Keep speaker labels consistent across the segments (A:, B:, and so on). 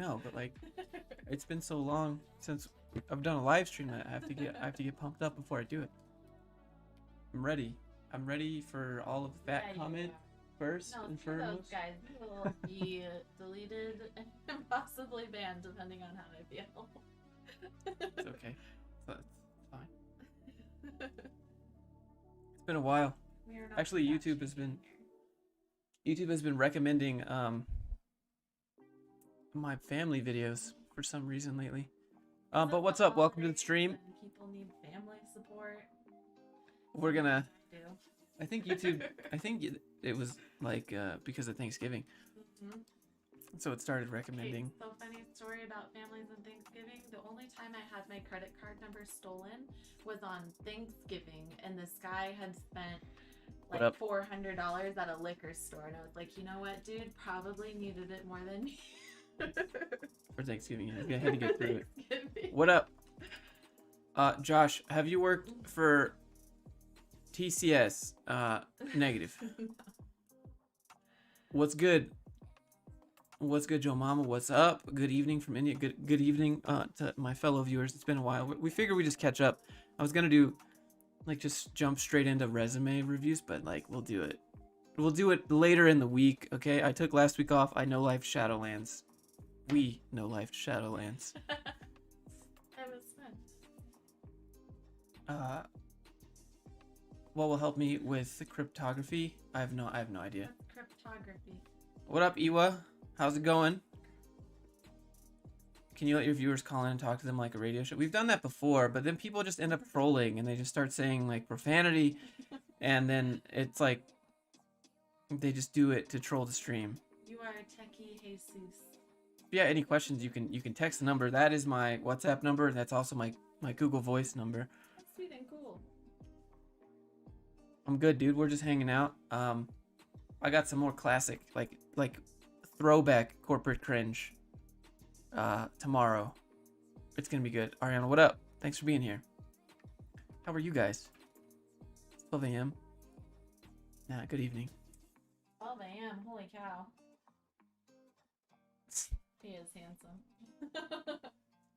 A: know, but like, it's been so long since I've done a live stream that I have to get pumped up before I do it. I'm ready. I'm ready for all of the fat comment first and foremost.
B: Those guys will be deleted and possibly banned depending on how I feel.
A: It's okay. That's fine. It's been a while. Actually, YouTube has been recommending my family videos for some reason lately. But what's up? Welcome to the stream.
B: People need family support.
A: We're gonna. I think YouTube. I think it was like because of Thanksgiving. So it started recommending.
B: Okay, so funny story about families and Thanksgiving. The only time I had my credit card number stolen was on Thanksgiving, and this guy had spent like $400 at a liquor store, and I was like, you know what, dude, probably needed it more than me.
A: For Thanksgiving, yeah, I had to get through it. What up, Josh? Have you worked for TCS? Negative.
B: No.
A: What's good? What's good, Joe Mama? What's up? Good evening from India. Good evening to my fellow viewers. It's been a while. We figured we just catch up. I was gonna do like just jump straight into resume reviews, but like we'll do it. We'll do it later in the week. Okay. I took last week off. I know life Shadowlands. We know life Shadowlands.
B: That was fun.
A: What will help me with the cryptography? I have no idea.
B: Cryptography.
A: What up, Iwa? How's it going? Can you let your viewers call in and talk to them like a radio show? We've done that before, but then people just end up trolling and they just start saying like profanity, and then it's like they just do it to troll the stream.
B: You are a techie, Jesus.
A: If you have any questions, you can text the number. That is my WhatsApp number. That's also my Google Voice number.
B: That's sweet and cool.
A: I'm good, dude. We're just hanging out. I got some more classic, like throwback corporate cringe tomorrow. It's gonna be good. Ariana, what up? Thanks for being here. How are you guys? 12 a.m. Nah, good evening.
B: 12 a.m. Holy cow. He is handsome.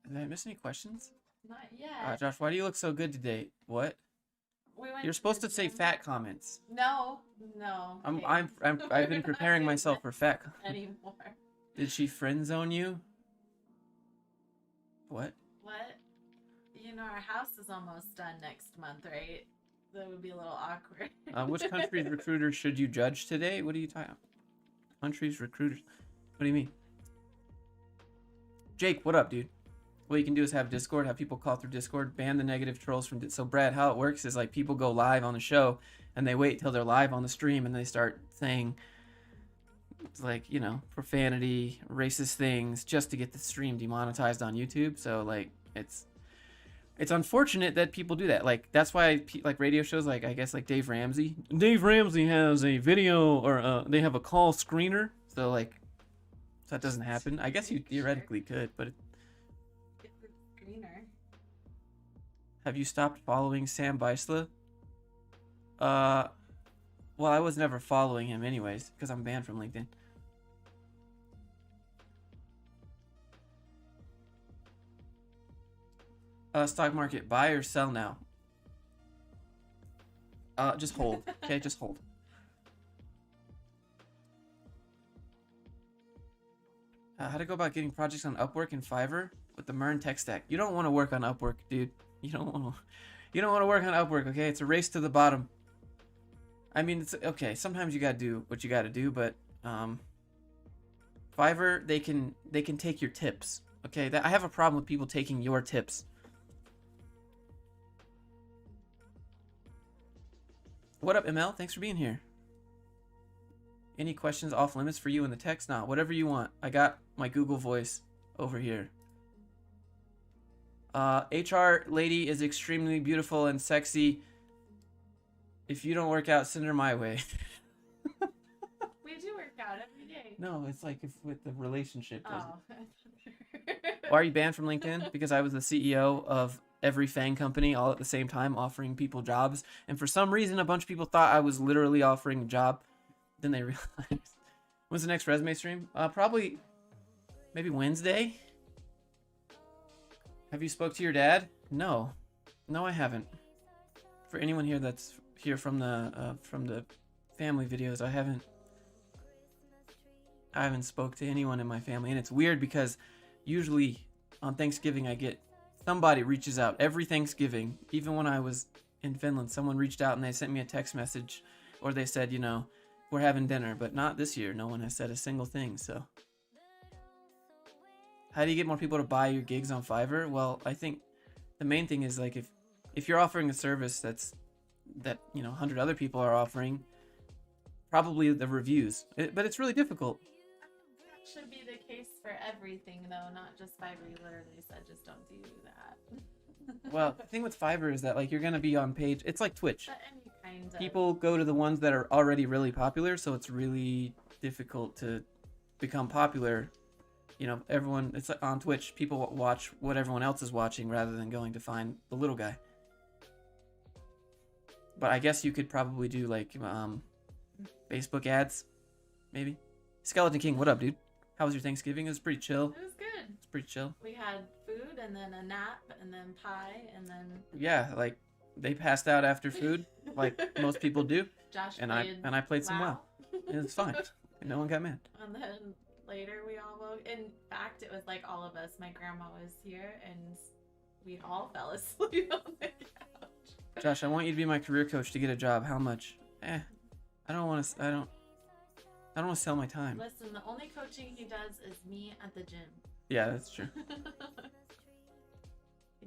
A: Did I miss any questions?
B: Not yet.
A: Josh, why do you look so good today? What? You're supposed to say fat comments.
B: No.
A: I've been preparing myself for fat
B: anymore.
A: Did she friend zone you? What?
B: What? You know, our house is almost done next month, right? That would be a little awkward.
A: Which country's recruiters should you judge today? What are you talking about? Country's recruiters? What do you mean? Jake, what up, dude? What you can do is have Discord, have people call through Discord, ban the negative trolls from... So, Brad, how it works is, like, people go live on the show, and they wait till they're live on the stream, and they start saying, like, you know, profanity, racist things, just to get the stream demonetized on YouTube. So, like, it's unfortunate that people do that. Like, that's why, like, radio shows, like, I guess, like, Dave Ramsey. Dave Ramsey has a video, or they have a call screener. So, like, so that doesn't happen. I guess you theoretically could, but... Have you stopped following Sam Beisla? Well, I was never following him anyways, because I'm banned from LinkedIn. Stock market, buy or sell now? Just hold. Okay, just hold. How to go about getting projects on Upwork and Fiverr with the Mern tech stack? You don't want to work on Upwork, dude. You don't want to work on Upwork, okay? It's a race to the bottom. I mean, it's okay. Sometimes you gotta do what you gotta do, but Fiverr, they can take your tips, okay? I have a problem with people taking your tips. What up, ML? Thanks for being here. Any questions off limits for you in the text? Nah, whatever you want. I got my Google Voice over here. HR lady is extremely beautiful and sexy. If you don't work out, send her my way.
B: We do work out every day.
A: No, it's like if with the relationship.
B: Oh.
A: Why are you banned from LinkedIn? Because I was the CEO of every FANG company all at the same time offering people jobs. And for some reason, a bunch of people thought I was literally offering a job. Then they realized. When's the next resume stream? Probably Maybe Wednesday? Have you spoke to your dad? No. No, I haven't. For anyone here that's here from the family videos, I haven't spoke to anyone in my family. And it's weird because usually on Thanksgiving I get somebody reaches out every Thanksgiving. Even when I was in Finland, someone reached out and they sent me a text message, or they said, you know, we're having dinner. But not this year. No one has said a single thing. So how do you get more people to buy your gigs on Fiverr? Well, I think the main thing is like if you're offering a service that you know 100 other people are offering, probably the reviews. But it's really difficult.
B: That should be the case for everything, though, not just Fiverr. You literally said just don't do that.
A: Well, the thing with Fiverr is that like you're gonna be on page. It's like Twitch.
B: But any kind of...
A: People go to the ones that are already really popular, so it's really difficult to become popular. You know, everyone, it's like on Twitch, people watch what everyone else is watching rather than going to find the little guy. But I guess you could probably do like Facebook ads, maybe. Skeleton King, what up, dude? How was your Thanksgiving? It was pretty chill.
B: It was good.
A: It's pretty chill.
B: We had food and then a nap and then pie and then...
A: Yeah, like they passed out after food, like most people do.
B: Josh
A: and I played some WoW. And it's fine. And no one got mad.
B: And then later we all woke. In fact, it was like all of us. My grandma was here and we all fell asleep on the couch.
A: Josh, I want you to be my career coach to get a job. How much? I don't want to sell my time.
B: Listen, the only coaching he does is me at the gym.
A: Yeah, that's true.
B: I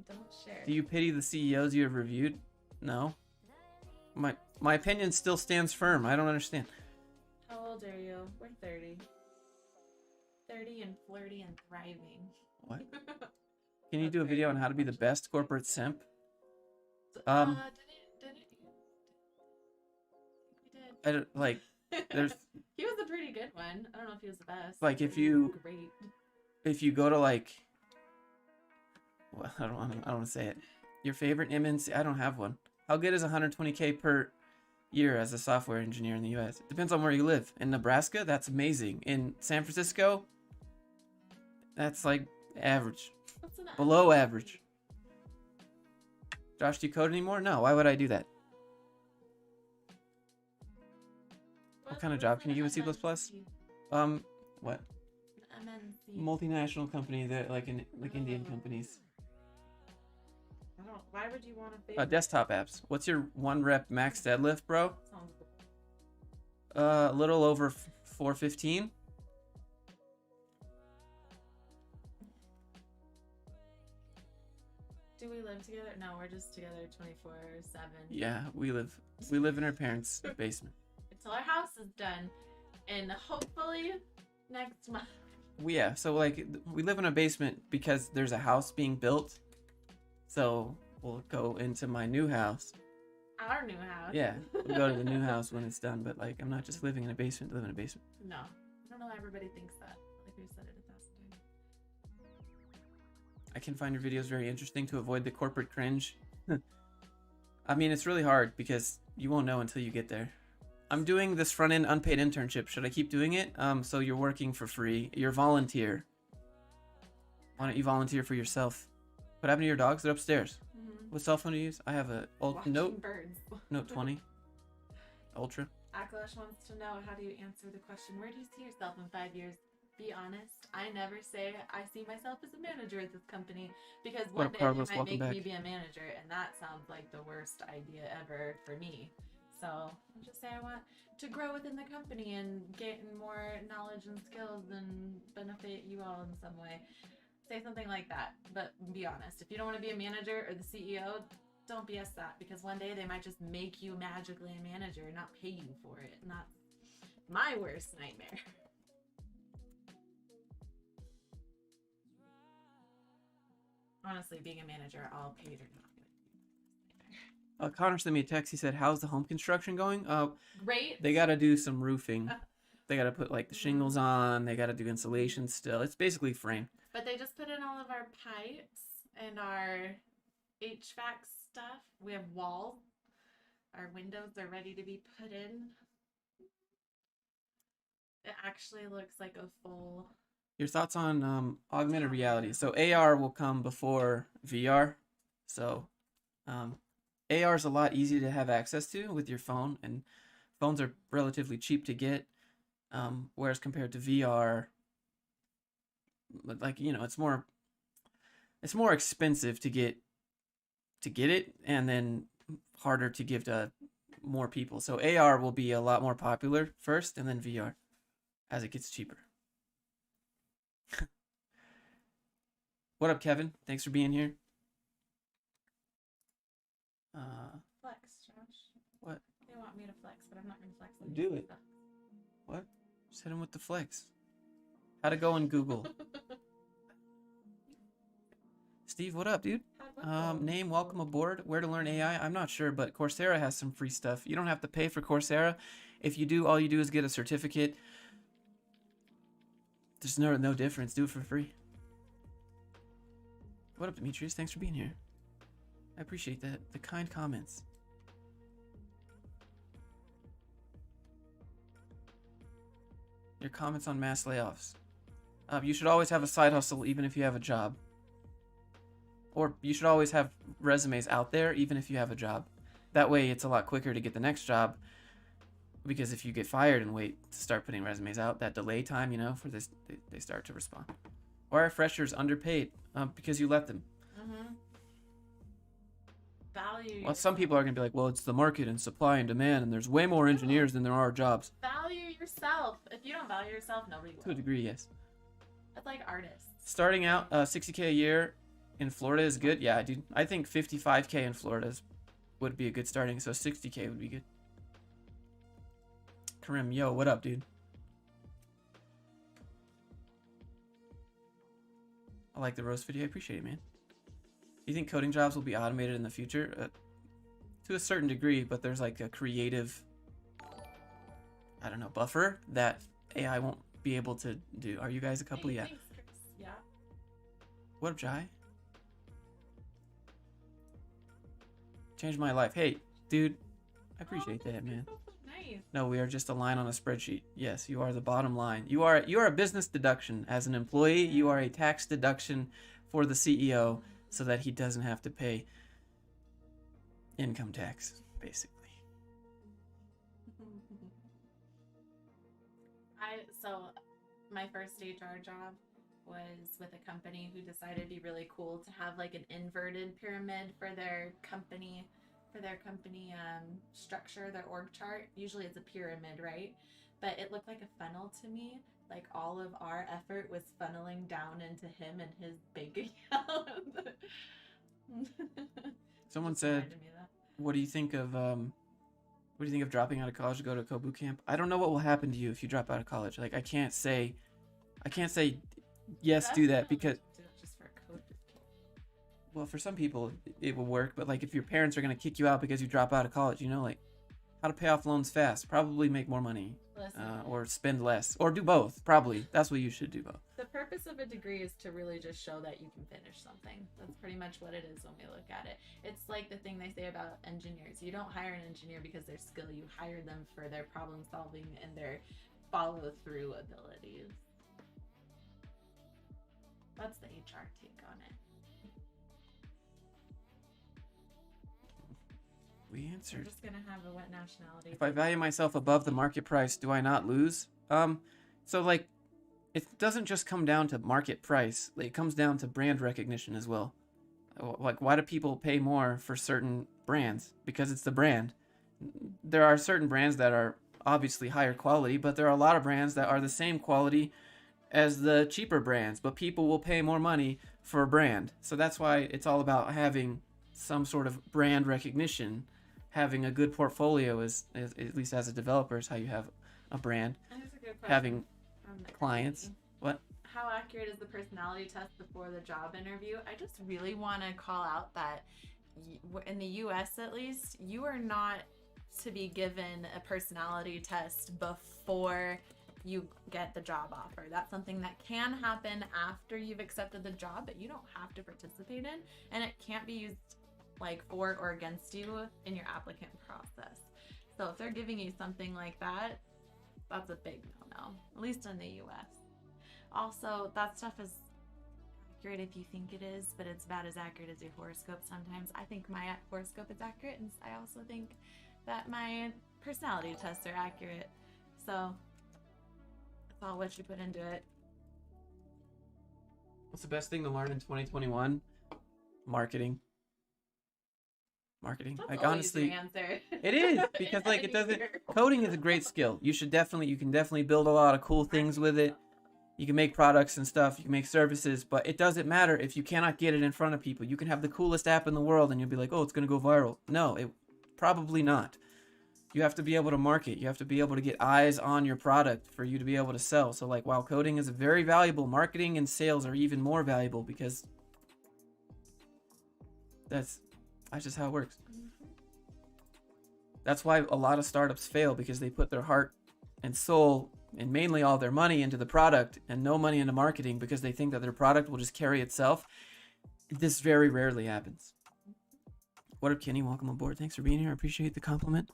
B: don't share.
A: Do you pity the CEOs you have reviewed? No. My opinion still stands firm. I don't understand.
B: How old are you? We're 30. 30 and flirty and thriving.
A: What? Can you do a video on how to be the best corporate simp?
B: Didn't you? We did.
A: I don't like. There's.
B: He was a pretty good one. I don't know if he was the best.
A: Like if you go to like. Well, I don't want to say it. Your favorite MNC? I don't have one. How good is 120K per year as a software engineer in the U.S.? It depends on where you live. In Nebraska, that's amazing. In San Francisco, that's like average. Below average. Josh, do you code anymore? No. Why would I do that? What kind of job can you give in C++? What?
B: MNC.
A: Multinational company that like Indian companies.
B: I don't. Why would you want a favorite?
A: Desktop apps. What's your one rep max deadlift, bro?
B: Sounds good.
A: A little over 415.
B: Do we live together? No, we're just together 24/7.
A: Yeah, we live in our parents' basement.
B: Until our house is done, and hopefully next month.
A: Yeah, so like we live in a basement because there's a house being built. So we'll go into my new house.
B: Our new house.
A: Yeah, we'll go to the new house when it's done. But like, I'm not just living in a basement to live in a basement.
B: No, I don't know why everybody thinks that. Like we've said it 1,000 times.
A: I can find your videos very interesting to avoid the corporate cringe. I mean, it's really hard because you won't know until you get there. I'm doing this front-end unpaid internship. Should I keep doing it? So you're working for free. You're a volunteer. Why don't you volunteer for yourself? What happened to your dogs? They're upstairs.
B: Mm-hmm.
A: What cell phone do you use? I have a Note
B: Birds.
A: Note 20 Ultra.
B: Aklash wants to know, how do you answer the question, where do you see yourself in 5 years? Be honest. I never say I see myself as a manager at this company because one day
A: Carlos?
B: they might make
A: Welcome
B: me
A: back.
B: be a manager, and that sounds like the worst idea ever for me. So I'll just say I want to grow within the company and gain more knowledge and skills and benefit you all in some way. Say something like that, but be honest. If you don't want to be a manager or the CEO, don't BS that, because one day they might just make you magically a manager and not pay you for it. And that's my worst nightmare. Honestly, being a manager, all paid or not.
A: Connor sent me a text. He said, "How's the home construction going?"
B: Great.
A: They got to do some roofing. They got to put like the shingles on. They got to do insulation still. It's basically frame.
B: But they just put in all of our pipes and our HVAC stuff. We have walls. Our windows are ready to be put in. It actually looks like a full
A: Your thoughts on augmented reality? So AR will come before VR. So AR is a lot easier to have access to with your phone, and phones are relatively cheap to get. Whereas compared to VR, like it's more expensive to get it, and then harder to give to more people. So AR will be a lot more popular first, and then VR as it gets cheaper. What up, Kevin? Thanks for being here.
B: Flex, Josh.
A: What?
B: They want me to flex, but I'm not going to flex.
A: Do it. What? Just hit him with the flex. How to go in Google. Steve, what up, dude? Name, welcome aboard. Where to learn AI? I'm not sure, but Coursera has some free stuff. You don't have to pay for Coursera. If you do, all you do is get a certificate. There's no difference. Do it for free. What up, Demetrius? Thanks for being here. I appreciate that. The kind comments. Your comments on mass layoffs. You should always have a side hustle even if you have a job. Or you should always have resumes out there even if you have a job. That way it's a lot quicker to get the next job. Because if you get fired and wait to start putting resumes out, that delay time, for this, they start to respond. Why are freshers underpaid? Because you let them.
B: Mm-hmm. Value.
A: Well, some people are going to be like, well, it's the market and supply and demand, and there's way more engineers than there are jobs.
B: Value yourself. If you don't value yourself, nobody will.
A: To a degree, yes.
B: It's like artists.
A: Starting out, $60K a year in Florida is good. Yeah, dude. I think $55K in Florida would be a good starting, so $60K would be good. Karim, yo, what up, dude? I like the roast video. I appreciate it, man. Do you think coding jobs will be automated in the future? To a certain degree, but there's like a creative, I don't know, buffer that AI won't be able to do. Are you guys a couple? Yeah.
B: Thanks, Chris. Yeah.
A: What up, Jai? Changed my life. Hey, dude, I appreciate that, man.
B: Nice.
A: No, we are just a line on a spreadsheet. Yes, you are the bottom line. You are a business deduction. As an employee, you are a tax deduction for the CEO so that he doesn't have to pay income tax, basically.
B: So my first HR job was with a company who decided it'd be really cool to have like an inverted pyramid for their company structure, their org chart. Usually it's a pyramid, right? But it looked like a funnel to me. Like all of our effort was funneling down into him and his bank account.
A: Someone said, what do you think of dropping out of college to go to a code boot camp? I don't know what will happen to you if you drop out of college. Like I can't say yes, do that, because
B: just for code.
A: Well, for some people it will work, but like if your parents are going to kick you out because you drop out of college, like how to pay off loans fast, probably make more money, or spend less, or do both. Probably that's what you should do, both.
B: The purpose of a degree is to really just show that you can finish something. That's pretty much what it is when we look at it. It's like the thing they say about engineers. You don't hire an engineer because they're skilled. You hire them for their problem solving and their follow through abilities. That's the HR take on it.
A: We answered.
B: I'm just gonna have a what nationality.
A: If I value myself above the market price, do I not lose? So like, it doesn't just come down to market price. It comes down to brand recognition as well. Like, why do people pay more for certain brands? Because it's the brand. There are certain brands that are obviously higher quality, but there are a lot of brands that are the same quality as the cheaper brands, but people will pay more money for a brand. So that's why it's all about having some sort of brand recognition. Having a good portfolio is at least as a developer, is how you have a brand.
B: That's a good question.
A: Having clients. What?
B: How accurate is the personality test before the job interview? I just really want to call out that in the US at least, you are not to be given a personality test before you get the job offer. That's something that can happen after you've accepted the job, but you don't have to participate in, and it can't be used like for or against you in your applicant process. So if they're giving you something like that, that's a big no-no, at least in the US. Also, that stuff is accurate if you think it is, but it's about as accurate as your horoscope sometimes. I think my horoscope is accurate, and I also think that my personality tests are accurate. So, it's all what you put into it.
A: What's the best thing to learn in 2021? Marketing. That's like honestly, it is because like it doesn't. Coding is a great skill. You can definitely build a lot of cool things with it. You can make products and stuff. You can make services, but it doesn't matter if you cannot get it in front of people. You can have the coolest app in the world, and you'll be like, oh, it's gonna go viral. No, it probably not. You have to be able to market. You have to be able to get eyes on your product for you to be able to sell. So like, while coding is very valuable, marketing and sales are even more valuable because that's just how it works. That's why a lot of startups fail, because they put their heart and soul and mainly all their money into the product and no money into marketing, because they think that their product will just carry itself. This very rarely happens. What up, Kenny? Welcome aboard. Thanks for being here. I appreciate the compliment.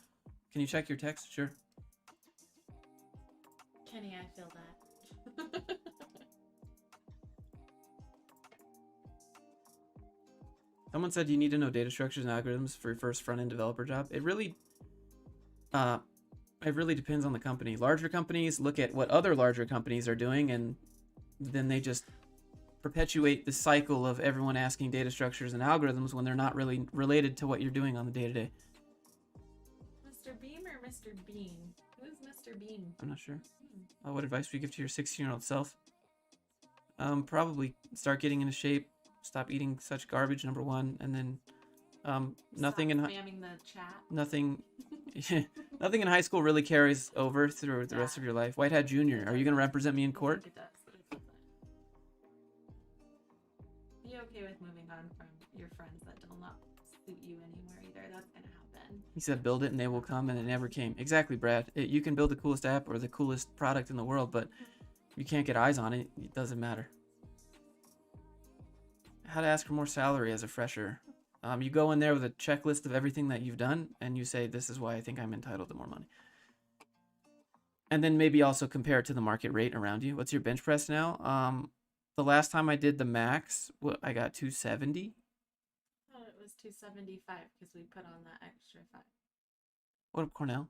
A: Can you check your text? Sure.
B: Kenny, I feel that.
A: Someone said you need to know data structures and algorithms for your first front-end developer job. It really depends on the company. Larger companies look at what other larger companies are doing, and then they just perpetuate the cycle of everyone asking data structures and algorithms when they're not really related to what you're doing on the day-to-day.
B: Mr. Beam or Mr. Bean? Who's Mr. Bean?
A: I'm not sure. What advice would you give to your 16-year-old self? Probably start getting into shape. Stop eating such garbage, number one, and then nothing in
B: spamming the chat.
A: Nothing in high school really carries over through the rest of your life. White Hat Junior, are you going to represent me in court?
B: Be okay with moving on from your friends that do not suit you anymore either. That's going to happen.
A: He said build it and they will come, and it never came. Exactly, Brad. You can build the coolest app or the coolest product in the world, but you can't get eyes on it. It doesn't matter. How to ask for more salary as a fresher. You go in there with a checklist of everything that you've done, and you say, this is why I think I'm entitled to more money. And then maybe also compare it to the market rate around you. What's your bench press now? The last time I did the max, I got 270.
B: Oh, it was 275 because we put on that extra 5.
A: What up, Cornell?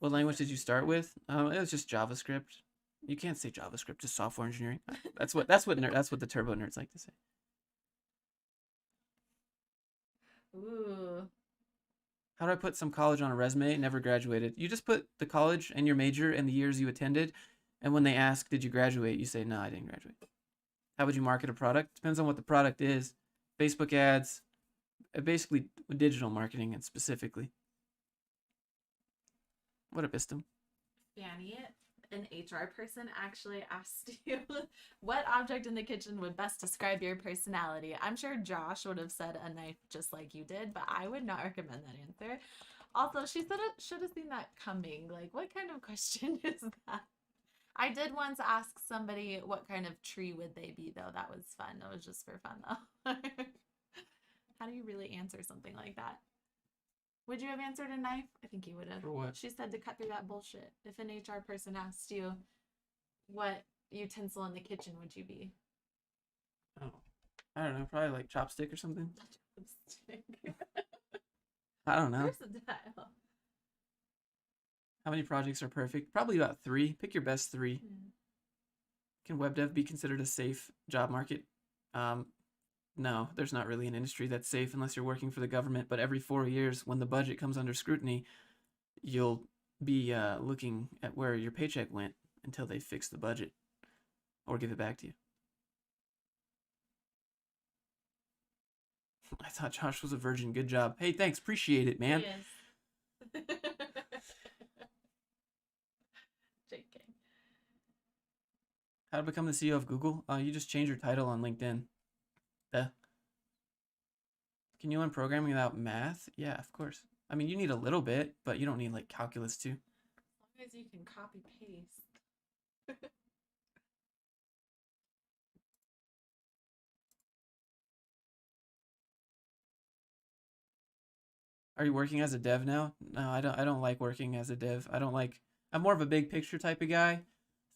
A: What language did you start with? It was just JavaScript. You can't say JavaScript, just software engineering. That's what the turbo nerds like to say.
B: Ooh.
A: How do I put some college on a resume? Never graduated. You just put the college and your major and the years you attended, and when they ask, did you graduate? You say, no, I didn't graduate. How would you market a product? Depends on what the product is. Facebook ads, basically digital marketing, and specifically. What up, Istam?
B: Fanny, an HR person actually asked you what object in the kitchen would best describe your personality. I'm sure Josh would have said a knife just like you did, but I would not recommend that answer. Also, she said it should have seen that coming. Like, what kind of question is that? I did once ask somebody what kind of tree would they be, though. That was fun. It was just for fun, though. How do you really answer something like that? Would you have answered a knife? I think you would have.
A: For what?
B: She said to cut through that bullshit. If an HR person asked you what utensil in the kitchen would you be?
A: Oh, I don't know. Probably like chopstick or something. Chopstick. I don't know.
B: Versatile.
A: How many projects are perfect? Probably about 3. Pick your best 3. Can web dev be considered a safe job market? No, there's not really an industry that's safe unless you're working for the government. But every 4 years, when the budget comes under scrutiny, you'll be looking at where your paycheck went until they fix the budget or give it back to you. I thought Josh was a virgin. Good job. Hey, thanks. Appreciate it, man.
B: Yes. JK.
A: How to become the CEO of Google? You just change your title on LinkedIn. Can you learn programming without math? Yeah, of course. I mean, you need a little bit, but you don't need like calculus too.
B: As long as you can copy paste.
A: Are you working as a dev now? No, I don't like working as a dev. I'm more of a big picture type of guy.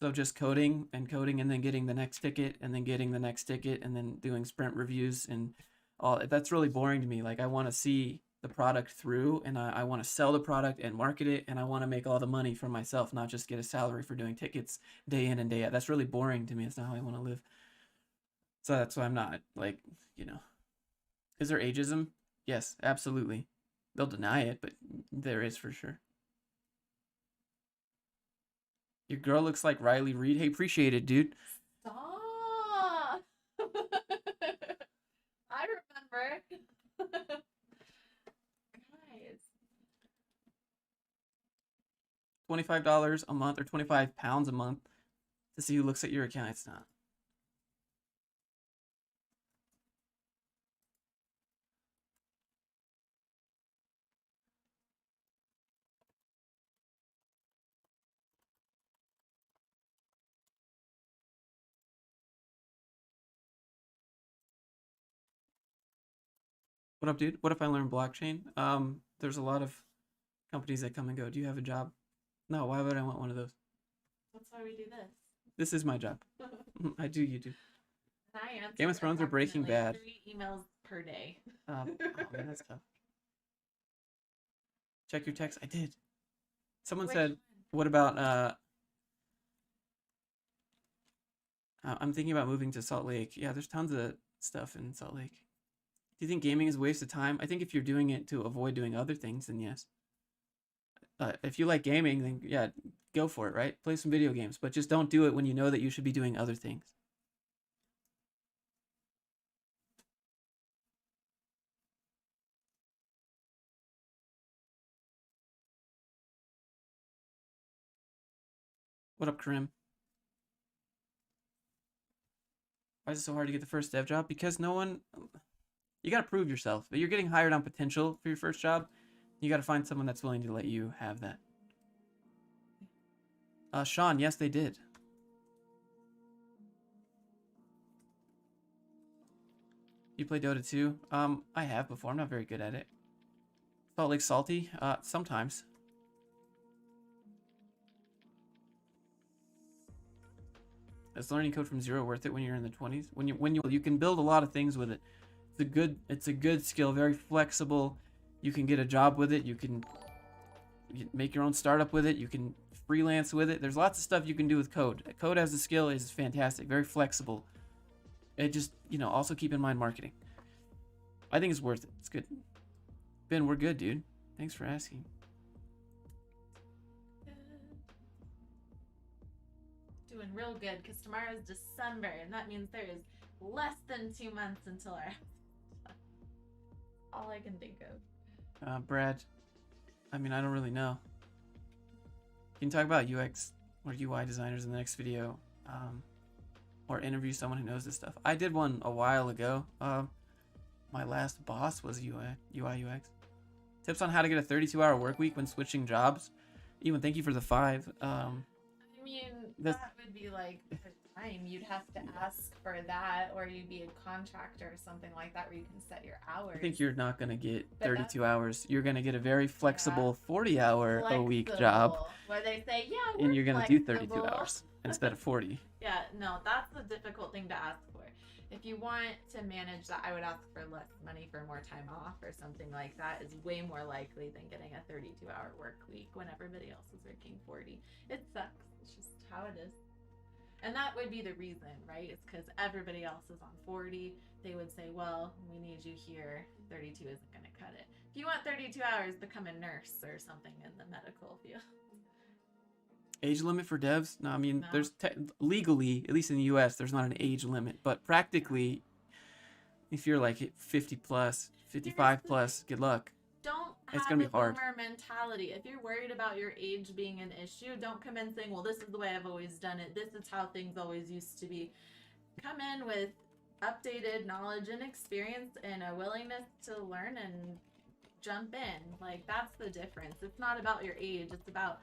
A: So just coding and coding, and then getting the next ticket, and then getting the next ticket, and then doing sprint reviews and all. That's really boring to me. Like I want to see the product through, and I want to sell the product and market it, and I want to make all the money for myself, not just get a salary for doing tickets day in and day out. That's really boring to me. It's not how I want to live. So that's why I'm not like, you know. Is there ageism? Yes, absolutely. They'll deny it, but there is for sure. Your girl looks like Riley Reid. Hey, appreciate it, dude.
B: Stop. I remember. Guys.
A: $25 a month or 25 pounds a month to see who looks at your account. It's not. What up, dude? What if I learn blockchain? There's a lot of companies that come and go. Do you have a job? No, why would I want one of those?
B: That's why we do this.
A: This is my job. I do, you do.
B: And I answer
A: Game of Thrones or Breaking Bad?
B: 3 emails per day.
A: Oh man, that's tough. Check your text. I did. Someone said, what about I'm thinking about moving to Salt Lake. Yeah, there's tons of stuff in Salt Lake. Do you think gaming is a waste of time? I think if you're doing it to avoid doing other things, then yes. If you like gaming, then yeah, go for it, right? Play some video games, but just don't do it when you know that you should be doing other things. What up, Karim? Why is it so hard to get the first dev job? Because no one... You got to prove yourself. But you're getting hired on potential for your first job. You got to find someone that's willing to let you have that. Sean, yes, they did. You play Dota 2? I have before. I'm not very good at it. Salt Lake salty? Sometimes. Is learning code from zero worth it when you're in the 20s? When you can build a lot of things with it. It's a good skill, very flexible. You can get a job with it. You can make your own startup with it. You can freelance with it. There's lots of stuff you can do with code. Code as a skill is fantastic, very flexible. It just, also keep in mind marketing. I think it's worth it. It's good. Ben, we're good, dude. Thanks for asking.
B: Doing real good because tomorrow's December, and that means there is less than 2 months until our all I can think of.
A: Brad, I don't really know. You can talk about UX or UI designers in the next video, or interview someone who knows this stuff. I did one a while ago. My last boss was UI UX. Tips on how to get a 32-hour work week when switching jobs. Even thank you for the 5.
B: That would be like the time. You'd have to ask for that, or you'd be a contractor or something like that where you can set your hours.
A: I think you're not going to get 32 hours. You're going to get a very flexible 40-hour a week job.
B: Where they say, yeah,
A: and you're going to do 32 hours instead of 40.
B: Yeah, no, that's a difficult thing to ask for. If you want to manage that, I would ask for less money for more time off or something like that. Is way more likely than getting a 32-hour work week when everybody else is working 40. It sucks. It's just how it is. And that would be the reason, right? It's because everybody else is on 40. They would say, well, we need you here. 32 isn't going to cut it. If you want 32 hours, become a nurse or something in the medical field.
A: Age limit for devs? No,
B: No.
A: There's legally, at least in the US, there's not an age limit. But practically, if you're like 50 plus, 55 plus, good luck.
B: Don't
A: It's
B: have
A: gonna
B: a
A: be hard.
B: boomer mentality. If you're worried about your age being an issue, don't come in saying, well, this is the way I've always done it. This is how things always used to be. Come in with updated knowledge and experience and a willingness to learn and jump in. Like, that's the difference. It's not about your age. It's about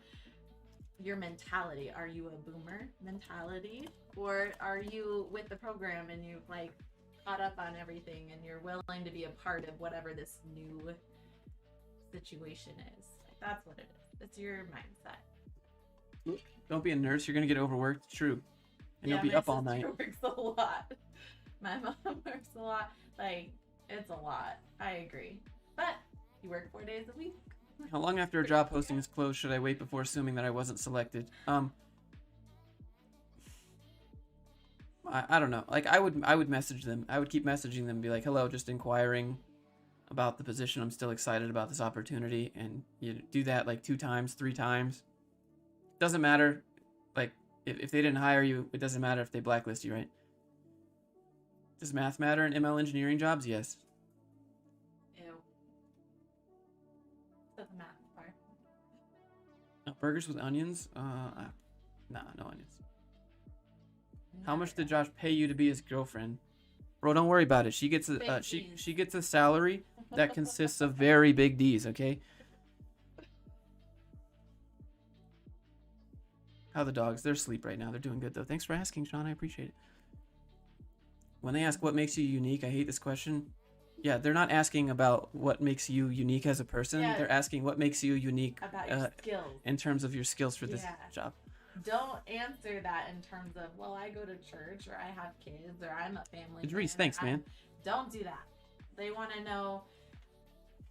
B: your mentality. Are you a boomer mentality, or are you with the program and you've like caught up on everything and you're willing to be a part of whatever this new situation is? Like, that's what it is. It's your mindset.
A: Don't be a nurse. You're gonna get overworked. It's true. And
B: Yeah,
A: you'll be
B: my
A: up all night.
B: sister works a lot. My mom works a lot. Like, it's a lot. I agree. But you work 4 days a week.
A: How long after a job posting is closed should I wait before assuming that I wasn't selected? I don't know. Like I would message them. I would keep messaging them and be like, "Hello, just inquiring about the position. I'm still excited about this opportunity." And you do that like 2 times, 3 times. Doesn't matter. Like if they didn't hire you, it doesn't matter if they blacklist you, right? Does math matter in ML engineering jobs? Yes.
B: Ew. That's the math part.
A: Burgers with onions? Nah, no onions. How much did Josh pay you to be his girlfriend? Bro, don't worry about it. She gets a she gets a salary that consists of very big D's, okay? How the dogs? They're asleep right now. They're doing good though. Thanks for asking, Sean. I appreciate it. When they ask what makes you unique, I hate this question. Yeah, they're not asking about what makes you unique as a person.
B: Yeah.
A: They're asking what makes you unique
B: About your skills.
A: in terms of your skills for this job.
B: Don't answer that in terms of, well, I go to church, or I have kids, or I'm a family.
A: Idris, thanks, man.
B: Don't do that. They want to know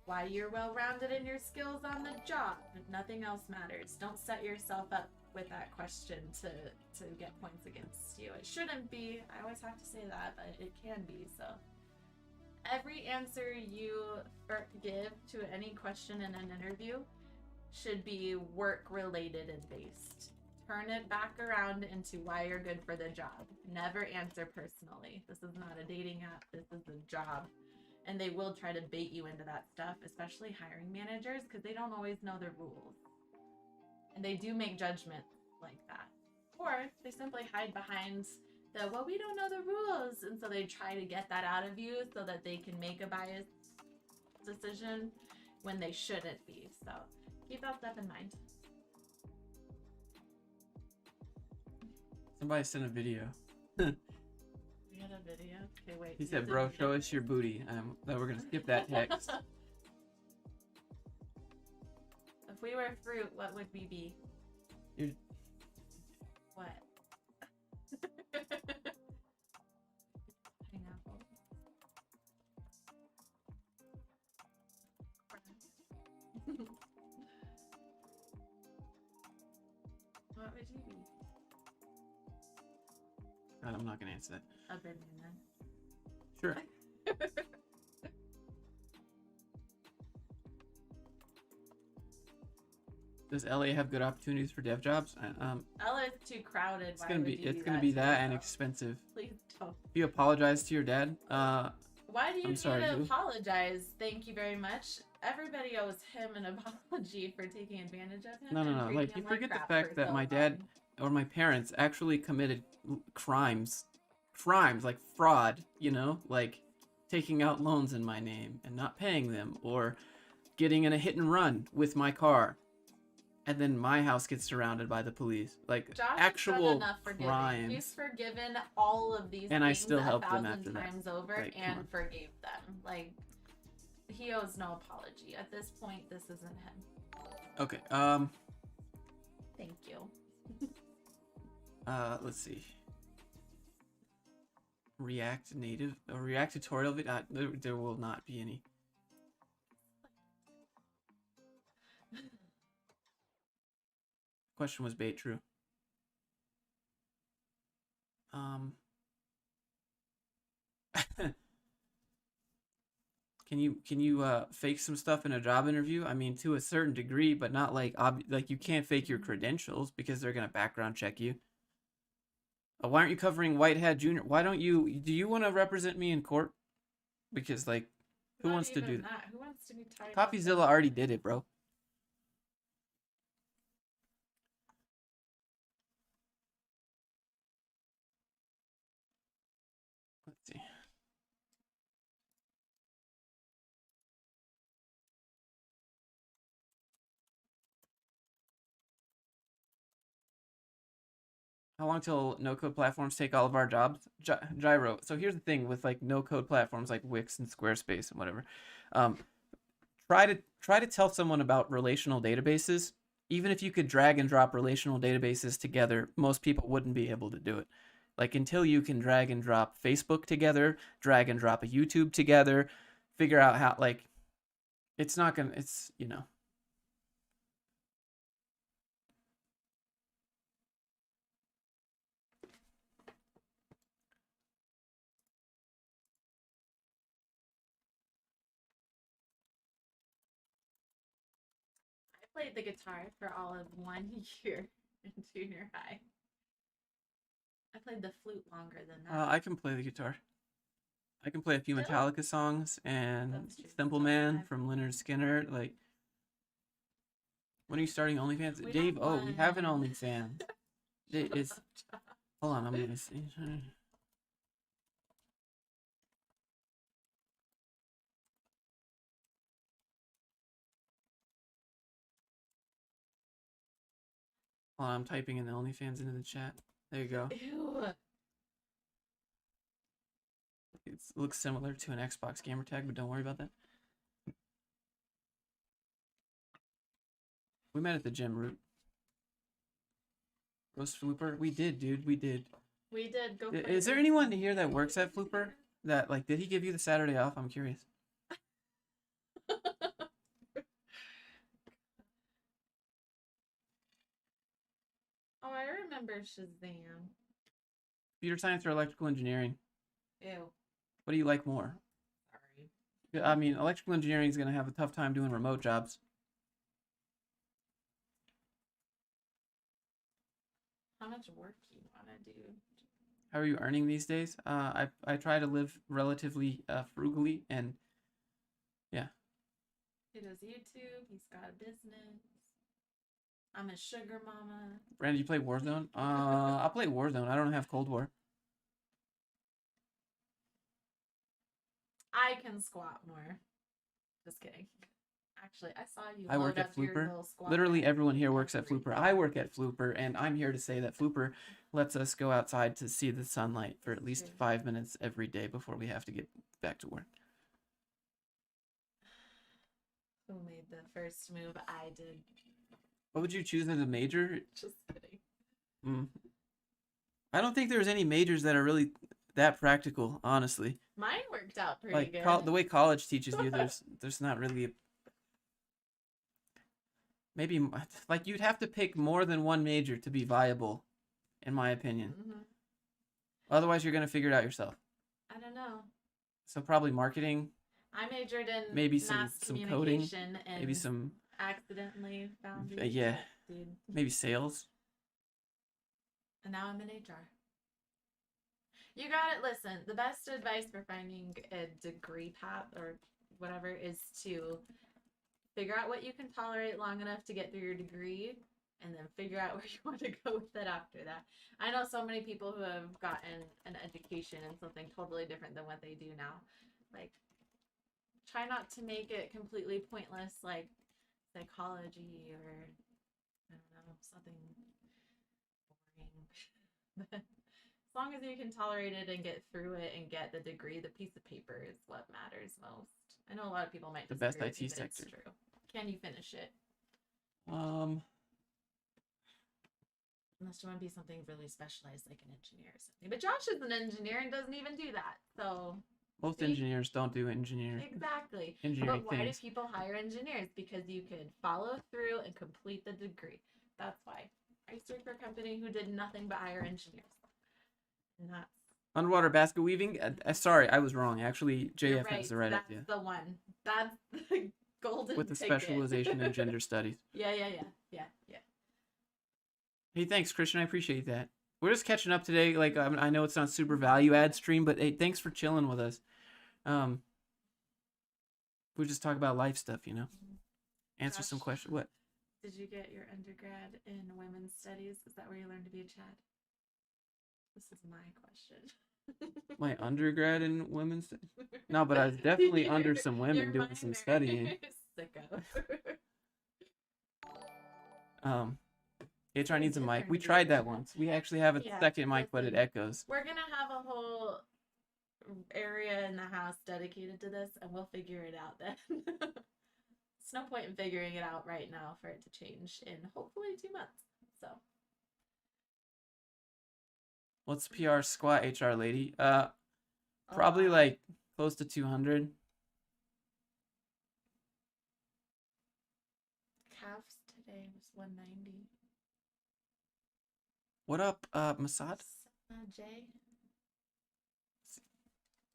B: why you're well-rounded in your skills on the job. Nothing else matters. Don't set yourself up with that question to get points against you. It shouldn't be. I always have to say that, but it can be. So every answer you give to any question in an interview should be work-related and based. Turn it back around into why you're good for the job. Never answer personally. This is not a dating app. This is a job. And they will try to bait you into that stuff, especially hiring managers, because they don't always know the rules. And they do make judgments like that. Or they simply hide behind the, well, we don't know the rules. And so they try to get that out of you so that they can make a biased decision when they shouldn't be. So keep that stuff in mind.
A: Somebody sent a video.
B: We had a video? Okay, wait.
A: He said, bro, show us your booty. That we're going to skip that text.
B: If we were fruit, what would we be?
A: You're...
B: What? Pineapple. What would you be?
A: I'm not going to answer that.
B: A banana.
A: Sure. Does LA have good opportunities for dev jobs?
B: LA is too crowded.
A: It's gonna be that and expensive.
B: Please don't.
A: You apologize to your dad.
B: Why do you need
A: sorry,
B: to
A: who?
B: apologize? Thank you very much. Everybody owes him an apology for taking advantage of him.
A: No.
B: and treating
A: Like
B: him
A: you forget the
B: crap
A: fact
B: for
A: that
B: so
A: my dad
B: long.
A: or my parents actually committed crimes like fraud. You know, like taking out loans in my name and not paying them, or getting in a hit and run with my car. And then my house gets surrounded by the police. Like
B: Josh
A: actual
B: enough forgiving.
A: crimes.
B: He's forgiven all of these
A: And
B: things
A: I still helped them
B: 1,000
A: after that.
B: times over
A: Like, come on.
B: and forgave them. Like, he owes no apology. At this point, this isn't him.
A: Okay.
B: Thank you.
A: Let's see. React native or React tutorial video. There will not be any. Question was bait. True. Can you fake some stuff in a job interview? I mean, to a certain degree, but not like like you can't fake your credentials because they're gonna background check you. Why aren't you covering Whitehead Jr.? Why don't you? Do you want to represent me in court? Because like, who wants to do that?
B: Who wants to be tied?
A: Coffeezilla already did it, bro. Let's see. How long till no-code platforms take all of our jobs? Gyro. So here's the thing with like no-code platforms like Wix and Squarespace and whatever. Try to tell someone about relational databases even if you could drag and drop relational databases together, most people wouldn't be able to do it. Like until you can drag and drop Facebook together, drag and drop a YouTube together, figure out how, like, it's not gonna, it's, you know.
B: I played the guitar for all of 1 year in junior high. I played the flute longer than that.
A: I can play the guitar. I can play a few
B: Really?
A: Metallica songs and
B: That's true.
A: Simple Man from Leonard Skinner. Like, when are you starting OnlyFans?
B: We
A: Dave,
B: have
A: oh, we have an
B: one.
A: OnlyFans. It's, hold on, I'm gonna see. Hold on, I'm typing in the OnlyFans into the chat. There you go.
B: Ew.
A: It looks similar to an Xbox gamer tag, but don't worry about that. We met at the gym, Root. Roast Flooper? We did, dude. We did.
B: We did go.
A: Is there anyone here that works at Flooper? That, like, did he give you the Saturday off? I'm curious.
B: Oh, I remember Shazam.
A: Computer science or electrical engineering?
B: Ew.
A: What do you like more?
B: Sorry.
A: I mean, electrical engineering is going to have a tough time doing remote jobs.
B: How much work do you want to do?
A: How are you earning these days? I try to live relatively frugally, and yeah.
B: He does YouTube. He's got a business. I'm a sugar mama.
A: Brandon, you play Warzone? I'll play Warzone. I don't have Cold War.
B: I can squat more. Just kidding. Actually, I saw you.
A: I work
B: load
A: at
B: up your
A: Flooper.
B: little squat
A: Literally
B: rack
A: everyone here works at
B: every
A: Flooper.
B: day.
A: I work at Flooper, and I'm here to say that Flooper lets us go outside to see the sunlight for at least
B: True.
A: 5 minutes every day before we have to get back to work.
B: Who made the first move? I did.
A: What would you choose as a major?
B: Just kidding.
A: I don't think there's any majors that are really that practical, honestly.
B: Mine worked out pretty good.
A: Like the way college teaches you, there's not really maybe like you'd have to pick more than one major to be viable, in my opinion.
B: Mm-hmm.
A: Otherwise, you're gonna figure it out yourself.
B: I don't know.
A: So probably marketing.
B: I majored in
A: maybe
B: mass
A: some coding,
B: communication and
A: maybe some
B: accidentally found
A: yeah,
B: dude.
A: maybe sales.
B: And now I'm in HR. You got it. Listen, the best advice for finding a degree path or whatever is to figure out what you can tolerate long enough to get through your degree and then figure out where you want to go with it after that. I know so many people who have gotten an education in something totally different than what they do now. Like, try not to make it completely pointless, like psychology or, I don't know, something boring. As long as you can tolerate it and get through it and get the degree, the piece of paper is what matters most. I know a lot of people might
A: The best
B: disagree with
A: IT
B: me, but
A: sector.
B: it's true. Can you finish it? Unless you want to be something really specialized, like an engineer or something. But Josh is an engineer and doesn't even do that. So
A: most engineers don't do engineering.
B: Exactly.
A: Engineering
B: but why
A: things.
B: do people hire engineers? Because you could follow through and complete the degree. That's why. I used to work for a company who did nothing but hire engineers. And that's
A: Underwater basket weaving? Sorry, I was wrong. Actually,
B: You're
A: JF has the right idea.
B: That's the one. That's the golden
A: With the
B: ticket.
A: specialization in gender studies.
B: Yeah.
A: Hey, thanks, Christian. I appreciate that. We're just catching up today. Like, I know it's not super value add stream, but hey, thanks for chilling with us. We just talk about life stuff, you know. Answer some questions. What?
B: Did you get your undergrad in women's studies? Is that where you learned to be a Chad? This is my question.
A: My undergrad in women's studies? No, but I was definitely under some women doing some studying.
B: Sicko.
A: HR needs a mic. We tried that once. We actually have a second mic, but it echoes.
B: We're gonna have a whole area in the house dedicated to this, and we'll figure it out then. It's no point in figuring it out right now for it to change in hopefully 2 months. So.
A: What's PR squat HR lady? Probably like close to 200.
B: Calves today was 190.
A: What up, Masad?
B: Jay.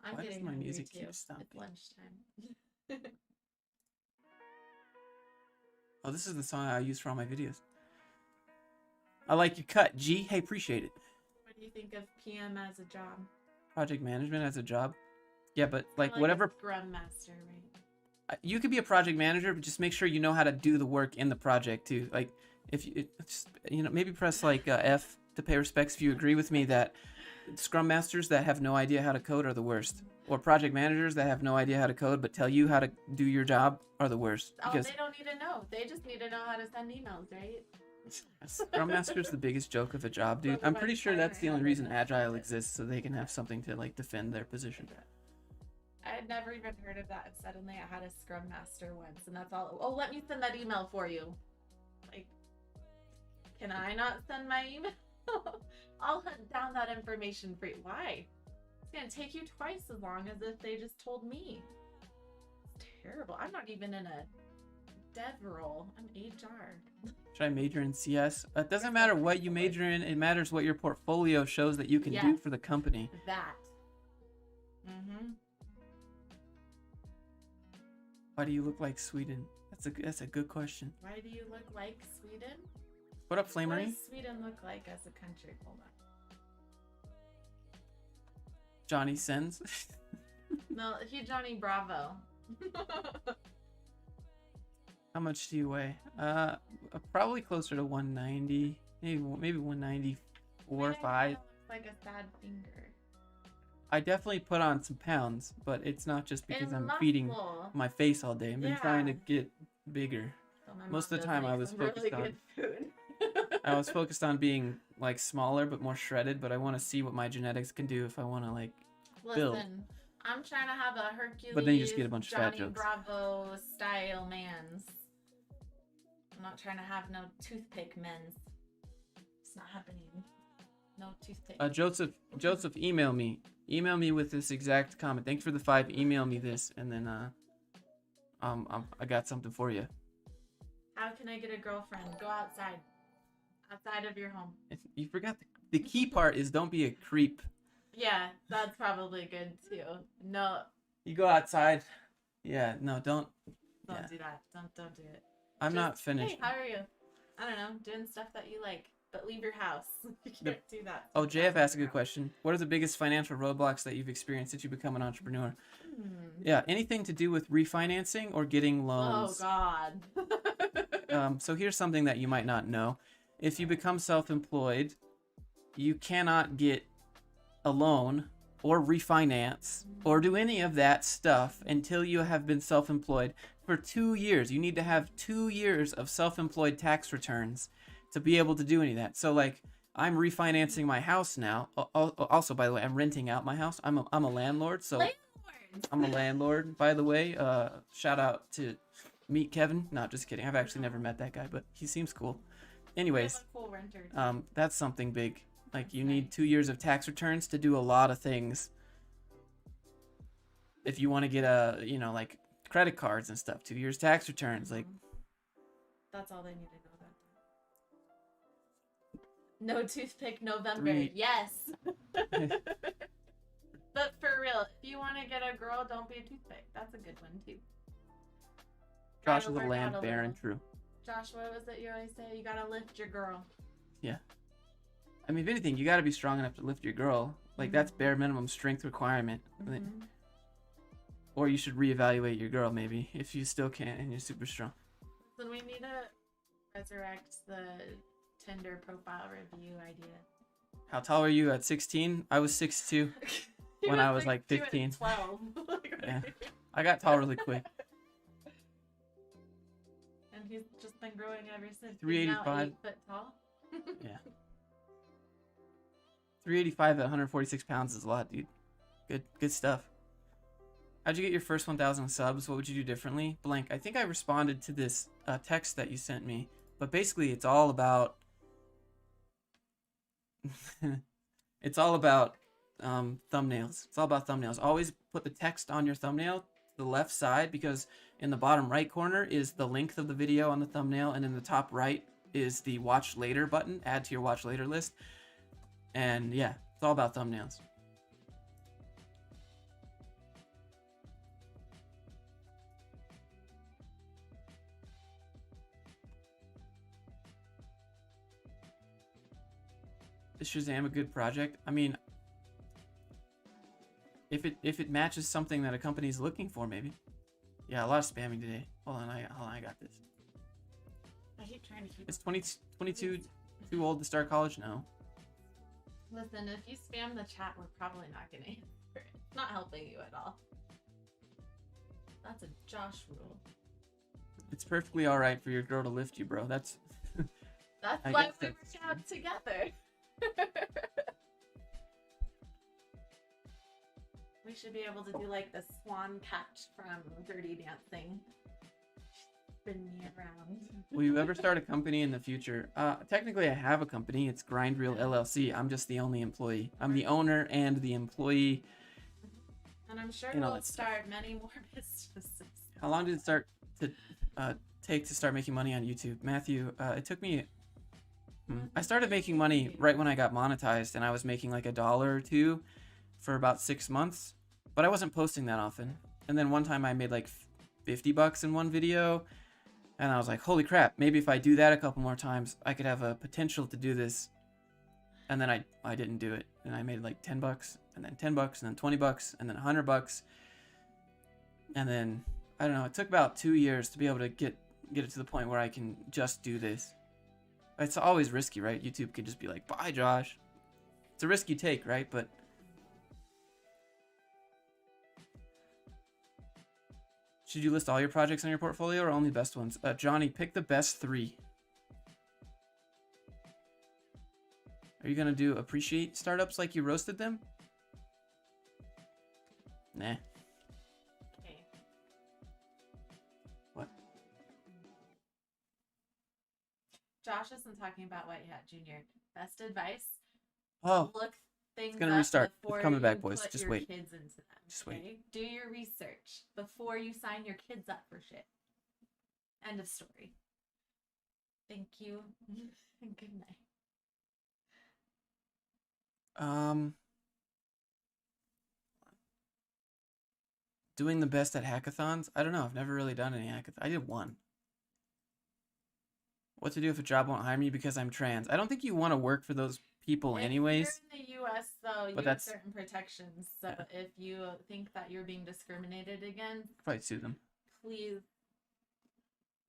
A: Why does
B: getting
A: my
B: hungry
A: music
B: too.
A: keep stopping?
B: It's lunchtime.
A: Oh, this is the song I use for all my videos. I like your cut, G. Hey, appreciate it.
B: What do you think of PM as a job?
A: Project management as a job? Yeah, but like
B: a
A: whatever.
B: Scrum Master, right?
A: You could be a project manager, but just make sure you know how to do the work in the project too. Like, if you, just, maybe press like F to pay respects if you agree with me that Scrum Masters that have no idea how to code are the worst. Or project managers that have no idea how to code but tell you how to do your job are the worst.
B: Because they don't need to know. They just need to know how to send emails, right?
A: Scrum Master's the biggest joke of a job, dude. I'm pretty sure that's the only reason Agile exists, so they can have something to like defend their position.
B: I had never even heard of that, and suddenly I had a Scrum Master once, and that's all. Oh, let me send that email for you. Like, can I not send my email? I'll hunt down that information for you. Why? It's gonna take you twice as long as if they just told me. It's terrible. I'm not even in a dev role. I'm HR.
A: Should I major in CS? It doesn't matter what you major in. It matters what your portfolio shows that you can do for the company.
B: That. Mm-hmm.
A: Why do you look like Sweden? That's a good question.
B: Why do you look like Sweden?
A: What up, Flamery?
B: What does Sweden look like as a country? Hold on.
A: Johnny Sins.
B: No, he Johnny Bravo.
A: How much do you weigh? Probably closer to 190. Maybe 194 or 5.
B: Looks like a sad finger.
A: I definitely put on some pounds, but it's not just because I'm feeding my face all day. I've been trying to get bigger.
B: So
A: most of the time I was focused
B: really
A: on
B: good food.
A: I was focused on being like smaller but more shredded, but I want to see what my genetics can do if I want to like build.
B: Listen, I'm trying to have a Hercules
A: But then you just get a bunch of fat
B: Johnny
A: jokes.
B: Bravo style mans. I'm not trying to have no toothpick men's. It's not happening. No toothpick.
A: Joseph, email me. Email me with this exact comment. Thanks for the 5. Email me this, and then I got something for you.
B: How can I get a girlfriend? Go outside. Outside of your home.
A: You forgot the key part is don't be a creep.
B: Yeah, that's probably good too. No.
A: You go outside. Yeah, no, don't.
B: Don't do that. Don't do it.
A: I'm not finished.
B: Hey, how are you? I don't know, doing stuff that you like, but leave your house. You can't do that.
A: Oh, JF asked a good question. What are the biggest financial roadblocks that you've experienced since you become an entrepreneur? Yeah, anything to do with refinancing or getting loans.
B: Oh God.
A: So here's something that you might not know. If you become self-employed, you cannot get a loan or refinance or do any of that stuff until you have been self-employed for 2 years. You need to have 2 years of self-employed tax returns to be able to do any of that. So like I'm refinancing my house now. Also, by the way, I'm renting out my house. I'm a landlord, so I'm a landlord, by the way. Shout out to meet Kevin. Not just kidding. I've actually never met that guy, but he seems cool. Anyways,
B: cool renter.
A: that's something big. Like you need 2 years of tax returns to do a lot of things. If you want to get like credit cards and stuff, 2 years tax returns, like.
B: That's all they need to know about that. No toothpick November. Yes. But for real, if you want to get a girl, don't be a toothpick. That's a good one too.
A: Josh is a land baron, true.
B: Josh, what was it you always say? You gotta lift your girl.
A: Yeah. I mean, if anything, you gotta be strong enough to lift your girl. Like, that's bare minimum strength requirement. Or you should reevaluate your girl, maybe, if you still can't and you're super strong.
B: Then we need to resurrect the Tinder profile review idea.
A: How tall are you at 16? I was 6'2". when I was like 15.
B: 12.
A: Yeah. I got tall really quick.
B: And he's just been growing ever since.
A: 385.
B: He's now 8 foot tall.
A: Yeah. 385 at 146 pounds is a lot, dude. Good stuff. How'd you get your first 1,000 subs? What would you do differently? Blank. I think I responded to this text that you sent me, but basically it's all about it's all about thumbnails. It's all about thumbnails. Always put the text on your thumbnail to the left side, because in the bottom right corner is the length of the video on the thumbnail, and in the top right is the watch later button, add to your watch later list. And yeah, it's all about thumbnails. Is Shazam a good project? I mean, if it matches something that a company is looking for, maybe. Yeah, a lot of spamming today. Hold on, I got this.
B: I keep trying to keep.
A: Is 22 too old to start college? No.
B: Listen, if you spam the chat, we're probably not gonna answer it. It's not helping you at all. That's a Josh rule.
A: It's perfectly all right for your girl to lift you, bro. That's
B: why we work out together. We should be able to do like the swan catch from Dirty Dancing. Spin me around.
A: Will you ever start a company in the future? Technically, I have a company. It's Grind Reel LLC. I'm just the only employee. I'm the owner and the employee.
B: And I'm sure we'll start many more businesses.
A: How long did it take to start making money on YouTube? Matthew, it took me... I started making money right when I got monetized, and I was making like $1 or $2 for about 6 months, but I wasn't posting that often. And then one time I made like $50 in one video, and I was like, holy crap, maybe if I do that a couple more times, I could have a potential to do this. And then I didn't do it, and I made like $10, and then $10, and then $20, and then $100. And then, I don't know, it took about 2 years to be able to get it to the point where I can just do this. It's always risky, right? YouTube could just be like, bye, Josh. It's a risk you take, right? But should you list all your projects on your portfolio or only the best ones? Johnny, pick the best 3. Are you gonna do appreciate startups like you roasted them? Nah.
B: Okay.
A: What?
B: Josh isn't talking about what you had, Junior. Best advice.
A: Oh.
B: Look things
A: it's gonna
B: up
A: restart.
B: before
A: It's coming
B: you
A: back, boys.
B: put
A: Just
B: your
A: wait.
B: kids into them.
A: Just
B: okay?
A: wait.
B: Do your research before you sign your kids up for shit. End of story. Thank you. And good night.
A: Doing the best at hackathons? I don't know. I've never really done any hackathons. I did one. What to do if a job won't hire me because I'm trans? I don't think you want to work for those people anyways.
B: If you're in the U.S., though, you have certain protections. So yeah. If you think that you're being discriminated against,
A: probably sue them.
B: Please.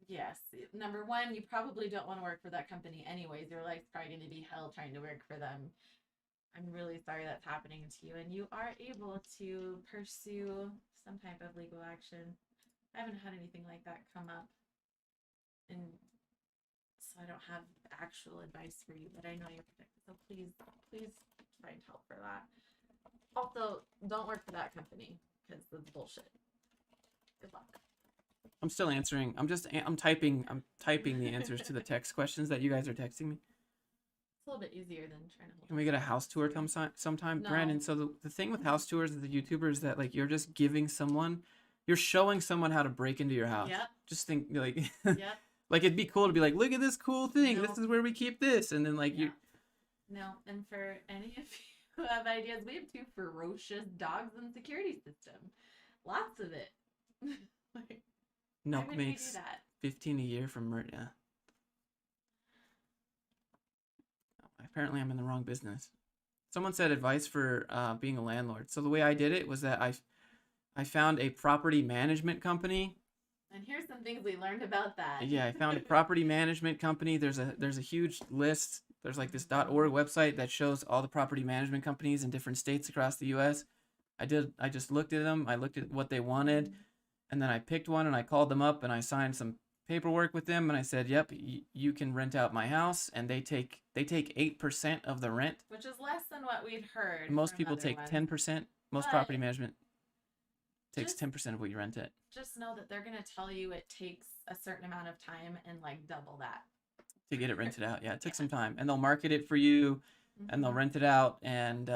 B: Yes. Number one, you probably don't want to work for that company anyways. Your life's probably going to be hell trying to work for them. I'm really sorry that's happening to you. And you are able to pursue some type of legal action. I haven't had anything like that come up. And so I don't have actual advice for you, but I know you're protected. So please find help for that. Also, don't work for that company because it's bullshit. Good luck.
A: I'm still answering. I'm typing the answers to the text questions that you guys are texting me.
B: It's a little bit easier than trying to.
A: Can we get a house tour sometime,
B: No.
A: Brandon? So the thing with house tours as a YouTuber is that like you're just giving someone, you're showing someone how to break into your house.
B: Yep.
A: Just think like.
B: Yep.
A: Like it'd be cool to be like, look at this cool thing.
B: No.
A: This is where we keep this, and then like you.
B: No, and for any of you who have ideas, we have 2 ferocious dogs in the security system. Lots of it. Like,
A: Milk makes 15 a year from murder. Apparently, I'm in the wrong business. Someone said advice for being a landlord. So the way I did it was that I found a property management company.
B: And here's some things we learned about that.
A: Yeah, I found a property management company. There's a huge list. There's like this .org website that shows all the property management companies in different states across the U.S. I just looked at them. I looked at what they wanted, and then I picked one and I called them up and I signed some paperwork with them and I said, "Yep, you can rent out my house." And they take 8% of the rent,
B: which is less than what we'd heard.
A: Most people take 10%. Most property management. takes 10% of what you rent it.
B: Just know that they're gonna tell you it takes a certain amount of time and like double that
A: to get it rented out. Yeah, it took some time, and they'll market it for you, and they'll rent it out, and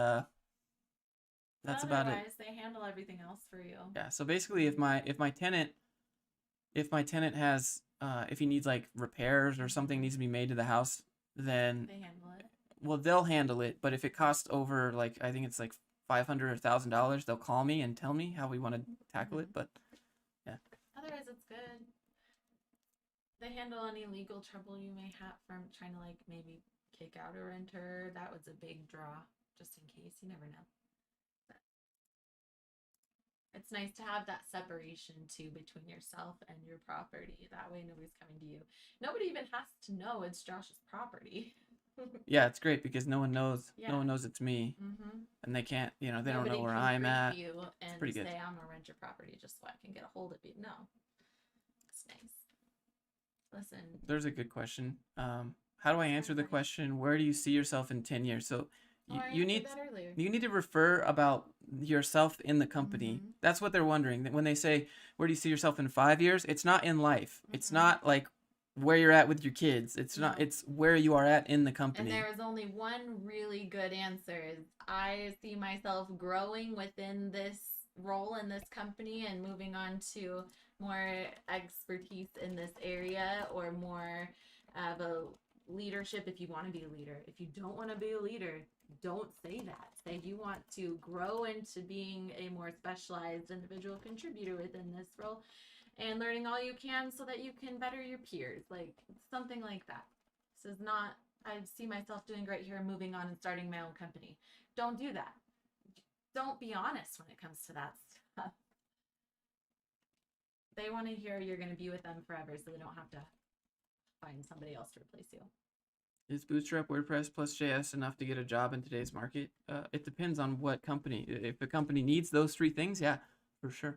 A: that's about it.
B: They handle everything else for you.
A: Yeah. So basically, if my tenant has if he needs like repairs or something needs to be made to the house, then
B: they handle it.
A: Well, they'll handle it, but if it costs over like I think it's like $500 or $1,000, they'll call me and tell me how we want to tackle it. But yeah.
B: Otherwise, it's good. They handle any legal trouble you may have from trying to like maybe kick out a renter. That was a big draw, just in case. You never know. But it's nice to have that separation too between yourself and your property. That way, nobody's coming to you. Nobody even has to know it's Josh's property.
A: Yeah, it's great because no one knows. Yeah. No one knows it's me, and they can't. They
B: Nobody
A: don't know where I'm at.
B: You and
A: it's pretty good.
B: Say I'm gonna rent your property just so I can get a hold of you. No, it's nice. Listen.
A: There's a good question. How do I answer the question? Where do you see yourself in 10 years? So you need to refer about yourself in the company. That's what they're wondering. When they say, "Where do you see yourself in 5 years?" It's not in life. It's not like where you're at with your kids. It's not. It's where you are at in the company.
B: And there was only one really good answer. I see myself growing within this role in this company and moving on to more expertise in this area or more of a leadership if you want to be a leader. If you don't want to be a leader, don't say that. Say you want to grow into being a more specialized individual contributor within this role and learning all you can so that you can better your peers, like something like that. This is not, I see myself doing great here and moving on and starting my own company. Don't do that. Don't be honest when it comes to that stuff. They want to hear you're going to be with them forever so they don't have to find somebody else to replace you.
A: Is Bootstrap WordPress plus JS enough to get a job in today's market? It depends on what company. If a company needs those three things, yeah, for sure.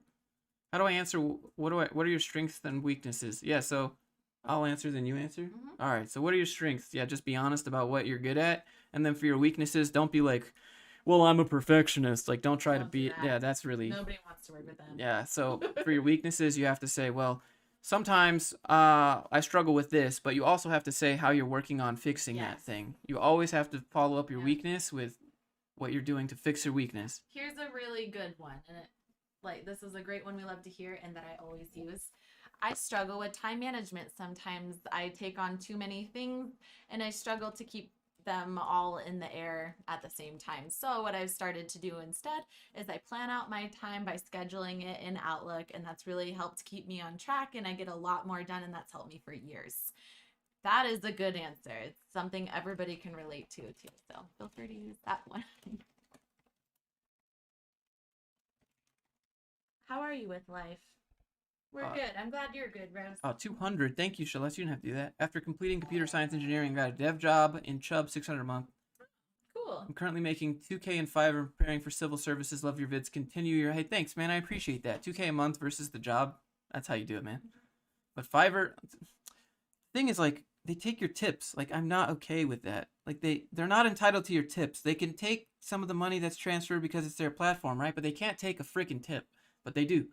A: How do I answer? What are your strengths and weaknesses? Yeah, so I'll answer, then you answer. All right. So what are your strengths? Yeah, just be honest about what you're good at, and then for your weaknesses, don't be like, well, I'm a perfectionist. Like, don't try to be. Yeah, that's really.
B: Nobody wants to work with them.
A: Yeah. So for your weaknesses, you have to say, well, sometimes I struggle with this, but you also have to say how you're working on fixing that thing. You always have to follow up your weakness with what you're doing to fix your weakness.
B: Here's a really good one, and this is a great one we love to hear and that I always use. I struggle with time management. Sometimes I take on too many things and I struggle to keep them all in the air at the same time. So what I've started to do instead is I plan out my time by scheduling it in Outlook, and that's really helped keep me on track and I get a lot more done, and that's helped me for years. That is a good answer. It's something everybody can relate to too. So feel free to use that one. How are you with life? We're good. I'm glad you're good, Rose.
A: Oh, 200. Thank you, Celeste. You didn't have to do that. After completing computer science engineering, got a dev job in Chubb, $600 a month.
B: Cool.
A: I'm currently making $2K in Fiverr, preparing for civil services. Love your vids. Continue your... Hey, thanks, man. I appreciate that. $2K a month versus the job. That's how you do it, man. But Fiverr... thing is, like, they take your tips. Like, I'm not okay with that. Like, they're not entitled to your tips. They can take some of the money that's transferred because it's their platform, right? But they can't take a freaking tip. But they do.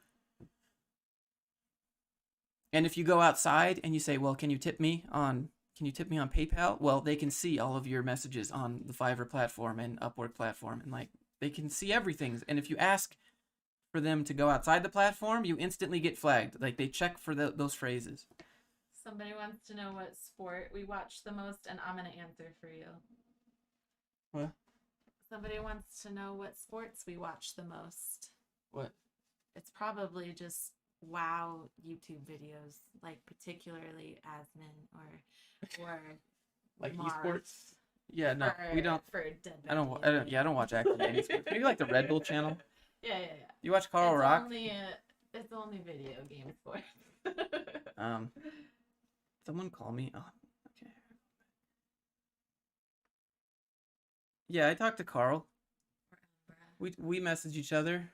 A: And if you go outside and you say, well, can you tip me on PayPal? Well, they can see all of your messages on the Fiverr platform and Upwork platform, and like they can see everything. And if you ask for them to go outside the platform, you instantly get flagged. Like they check for those phrases.
B: Somebody wants to know what sport we watch the most, and I'm gonna answer for you.
A: What?
B: Somebody wants to know what sports we watch the most.
A: What?
B: It's probably just WoW YouTube videos, like particularly Asmin or
A: like
B: Mars.
A: esports. Yeah, no, we don't.
B: For
A: I don't watch active any sports. Maybe like the Red Bull channel.
B: Yeah.
A: You watch Carl Rock?
B: It's only video game sports.
A: Someone call me. Oh, okay. Yeah, I talked to Carl. We message each other.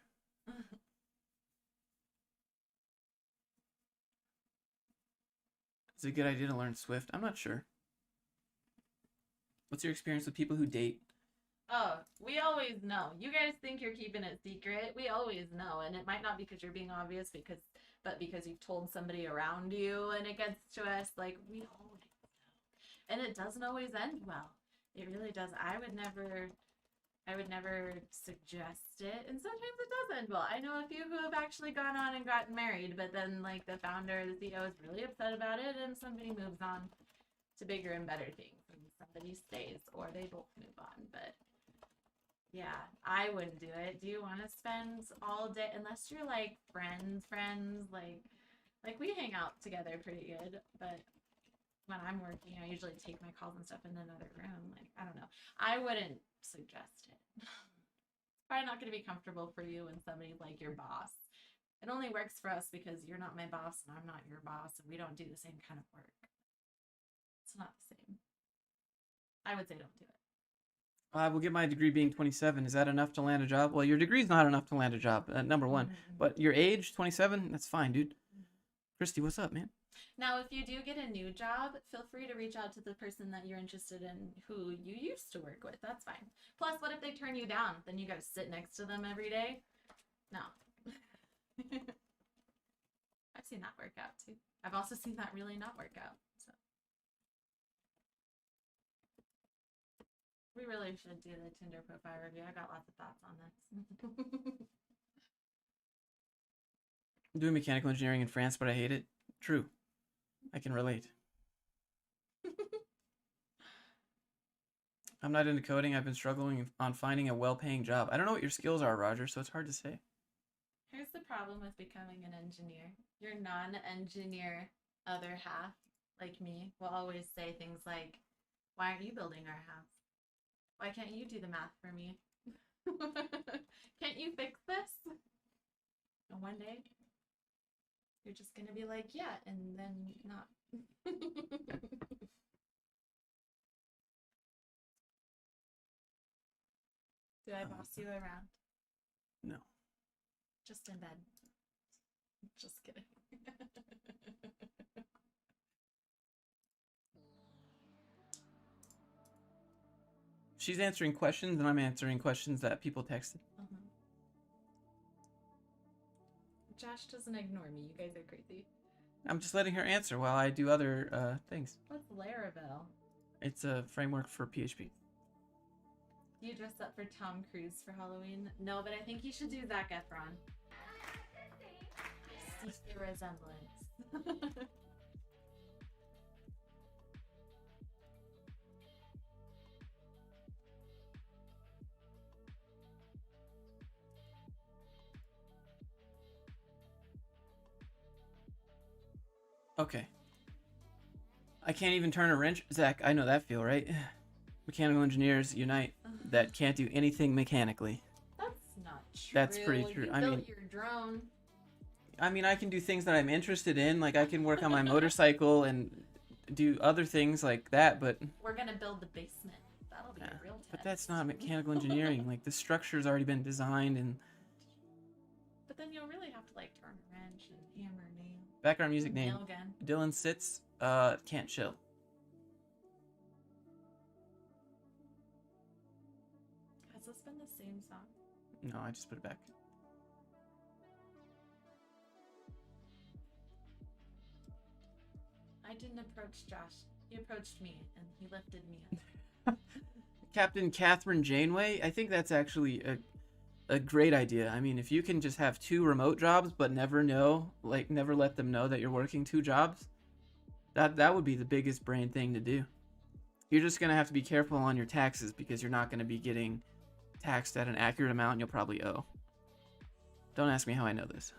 A: Is it a good idea to learn Swift? I'm not sure. What's your experience with people who date?
B: Oh, we always know. You guys think you're keeping it secret. We always know. And it might not be because you're being obvious, but because you've told somebody around you and it gets to us. Like, we always know. And it doesn't always end well. It really does. I would never suggest it. And sometimes it does end well. I know a few who have actually gone on and gotten married, but then like the founder, the CEO is really upset about it and somebody moves on to bigger and better things and somebody stays or they both move on. But yeah, I wouldn't do it. Do you want to spend all day unless you're like friends, like we hang out together pretty good, but when I'm working, I usually take my calls and stuff in another room. Like, I don't know. I wouldn't suggest it. Probably not going to be comfortable for you and somebody like your boss. It only works for us because you're not my boss and I'm not your boss and we don't do the same kind of work. It's not the same. I would say don't do it.
A: I will get my degree being 27. Is that enough to land a job? Well, your degree's not enough to land a job, number one. But your age, 27, that's fine, dude. Christy, what's up, man?
B: Now, if you do get a new job, feel free to reach out to the person that you're interested in who you used to work with. That's fine. Plus, what if they turn you down? Then you got to sit next to them every day? No. I've seen that work out, too. I've also seen that really not work out. So we really should do the Tinder profile review. I got lots of thoughts on this.
A: I'm doing mechanical engineering in France, but I hate it. True. I can relate. I'm not into coding. I've been struggling on finding a well-paying job. I don't know what your skills are, Roger, so it's hard to say.
B: Here's the problem with becoming an engineer. Your non-engineer other half, like me, will always say things like, why aren't you building our house? Why can't you do the math for me? Can't you fix this? And one day, you're just going to be like, yeah, and then not. Do I boss you around?
A: No.
B: Just in bed. Just kidding.
A: She's answering questions, and I'm answering questions that people texted.
B: Josh doesn't ignore me. You guys are crazy.
A: I'm just letting her answer while I do other things.
B: What's Laravel?
A: It's a framework for PHP.
B: Do you dress up for Tom Cruise for Halloween? No, but I think you should do Zac Efron. I see the resemblance.
A: Okay. I can't even turn a wrench. Zach, I know that feel, right? Mechanical engineers unite that can't do anything mechanically.
B: That's not true.
A: That's pretty true.
B: You built your drone.
A: I mean, I can do things that I'm interested in. Like, I can work on my motorcycle and do other things like that, but...
B: We're gonna build the basement. That'll be a real test.
A: But that's not mechanical engineering. Like, the structure's already been designed and...
B: But then you'll really have to, like, turn a wrench and hammer nail.
A: Background music name.
B: Nail gun.
A: Dylan Sits, Can't Chill.
B: Has this been the same song?
A: No, I just put it back.
B: I didn't approach Josh. He approached me, and he lifted me up.
A: Captain Catherine Janeway, I think that's actually a great idea. I mean, if you can just have 2 remote jobs, but never let them know that you're working 2 jobs, that would be the biggest brain thing to do. You're just going to have to be careful on your taxes because you're not going to be getting taxed at an accurate amount and you'll probably owe. Don't ask me how I know this.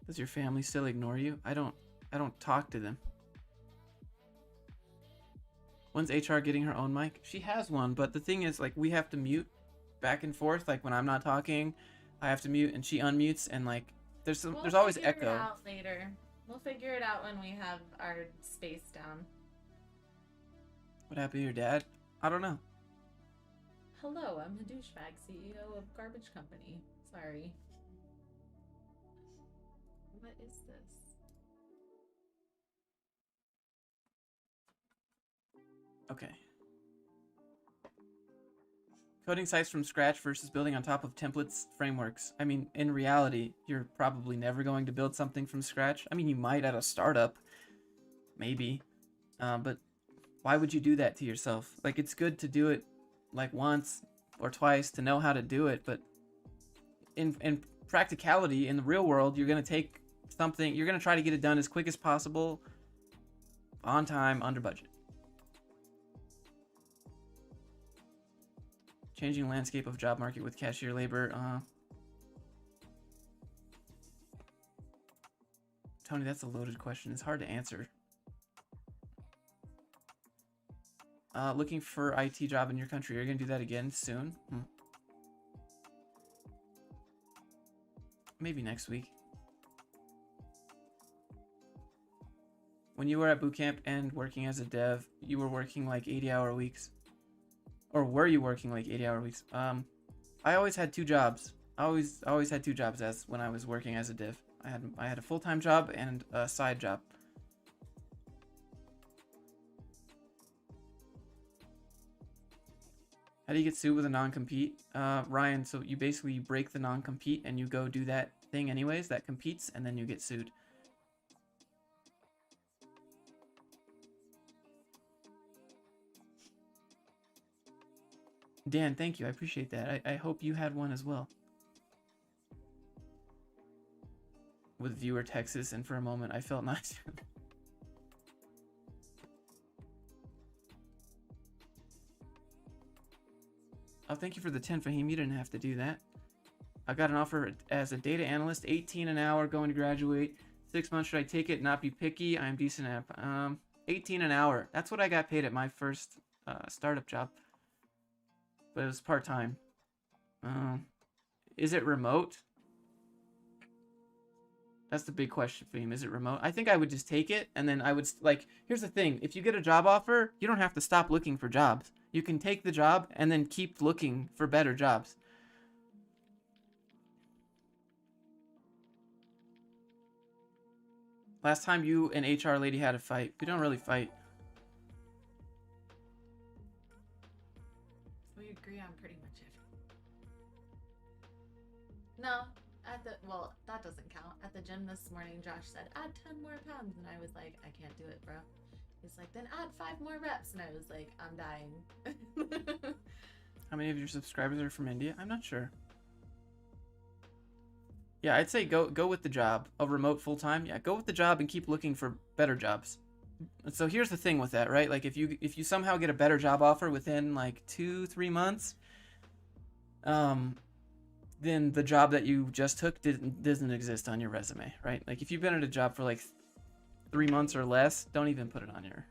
A: Does your family still ignore you? I don't talk to them. When's HR getting her own mic? She has one, but the thing is, like, we have to mute back and forth. Like, when I'm not talking, I have to mute and she unmutes, and like there's always echo.
B: We'll figure it out later. We'll figure it out when we have our space down.
A: What happened to your dad? I don't know.
B: Hello, I'm a douchebag CEO of garbage company. Sorry. What is this?
A: Okay. Coding sites from scratch versus building on top of templates, frameworks. I mean, in reality, you're probably never going to build something from scratch. I mean, you might at a startup, maybe, but why would you do that to yourself? Like, it's good to do it like once or twice to know how to do it, but in practicality, in the real world, you're going to take something, you're going to try to get it done as quick as possible, on time, under budget. Changing landscape of job market with cashier labor. Tony, that's a loaded question. It's hard to answer. Looking for IT job in your country. You're going to do that again soon? Maybe next week. When you were at bootcamp and working as a dev, you were working like 80-hour weeks? Or were you working like 80-hour weeks? I always had two jobs. I always had two jobs as when I was working as a dev. I had a full-time job and a side job. How do you get sued with a non-compete? Ryan, so you basically break the non-compete and you go do that thing anyways that competes, and then you get sued. Dan, thank you. I appreciate that. I hope you had one as well. With viewer Texas, and for a moment I felt nice. Oh, thank you for the 10, Fahim. You didn't have to do that. I got an offer as a data analyst, 18 an hour, going to graduate. 6 months, should I take it? Not be picky. I'm decent at 18 an hour. That's what I got paid at my first startup job. But it was part-time. Is it remote? That's the big question for him. Is it remote? I think I would just take it, and then I would, like, here's the thing. If you get a job offer, you don't have to stop looking for jobs. You can take the job and then keep looking for better jobs. Last time you and HR lady had a fight. We don't really fight.
B: We agree on pretty much everything. No, well, that doesn't count. At the gym this morning, Josh said, add 10 more pounds. And I was like, I can't do it, bro. He's like, then add 5 more reps. And I was like, I'm dying.
A: How many of your subscribers are from India? I'm not sure. Yeah, I'd say go with the job. A remote full-time? Yeah, go with the job and keep looking for better jobs. So here's the thing with that, right? Like, if you somehow get a better job offer within like 2-3 months, then the job that you just took doesn't exist on your resume, right? Like, if you've been at a job for like 3 months or less, don't even put it on your...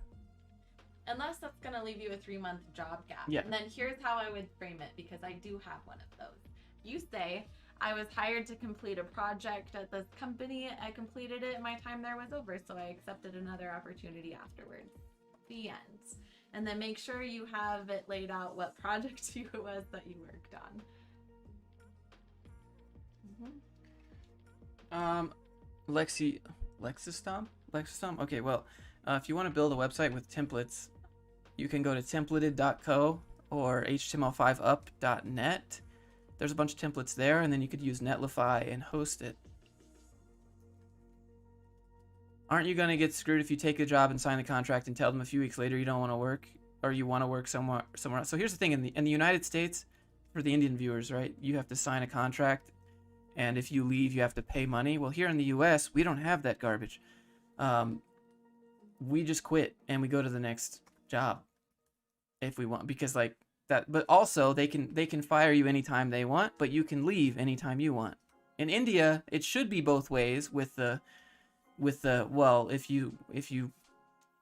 B: Unless that's going to leave you a 3-month job gap.
A: Yeah.
B: And then here's how I would frame it, because I do have one of those. You say, I was hired to complete a project at this company. I completed it and my time there was over, so I accepted another opportunity afterwards. The end. And then make sure you have it laid out what project it was that you worked on.
A: Lexistom? Okay, well, if you want to build a website with templates, you can go to templated.co or html5up.net. There's a bunch of templates there, and then you could use Netlify and host it. Aren't you going to get screwed if you take a job and sign the contract and tell them a few weeks later you don't want to work, or you want to work somewhere else? So here's the thing, in the United States, for the Indian viewers, right, you have to sign a contract, and if you leave, you have to pay money. Well, here in the US, we don't have that garbage. We just quit and we go to the next job if we want, because like that. But also they can fire you anytime they want, but you can leave anytime you want. In India, it should be both ways with the well, if you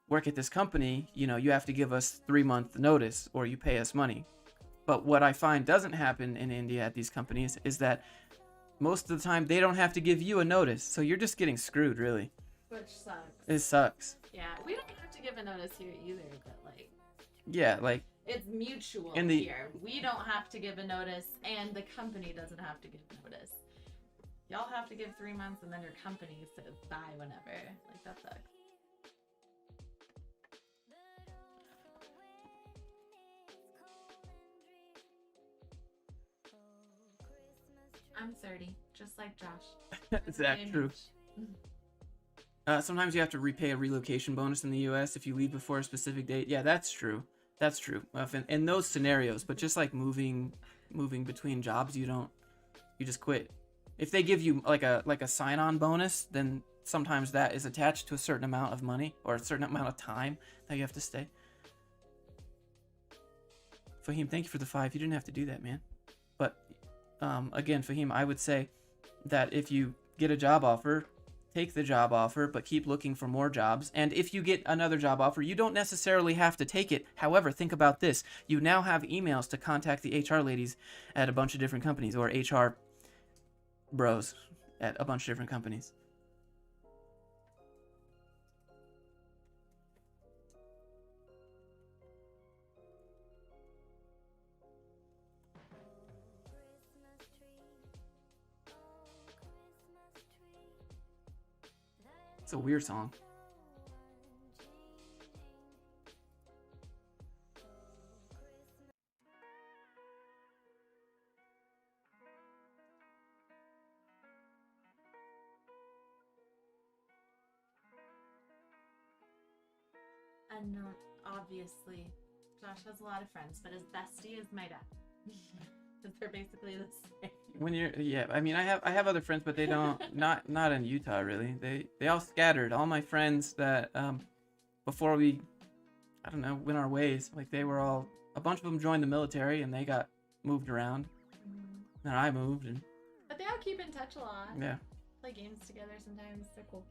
A: work at this company, you know, you have to give us 3-month notice or you pay us money. But what I find doesn't happen in India at these companies is that most of the time they don't have to give you a notice, so you're just getting screwed, really.
B: Which sucks.
A: It sucks.
B: Yeah, we don't have to give a notice here either, but like...
A: Yeah, like...
B: It's mutual here. We don't have to give a notice, and the company doesn't have to give a notice. Y'all have to give 3 months, and then your company says bye whenever. Like, that sucks. I'm 30, just like Josh.
A: Is that true? Sometimes you have to repay a relocation bonus in the U.S. if you leave before a specific date. Yeah, that's true. That's true. In those scenarios, but just like moving between jobs, you just quit. If they give you like a sign-on bonus, then sometimes that is attached to a certain amount of money or a certain amount of time that you have to stay. Fahim, thank you for the 5. You didn't have to do that, man. But again, Fahim, I would say that if you get a job offer, take the job offer, but keep looking for more jobs. And if you get another job offer, you don't necessarily have to take it. However, think about this. You now have emails to contact the HR ladies at a bunch of different companies, or HR bros at a bunch of different companies. It's a weird song.
B: And obviously, Josh has a lot of friends, but his bestie is my dad. Because they're basically the same.
A: I mean, I have other friends, but they don't not in Utah really. They all scattered. All my friends that before we, I don't know, went our ways. Like they were all, a bunch of them joined the military and they got moved around. Mm-hmm. And I moved
B: But they all keep in touch a lot.
A: Yeah.
B: Play games together sometimes. They're cool.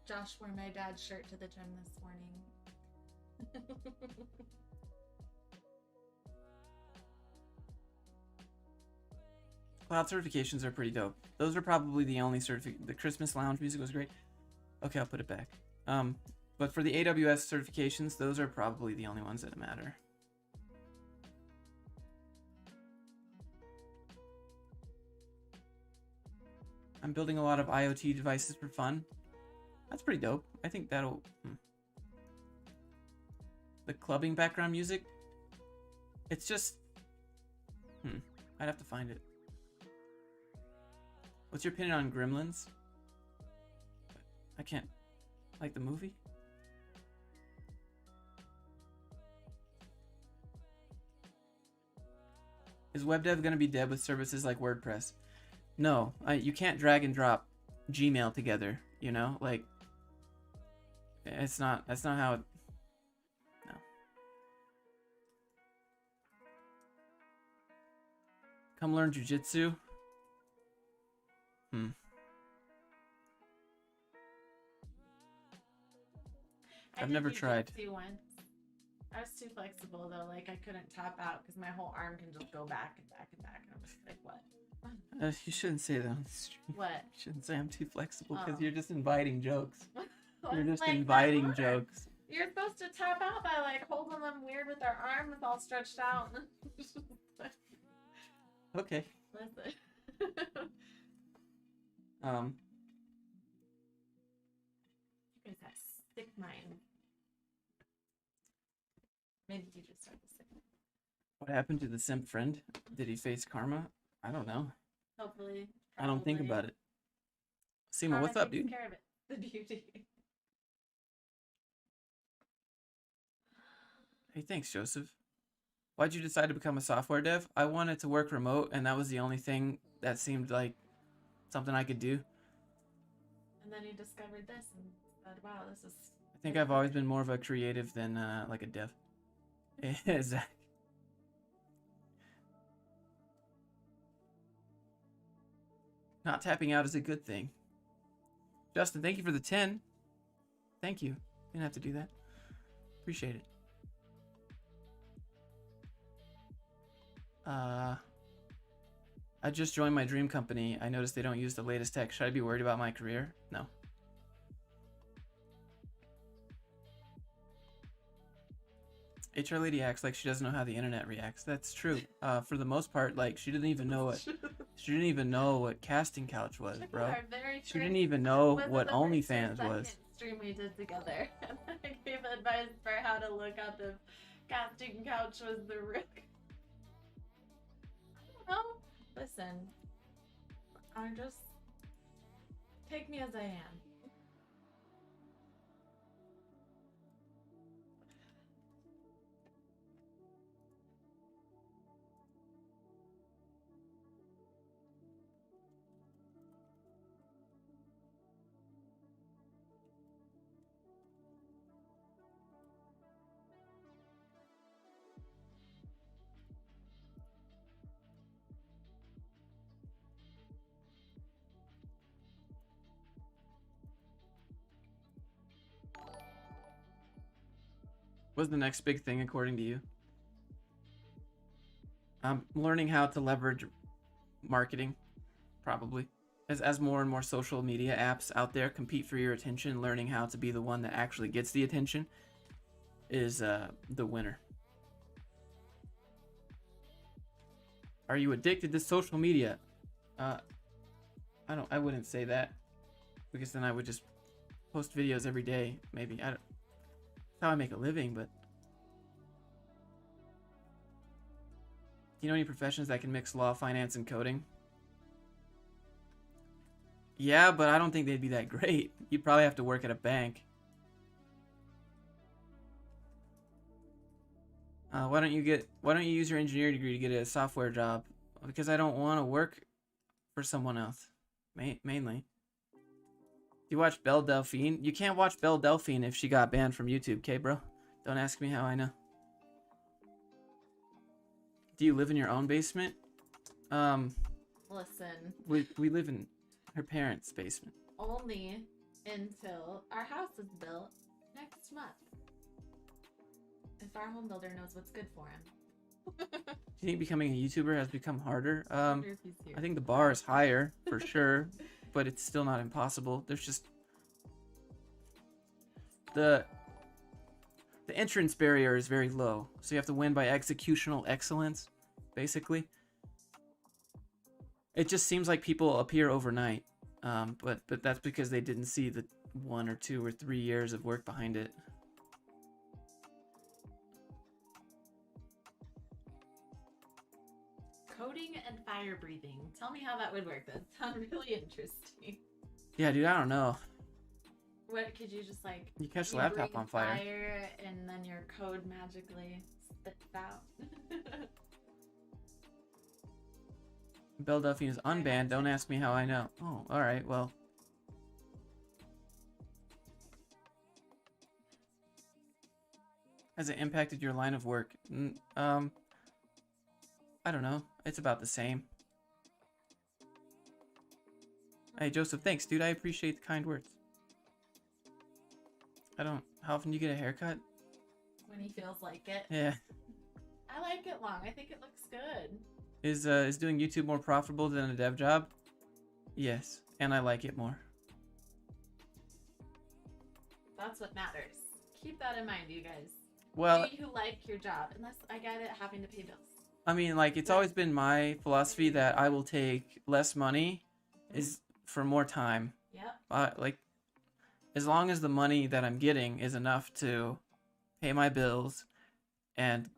B: Josh wore my dad's shirt to the gym this morning.
A: Cloud certifications are pretty dope. Those are probably the only the Christmas lounge music was great. Okay, I'll put it back. But for the AWS certifications, those are probably the only ones that matter. I'm building a lot of IoT devices for fun. That's pretty dope. I think that'll... The clubbing background music, it's just... I'd have to find it. What's your opinion on Gremlins? I can't... Like the movie? Is web dev going to be dead with services like WordPress? No, you can't drag and drop Gmail together, you know? Like, that's not how it... No. Come learn jujitsu? I've never tried.
B: Once. I was too flexible though, like I couldn't tap out because my whole arm can just go back and back and back, and I'm just like, what?
A: You shouldn't say that on the stream.
B: What?
A: You shouldn't say I'm too flexible because you're just inviting jokes. You're just
B: like
A: inviting jokes.
B: You're supposed to tap out by like holding them weird with their arms all stretched out.
A: Okay.
B: Listen. You guys have sick mind. Maybe you just started sick.
A: What happened to the simp friend? Did he face karma? I don't know.
B: Hopefully.
A: I don't think about it. Seema, what's up, dude?
B: Care of it. The beauty.
A: Hey, thanks, Joseph. Why'd you decide to become a software dev? I wanted to work remote, and that was the only thing that seemed like something I could do.
B: And then you discovered this and said, wow, this is...
A: I think I've always been more of a creative than like a dev. Exactly. Not tapping out is a good thing. Justin, thank you for the 10. Thank you. Didn't have to do that. Appreciate it. I just joined my dream company. I noticed they don't use the latest tech. Should I be worried about my career? No. HR lady acts like she doesn't know how the internet reacts. That's true. For the most part, like she didn't even know what Casting Couch was, bro. She didn't even know what OnlyFans was.
B: Stream we did together, and I gave advice for how to look up if Casting Couch was the real. I don't know. Listen, I just take me as I am.
A: What's the next big thing according to you? Learning how to leverage marketing, probably. As more and more social media apps out there compete for your attention, learning how to be the one that actually gets the attention is the winner. Are you addicted to social media? I wouldn't say that, because then I would just post videos every day. Maybe that's how I make a living. But do you know any professions that can mix law, finance, and coding? Yeah, but I don't think they'd be that great. You'd probably have to work at a bank. Why don't you use your engineering degree to get a software job? Because I don't want to work for someone else, mainly. Do you watch Belle Delphine? You can't watch Belle Delphine if she got banned from YouTube, okay, bro? Don't ask me how I know. Do you live in your own basement?
B: Listen.
A: We live in her parents' basement.
B: Only until our house is built next month. If our home builder knows what's good for him.
A: Do you think becoming a YouTuber has become harder? I think the bar is higher for sure, but it's still not impossible. There's just the entrance barrier is very low, so you have to win by executional excellence, basically. It just seems like people appear overnight, but that's because they didn't see the 1 or 2 or 3 years of work behind it.
B: Coding and fire breathing. Tell me how that would work. That sounds really interesting.
A: Yeah, dude, I don't know.
B: What could you just like?
A: You catch the laptop on fire,
B: and then your code magically spits out.
A: Belle Delphine is unbanned. Don't ask me how I know. Oh, all right. Well, has it impacted your line of work? I don't know. It's about the same. Hey, Joseph, thanks, dude. I appreciate the kind words. How often do you get a haircut?
B: When he feels like it.
A: Yeah.
B: I like it long. I think it looks good.
A: Is doing YouTube more profitable than a dev job? Yes, and I like it more.
B: That's what matters. Keep that in mind, you guys.
A: Well,
B: you like your job, unless I get it having to pay bills.
A: I mean, like, it's always been my philosophy that I will take less money is for more time.
B: Yep.
A: Like, as long as the money that I'm getting is enough to pay my bills and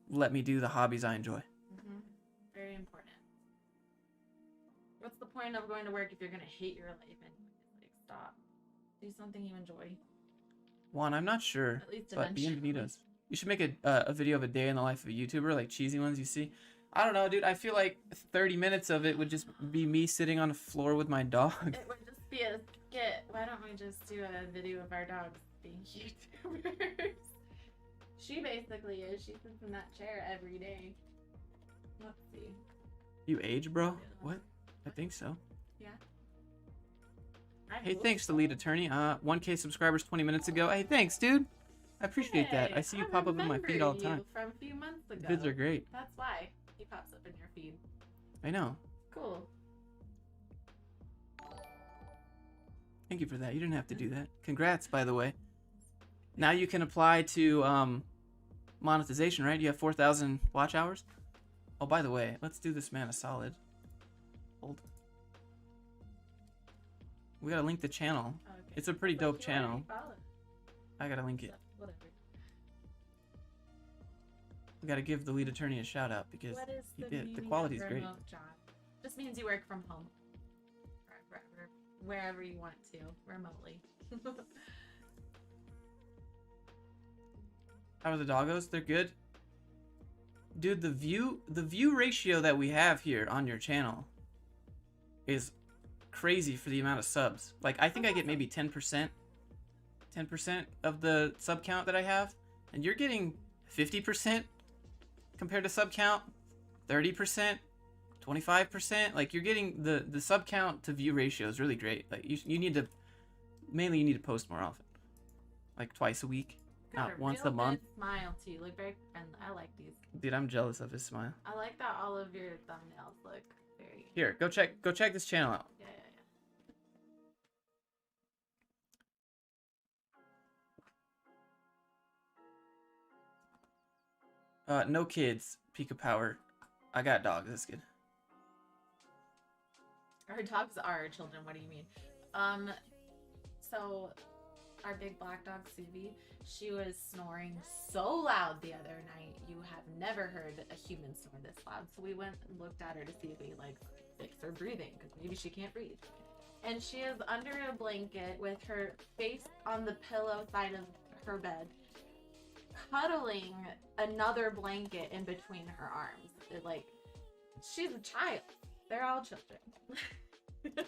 A: let me do the hobbies I enjoy.
B: Mm-hmm. Very important. What's the point of going to work if you're going to hate your life and like stop? Do something you enjoy.
A: Juan, I'm not sure,
B: At least
A: but
B: eventually.
A: Bienvenidos. You should make a video of a day in the life of a YouTuber, like cheesy ones you see. I don't know, dude. I feel like 30 minutes of it would just be me sitting on the floor with my dog.
B: It would just be a skit. Why don't we just do a video of our dogs being YouTubers? She basically is. She sits in that chair every day. Let's see.
A: You age, bro? What? I think so.
B: Yeah.
A: Hey, thanks to lead attorney. 1K subscribers 20 minutes ago. Hey, thanks, dude. I appreciate that. I see you pop up in my feed all the time.
B: From a few months ago.
A: Vids are great.
B: That's why he pops up in your feed.
A: I know.
B: Cool.
A: Thank you for that. You didn't have to do that. Congrats, by the way. Now you can apply to monetization, right? You have 4,000 watch hours. Oh, by the way, let's do this man a solid. Hold. We gotta link the channel.
B: Okay.
A: It's a pretty dope channel. I gotta link it.
B: Whatever.
A: We gotta give the lead attorney a shout out because
B: What is
A: the quality is great.
B: job? Just means you work from home. Wherever you want to, remotely.
A: How are the doggos? They're good. Dude, the view ratio that we have here on your channel is crazy for the amount of subs. Like, I think I get maybe 10% of the sub count that I have, and you're getting 50% compared to sub count, 30%, 25%. Like, you're getting the sub count to view ratio is really great. Like, you need to, mainly you need to post more often, like twice a week, not once a month.
B: Smile too, you look very friendly. I like these.
A: Dude, I'm jealous of his smile.
B: I like that all of your thumbnails look very.
A: Here, go check this channel out. No kids. Pika Power. I got dogs. That's good.
B: Our dogs are our children. What do you mean? So our big black dog Subi, she was snoring so loud the other night. You have never heard a human snore this loud. So we went and looked at her to see if we like fix her breathing, because maybe she can't breathe. And she is under a blanket with her face on the pillow side of her bed, cuddling another blanket in between her arms. Like, she's a child. They're all children. Yeah.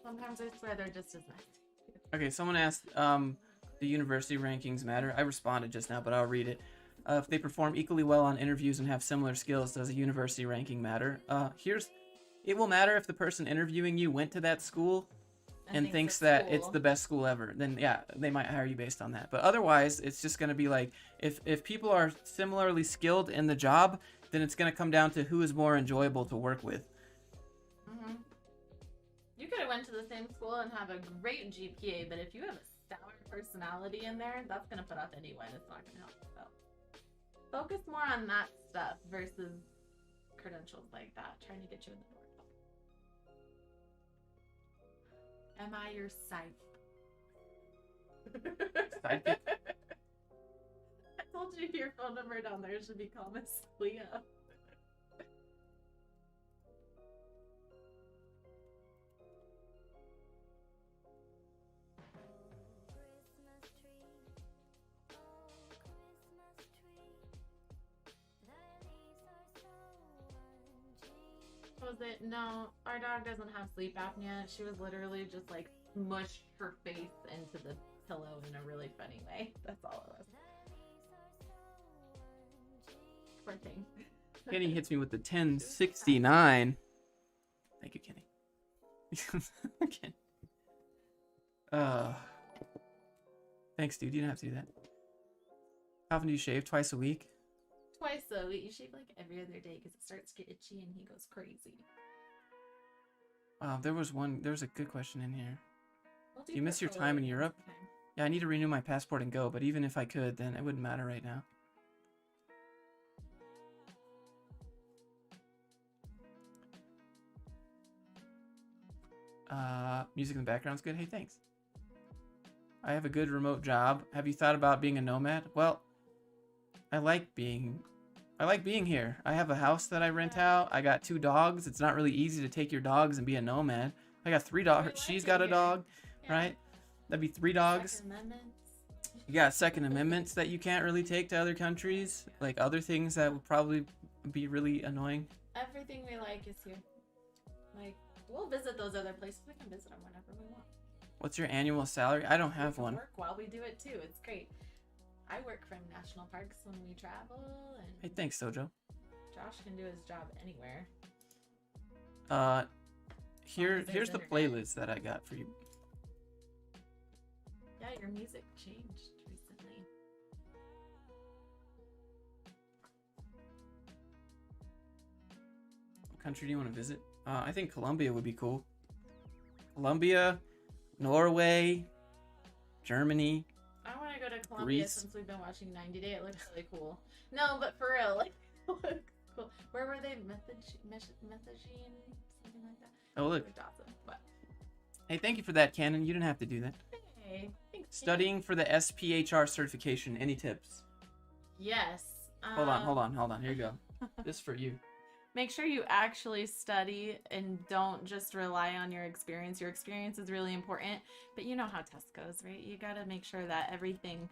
B: Sometimes I swear they're just as nice.
A: Okay, someone asked, the university rankings matter. I responded just now, but I'll read it. If they perform equally well on interviews and have similar skills, does a university ranking matter? It will matter if the person interviewing you went to that school and thinks that it's the best school ever. Then yeah, they might hire you based on that. But otherwise, it's just going to be like, if people are similarly skilled in the job, then it's going to come down to who is more enjoyable to work with.
B: Mm-hmm. You could have went to the same school and have a great GPA, but if you have a sour personality in there, that's going to put off anyone. It's not going to help. So focus more on that stuff versus credentials like that, trying to get you in the door. Am I your side?
A: Sidekick?
B: I told you your phone number down there should be called Miss Leah. Was it? No, our dog doesn't have sleep apnea. She was literally just like mushed her face into the pillow in a really funny way. That's all it was. Poor thing.
A: Kenny hits me with the 1069. Thank you, Kenny. Okay. Thanks, dude. You don't have to do that. How often do you shave? Twice a week?
B: Twice a week. You shave like every other day because it starts to get itchy and he goes crazy.
A: There was a good question in here. Do you miss your time in Europe?
B: Sometime.
A: Yeah, I need to renew my passport and go, but even if I could, then it wouldn't matter right now. Music in the background's good. Hey, thanks. I have a good remote job. Have you thought about being a nomad? Well, I like being here. I have a house that I rent out. I got 2 dogs. It's not really easy to take your dogs and be a nomad. I got 3 dogs. She's got a dog, right? That'd be 3 dogs. You got Second Amendments that you can't really take to other countries. Like other things that would probably be really annoying.
B: Everything we like is here. Like, we'll visit those other places. We can visit them whenever we want.
A: What's your annual salary? I don't have one.
B: Work while we do it too. It's great. I work from national parks when we travel, and
A: Hey, thanks, Sojo.
B: Josh can do his job anywhere.
A: Here's the playlist that I got for you.
B: Yeah, your music changed recently.
A: What country do you want to visit? I think Colombia would be cool. Colombia, Norway, Germany.
B: I want to go to Colombia
A: Greece.
B: since we've been watching 90 Day. It looks really cool. No, but for real, like, it looks cool. Where were they? Methagene? Something like that.
A: Oh, look.
B: Looked awesome, but...
A: Hey, thank you for that, Cannon. You didn't have to do that.
B: Hey, thanks.
A: Studying for the SPHR certification. Any tips?
B: Yes.
A: Hold on. Here you go. This is for you.
B: make sure you actually study and don't just rely on your experience. Your experience is really important, but you know how test goes, right? You got to make sure that everything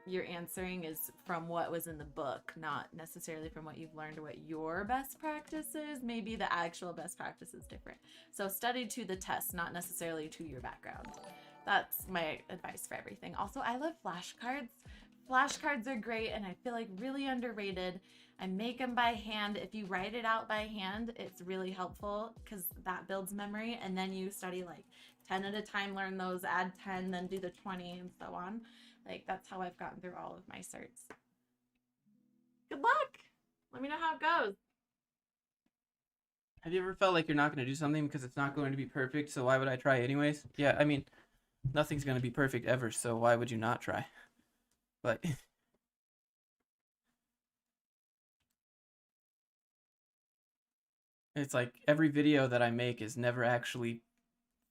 B: you're answering is from what was in the book, not necessarily from what you've learned or what your best practice is. Maybe the actual best practice is different. So study to the test, not necessarily to your background. That's my advice for everything. Also, I love flashcards. Flashcards are great and I feel like really underrated. I make them by hand. If you write it out by hand, it's really helpful because that builds memory. And then you study like 10 at a time, learn those, add 10, then do the 20 and so on. Like that's how I've gotten through all of my certs. Good luck. Let me know how it goes.
A: Have you ever felt like you're not going to do something because it's not going to be perfect, so why would I try anyways? Yeah, I mean, nothing's going to be perfect ever, so why would you not try? But it's like every video that I make is never actually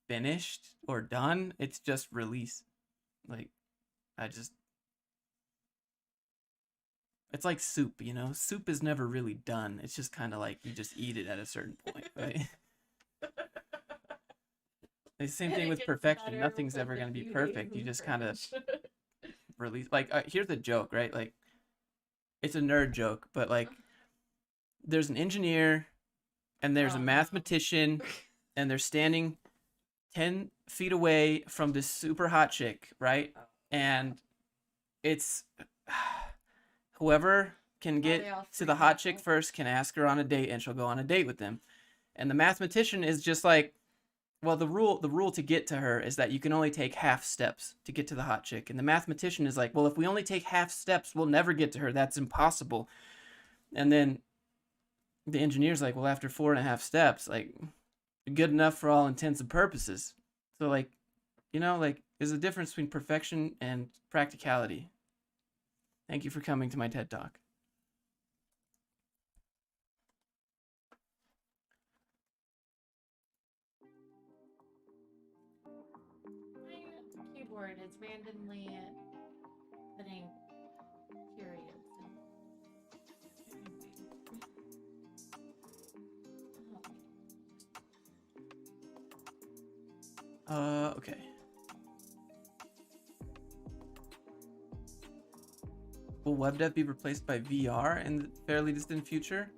A: finished or done. It's just release. Like, it's like soup, you know? Soup is never really done. It's just kind of like you just eat it at a certain point, right? The same thing with perfection. Nothing's ever going to be perfect. You just kind of release. Like, here's a joke, right? Like, it's a nerd joke, but like, there's an engineer and there's a mathematician and they're standing 10 feet away from this super hot chick, right? And it's whoever can get to the hot chick first can ask her on a date and she'll go on a date with them. And the mathematician is just like, well, the rule to get to her is that you can only take half steps to get to the hot chick. And the mathematician is like, well, if we only take half steps, we'll never get to her. That's impossible. And then the engineer's like, well, after 4.5 steps, like, good enough for all intents and purposes. So, like, you know, like, there's a difference between perfection and practicality. Thank you for coming to my TED Talk.
B: My keyboard is randomly putting periods.
A: Okay. Will web dev be replaced by VR in the fairly distant future?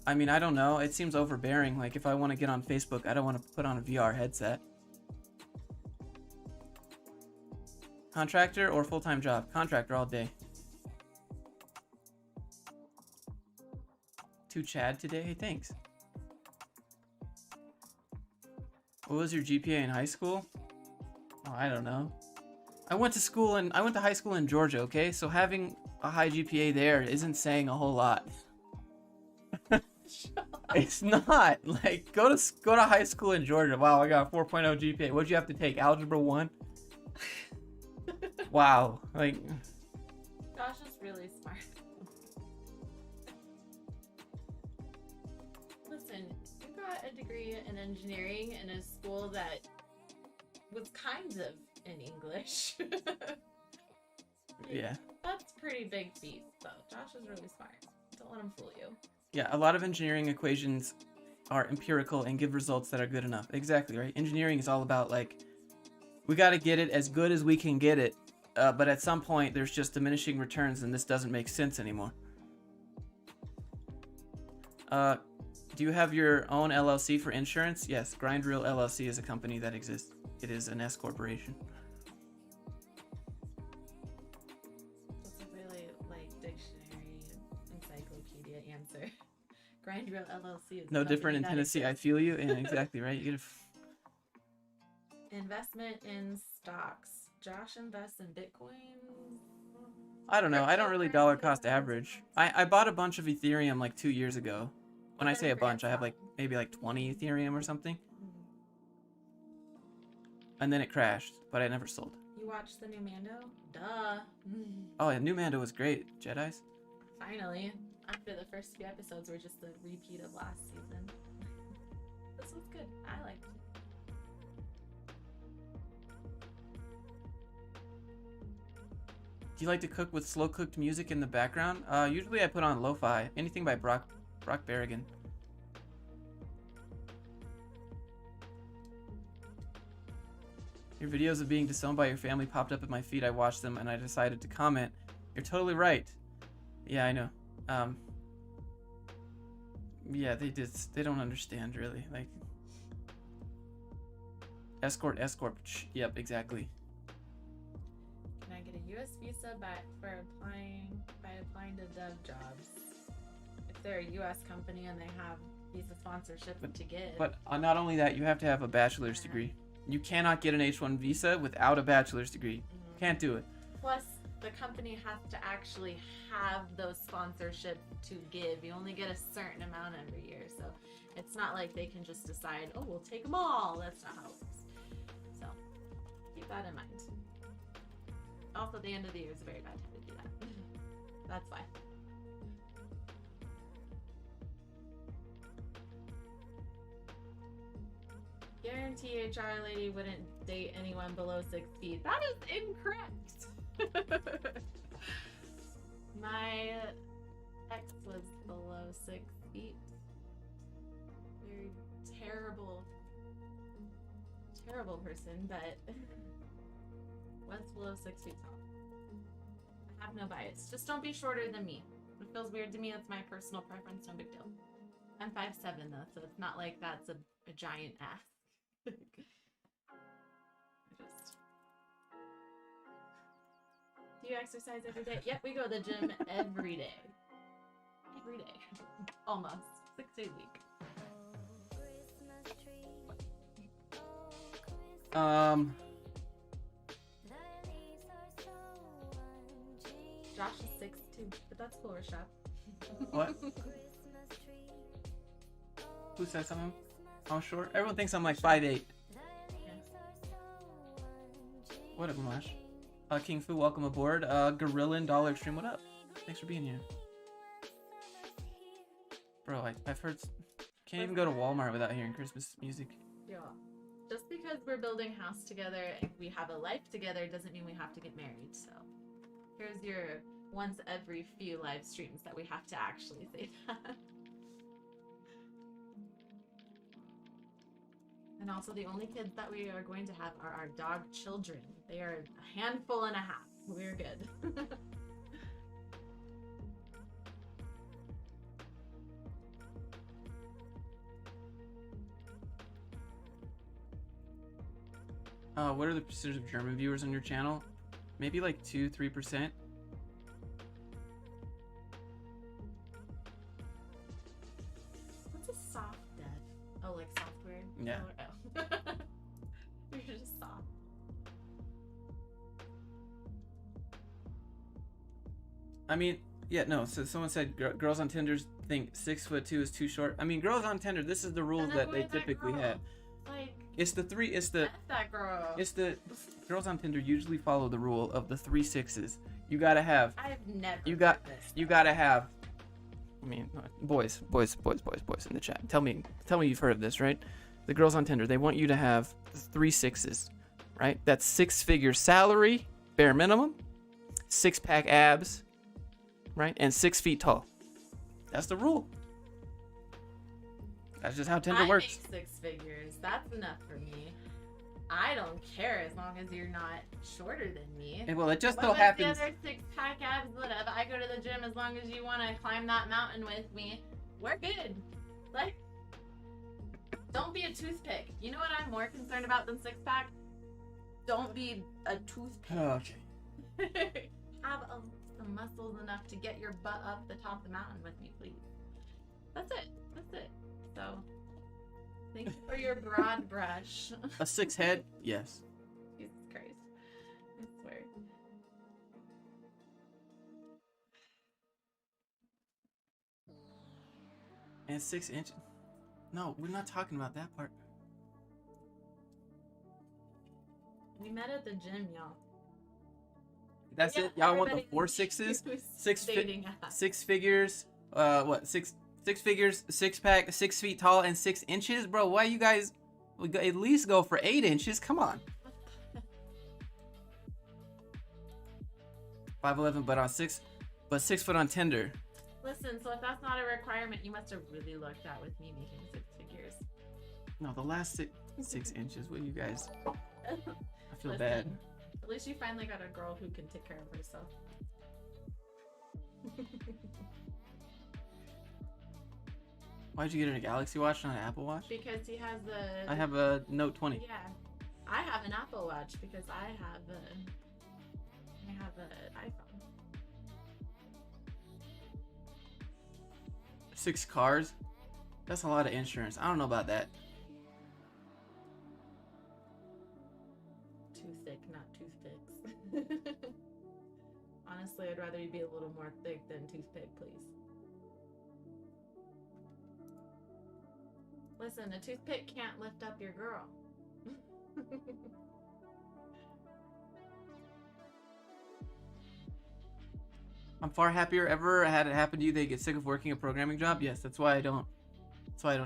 A: I mean, I don't know. It seems overbearing. Like, if I want to get on Facebook, I don't want to put on a VR headset. Contractor or full-time job? Contractor all day. To Chad today? Hey, thanks. What was your GPA in high school? Oh, I don't know. I went to high school in Georgia, okay? So having a high GPA there isn't saying a whole lot. It's not. Like, go to high school in Georgia. Wow, I got a 4.0 GPA. What'd you have to take? Algebra 1? Wow. Like,
B: Josh is really smart. Listen, you got a degree in engineering in a school that was kind of in English.
A: yeah.
B: That's pretty big feat, though. Josh is really smart. Don't let him fool you.
A: Yeah, a lot of engineering equations are empirical and give results that are good enough. Exactly, right? Engineering is all about, like, we got to get it as good as we can get it. But at some point, there's just diminishing returns, and this doesn't make sense anymore. Do you have your own LLC for insurance? Yes, Grindreel LLC is a company that exists. It is an S corporation.
B: That's a really, like, dictionary encyclopedia answer. Grindreel LLC is
A: no different in Tennessee.
B: Exists.
A: I feel you. Yeah, exactly, right? You get
B: Investment in stocks. Josh invests in Bitcoin.
A: I don't know. I don't really dollar cost average. I bought a bunch of Ethereum like 2 years ago. When I say a bunch, I have like maybe like 20 Ethereum or something. And then it crashed, but I never sold.
B: You watched the new Mando? Duh.
A: Oh, yeah, new Mando was great. Jedi's.
B: Finally. After the first few episodes were just a repeat of last season. This was good. I liked it.
A: Do you like to cook with slow cooked music in the background? Usually I put on lo-fi. Anything by Brock Berrigan. Your videos of being disowned by your family popped up at my feed. I watched them and I decided to comment. You're totally right. Yeah, I know. Yeah, they don't understand really. Like, escort. Yep, exactly.
B: Can I get a U.S. visa by applying to dev jobs? If they're a U.S. company and they have visa sponsorship to give.
A: But not only that, you have to have a bachelor's degree. You cannot get an H-1 visa without a bachelor's degree. Can't do it.
B: Plus, the company has to actually have those sponsorships to give. You only get a certain amount every year, so it's not like they can just decide, oh, we'll take them all. That's not how it works. So keep that in mind. Also, the end of the year is a very bad time to do that. That's why. Guarantee HR lady wouldn't date anyone below 6 feet. That is incorrect. My ex was below 6 feet. Very terrible person, but was below 6 feet tall. I have no bias. Just don't be shorter than me. If it feels weird to me, that's my personal preference, no big deal. I'm 5'7" though, so it's not like that's a giant ass. Do you exercise every day? Yep, we go to the gym every day. Every day. Almost. 6 days a week. Josh is 6'2", but that's Photoshop.
A: What? Who said something? I'm short. Everyone thinks I'm like 5'8".
B: Yeah.
A: What up, Mash? King Fu, welcome aboard. Gorillan Dollar Extreme, what up? Thanks for being here. Bro, I've heard... Can't even go to Walmart without hearing Christmas music.
B: Yeah. Just because we're building a house together and we have a life together doesn't mean we have to get married, so... Here's your once every few live streams that we have to actually say that. And also the only kids that we are going to have are our dog children. They are a handful and a half. We're good.
A: What are the percentage of German viewers on your channel? Maybe like 2-3%.
B: What's a soft dev? Oh, like software?
A: Yeah.
B: Oh. You're just soft.
A: I mean, yeah, no. So someone said girls on Tinder think 6'2" is too short. I mean, girls on Tinder, this is the rules that they typically have.
B: Like,
A: It's the
B: that girl.
A: It's the girls on Tinder usually follow the rule of the 3 6s. You gotta have.
B: I've never.
A: You gotta have. I mean, boys in the chat. Tell me you've heard of this, right? The girls on Tinder, they want you to have 3 6s, right? That's 6-figure salary, bare minimum, 6-pack abs, right? And 6 feet tall. That's the rule. That's just how Tinder works.
B: I make 6 figures. That's enough for me. I don't care as long as you're not shorter than me.
A: Well, it just so happens.
B: The other 6-pack abs, whatever. I go to the gym as long as you want to climb that mountain with me. We're good. Like, don't be a toothpick. You know what I'm more concerned about than 6-pack? Don't be a toothpick.
A: Okay.
B: Have some muscles enough to get your butt up the top of the mountain with me, please. That's it. So, thank you for your broad brush.
A: A 6 head? Yes.
B: Jesus Christ. I swear.
A: And 6 inches? No, we're not talking about that part.
B: We met at the gym, y'all.
A: That's it? Y'all want the 4 6s? 6 figures? What? 6 figures, 6-pack, 6 feet tall, and 6 inches? Bro, why you guys at least go for 8 inches? Come on. 5'11", but 6 foot on Tinder.
B: Listen, so if that's not a requirement, you must have really lucked out with me making 6 figures.
A: No, the last 6 inches. What you guys? I feel
B: Listen,
A: bad.
B: At least you finally got a girl who can take care of herself.
A: Why'd you get a Galaxy Watch, not an Apple Watch?
B: Because he has the.
A: I have a Note 20.
B: Yeah, I have an Apple Watch because I have an iPhone.
A: 6 cars? That's a lot of insurance. I don't know about that.
B: Too thick, not toothpicks. Honestly, I'd rather you be a little more thick than toothpick, please. Listen, a toothpick can't lift up your girl.
A: I'm far happier. Ever had it happen to you? They get sick of working a programming job? Yes, that's why I don't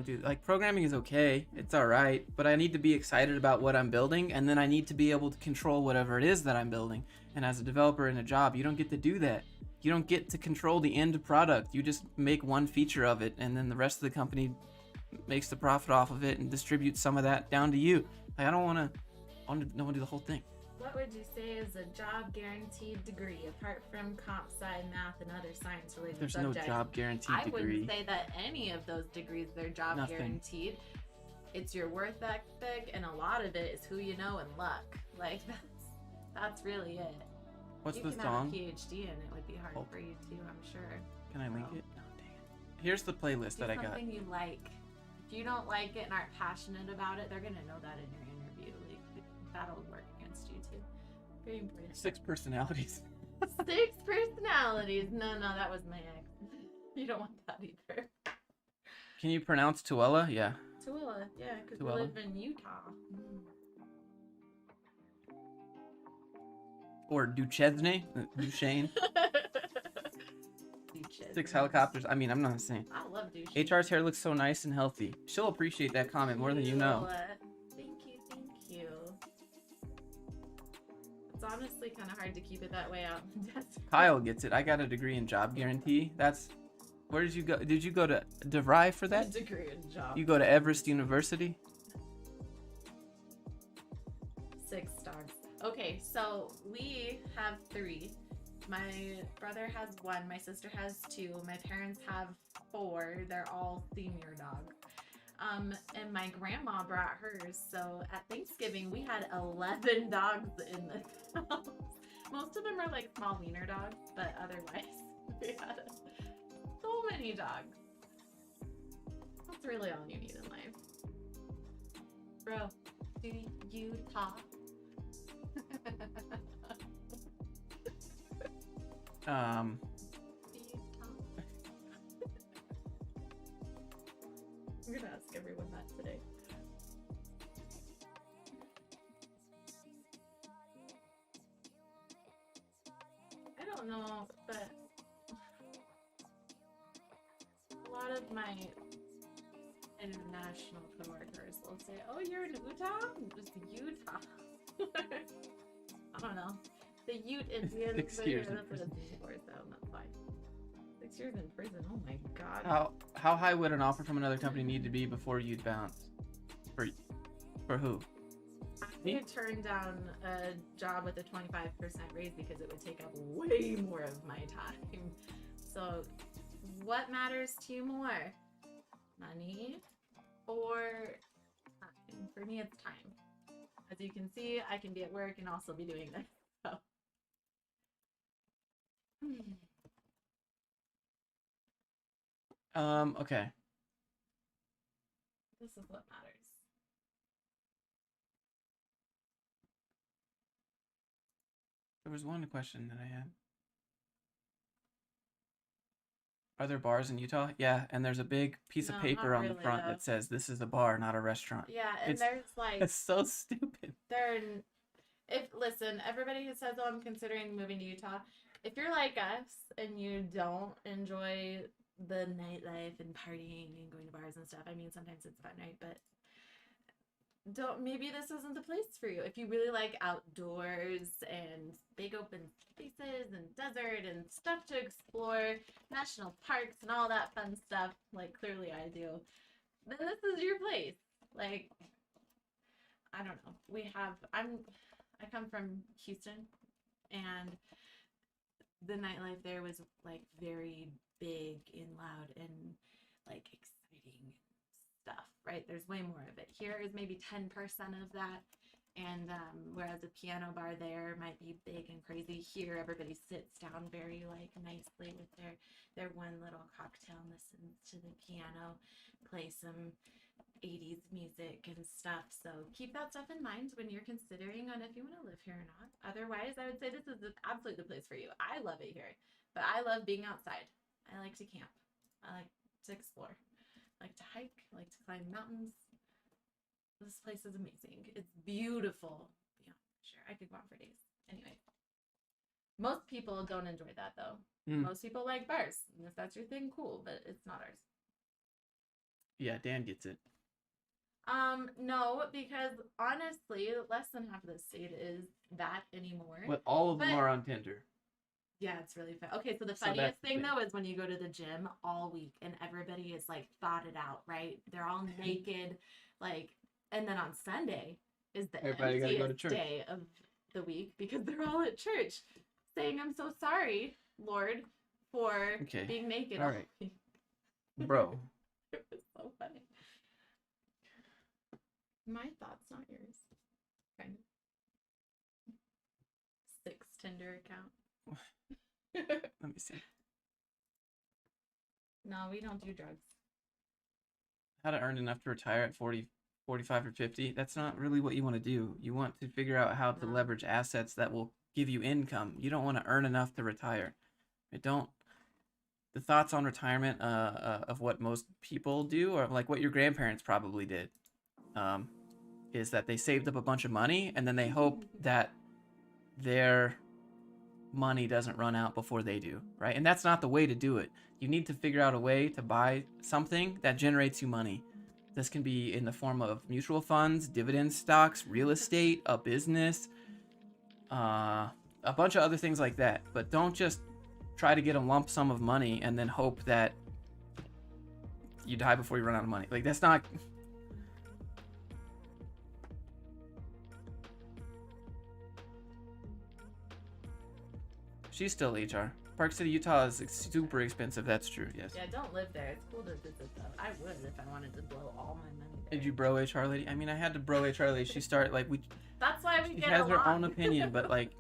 A: do, like, programming is okay. It's all right, but I need to be excited about what I'm building, and then I need to be able to control whatever it is that I'm building. And as a developer in a job, you don't get to do that. You don't get to control the end product. You just make one feature of it, and then the rest of the company makes the profit off of it and distributes some of that down to you. Like, I want to do the whole thing.
B: What would you say is a job guaranteed degree apart from comp sci, math, and other science related
A: There's
B: subjects?
A: no job guaranteed
B: I
A: degree.
B: wouldn't say that any of those degrees are job
A: Nothing.
B: guaranteed. It's your worth ethic, and a lot of it is who you know and luck. Like that's really it.
A: What's
B: you
A: the
B: can
A: song?
B: have a PhD and it would be hard for you too, I'm sure.
A: Can I link
B: Well,
A: it? No, dang it. Here's the playlist that I got.
B: Something you like. If you don't like it and aren't passionate about it, they're gonna know that in your interview. Like that'll work against you too. Very important.
A: 6 personalities.
B: 6 personalities. No, that was my ex. You don't want that either.
A: Can you pronounce Tooele? Yeah.
B: Tooele, yeah, because we
A: Tooele.
B: live in Utah.
A: Or Duchesne? Duchesne? 6 helicopters. I mean, I'm not saying.
B: I love Duchesne.
A: HR's hair looks so nice and healthy. She'll appreciate that comment more than you know.
B: Thank you. It's honestly kind of hard to keep it that way out in the desert.
A: Kyle gets it. I got a degree in job guarantee. Where did you go? Did you go to DeVry for that?
B: A degree in job.
A: You go to Everest University?
B: 6 stars. Okay, so we have 3. My brother has 1. My sister has 2. My parents have 4. They're all senior dogs. And my grandma brought hers. So at Thanksgiving, we had 11 dogs in the house. Most of them are like small wiener dogs, but otherwise, we had so many dogs. That's really all you need in life. Bro, do you talk?
A: Um,
B: I'm gonna ask everyone that today. I don't know, but a lot of my international coworkers will say, "Oh, you're in Utah? Just Utah." I don't know. The Ute Indians.
A: 6 years in
B: that's what it's for, so that's fine. 6 years in prison. Oh my god.
A: how high would an offer from another company need to be before you'd bounce? For who?
B: I could turn down a job with a 25% raise because it would take up way more of my time. So, what matters to you more? Money or time? For me, it's time. As you can see, I can be at work and also be doing this. So.
A: Okay.
B: This is what matters.
A: There was one question that I had. Are there bars in Utah? Yeah, and there's a big piece of
B: No,
A: paper
B: not
A: on the
B: really,
A: front
B: though.
A: that says this is a bar, not a restaurant.
B: Yeah, and
A: It's-
B: there's like
A: It's so stupid.
B: listen, everybody who says, "Oh, I'm considering moving to Utah," if you're like us and you don't enjoy the nightlife and partying and going to bars and stuff, I mean, sometimes it's fun, right? But maybe this isn't the place for you. If you really like outdoors and big open spaces and desert and stuff to explore, national parks and all that fun stuff, like clearly I do, then this is your place. Like, I don't know. I come from Houston, and the nightlife there was like very big and loud and like exciting stuff, right? There's way more of it. Here is maybe 10% of that. And whereas a piano bar there might be big and crazy, here everybody sits down very like nicely with their one little cocktail and listens to the piano, play some 80s music and stuff. So keep that stuff in mind when you're considering on if you want to live here or not. Otherwise, I would say this is absolutely the place for you. I love it here, but I love being outside. I like to camp. I like to explore. I like to hike. I like to climb mountains. This place is amazing. It's beautiful. Yeah, sure. I could go on for days. Anyway, most people don't enjoy that though. Most people like bars. And if that's your thing, cool, but it's not ours.
A: Yeah, Dan gets it.
B: No, because honestly, less than half of the state is that anymore.
A: But all of them are on Tinder.
B: Yeah, it's really fun. Okay, so the funniest thing though is when you go to the gym all week and everybody is like thoughted out, right? They're all naked, like, and then on Sunday is the emptiest day of the week because they're all at church saying, "I'm so sorry, Lord, for being naked."
A: All right, bro.
B: It was so funny. My thoughts, not yours. Kind of. 6 Tinder account.
A: Let me see.
B: No, we don't do drugs.
A: How to earn enough to retire at 40, 45, or 50. That's not really what you want to do. You want to figure out how to leverage assets that will give you income. You don't want to earn enough to retire. The thoughts on retirement of what most people do, or like what your grandparents probably did, is that they saved up a bunch of money and then they hope that their money doesn't run out before they do, right? And that's not the way to do it. You need to figure out a way to buy something that generates you money. This can be in the form of mutual funds, dividend stocks, real estate, a business, a bunch of other things like that. But don't just try to get a lump sum of money and then hope that you die before you run out of money. Like, that's not... She's still HR. Park City, Utah is super expensive. That's true, yes.
B: Yeah, don't live there. It's cool to visit though. I would if I wanted to blow all my money there.
A: Did you bro HR lady? I mean, I had to bro HR lady. She started, like, we...
B: That's why we get along.
A: She has her own opinion, but, like,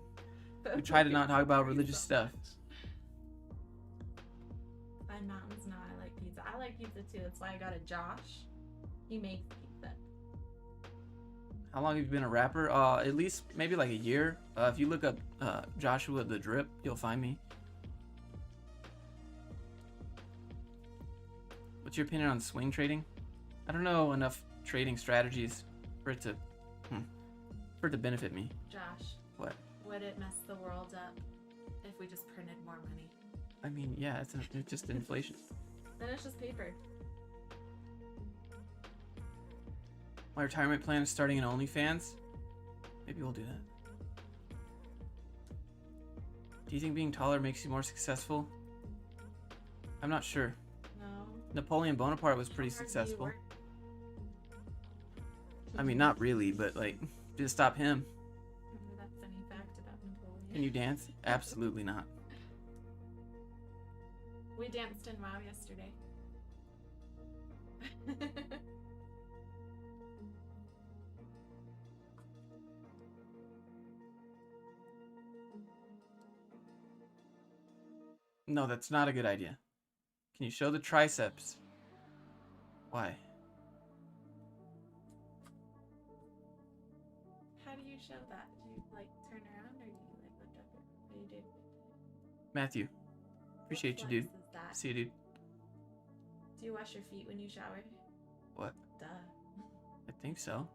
A: we try to not talk about religious stuff.
B: Find mountains? No, I like pizza. I like pizza too. That's why I got a Josh. He makes pizza.
A: How long have you been a rapper? At least maybe like a year. If you look up Joshua the Drip, you'll find me. What's your opinion on swing trading? I don't know enough trading strategies for it to benefit me.
B: Josh.
A: What?
B: Would it mess the world up if we just printed more money?
A: I mean, yeah, it's just inflation.
B: Then it's just paper.
A: My retirement plan is starting an OnlyFans. Maybe we'll do that. Do you think being taller makes you more successful? I'm not sure.
B: No.
A: Napoleon Bonaparte was pretty successful. I mean, not really, but like, just stop him.
B: Remember that funny fact about Napoleon?
A: Can you dance? Absolutely not.
B: We danced in WoW yesterday.
A: No, that's not a good idea. Can you show the triceps? Why?
B: How do you show that? Do you like turn around or do you like lift up? What do you do?
A: Matthew, appreciate you, dude.
B: Is that?
A: See you, dude.
B: Do you wash your feet when you shower?
A: What?
B: Duh.
A: I think so.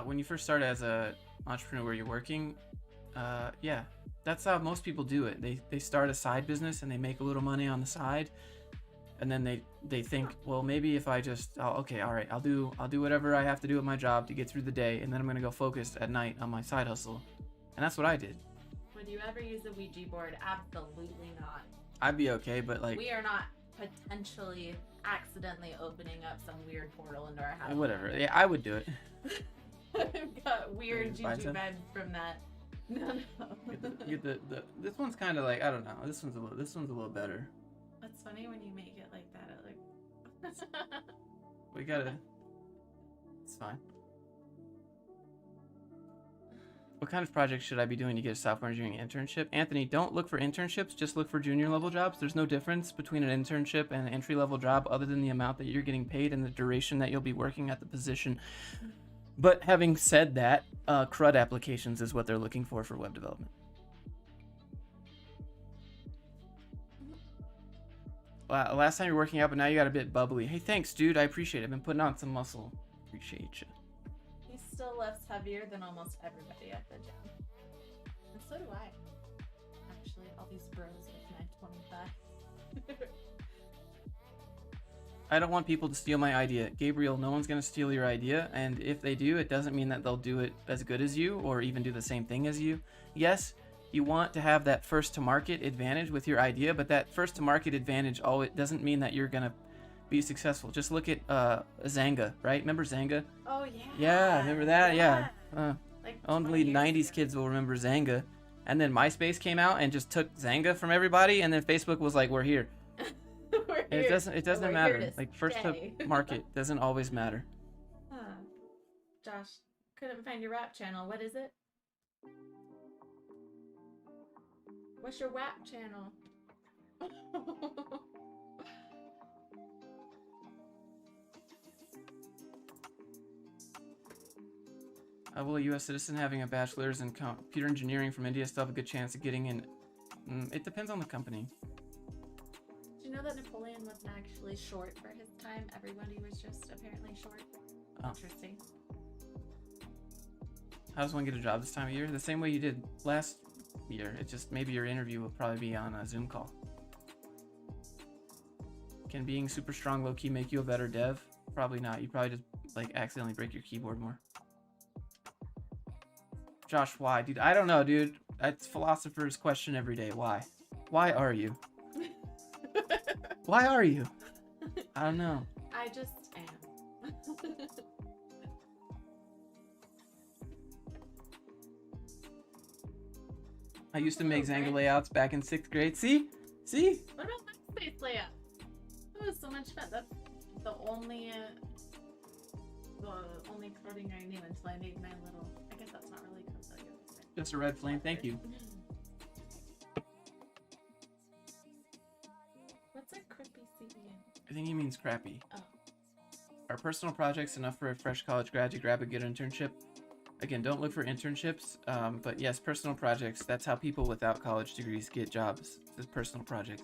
A: When you first start as a entrepreneur where you're working, yeah, That's how most people do it. They start a side business and they make a little money on the side, and then they think, well, maybe if I just, okay, all right, I'll do whatever I have to do at my job to get through the day, and then I'm gonna go focus at night on my side hustle, and that's what I did.
B: Would you ever use a Ouija board? Absolutely not.
A: I'd be okay, but like,
B: we are not potentially accidentally opening up some weird portal into our house.
A: Whatever. Yeah, I would do it.
B: I've got weird juju vibes from that. No.
A: Get the this one's kind of like, I don't know. This one's a little better.
B: That's funny when you make it like that.
A: We gotta. It's fine. What kind of project should I be doing to get a software engineering internship? Anthony, don't look for internships. Just look for junior level jobs. There's no difference between an internship and an entry level job other than the amount that you're getting paid and the duration that you'll be working at the position. But having said that, CRUD applications is what they're looking for web development. Last time you were working out, but now you got a bit bubbly. Hey, thanks, dude. I appreciate it. I've been putting on some muscle. Appreciate you.
B: He still lifts heavier than almost everybody at the gym. And so do I. Actually, all these bros with my 25.
A: I don't want people to steal my idea. Gabriel, no one's going to steal your idea. And if they do, it doesn't mean that they'll do it as good as you or even do the same thing as you. Yes, you want to have that first to market advantage with your idea, but that first to market advantage it doesn't mean that you're going to be successful. Just look at Zanga, right? Remember Zanga?
B: Oh, yeah.
A: Yeah, remember that? Yeah.
B: Like
A: only 90s kids will remember Zanga. And then MySpace came out and just took Zanga from everybody, and then Facebook was like, we're here. And it doesn't matter. Like, first to market doesn't always matter.
B: Josh, couldn't find your rap channel. What is it? What's your WAP channel?
A: Will a U.S. citizen having a bachelor's in computer engineering from India still have a good chance of getting in? It depends on the company.
B: Did you know that Napoleon wasn't actually short for his time? Everybody was just apparently short.
A: Oh.
B: Interesting.
A: How does one get a job this time of year? The same way you did last year. It's just maybe your interview will probably be on a Zoom call. Can being super strong low-key make you a better dev? Probably not. You probably just like accidentally break your keyboard more. Josh, why? Dude, I don't know, dude. It's philosopher's question every day. Why? Why are you? Why are you? I don't know.
B: I just am.
A: I used to make Zanga layouts back in 6th grade. See?
B: What about my space layout? It was so much fun. That's the only coding I knew until I made my little. I guess that's not really code.
A: Just a red flame. Thank you.
B: What's a crippy CDN?
A: I think he means crappy.
B: Oh.
A: Are personal projects enough for a fresh college grad to grab a good internship? Again, don't look for internships, but yes, personal projects. That's how people without college degrees get jobs. It's personal projects.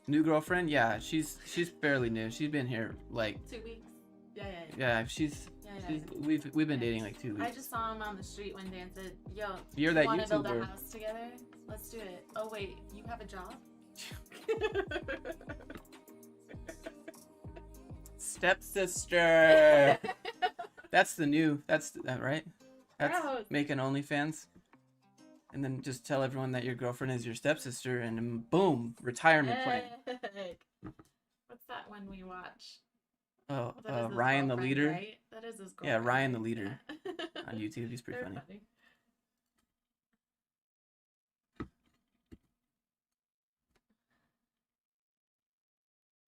A: New girlfriend? Yeah, she's fairly new. She's been here like
B: 2 weeks. Yeah.
A: Yeah, we've been dating like 2 weeks.
B: I just saw him on the street one day and said, "Yo,
A: you're that
B: want to build
A: YouTuber.
B: a house together? Let's do it." Oh wait, you have a job?
A: Stepsister. That's right. That's
B: Gross.
A: making OnlyFans, and then just tell everyone that your girlfriend is your stepsister, and then boom, retirement plan.
B: What's that one we watch?
A: Oh, Ryan the Leader.
B: Right? That is his girlfriend.
A: Yeah, Ryan the Leader on YouTube. He's pretty funny.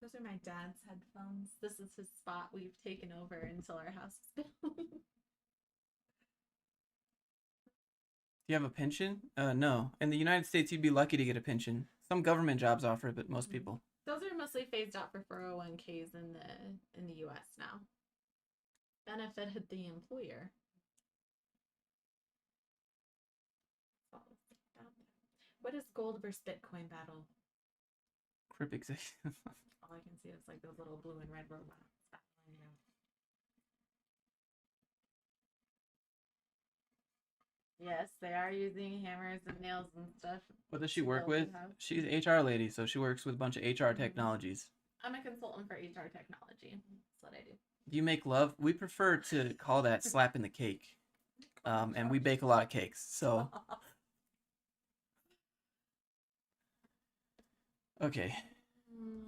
B: Those are my dad's headphones. This is his spot we've taken over until our house is built.
A: Do you have a pension? No. In the United States, you'd be lucky to get a pension. Some government jobs offer it, but most people.
B: Those are mostly phased out for 401ks in the U.S. now. Benefited the employer. What is gold versus Bitcoin battle?
A: Crip exists.
B: All I can see is like those little blue and red robots. Yes, they are using hammers and nails and stuff.
A: What does she work with? She's an HR lady, so she works with a bunch of HR technologies.
B: I'm a consultant for HR technology. That's what I do.
A: Do you make love? We prefer to call that slapping the cake. And we bake a lot of cakes, so. Okay.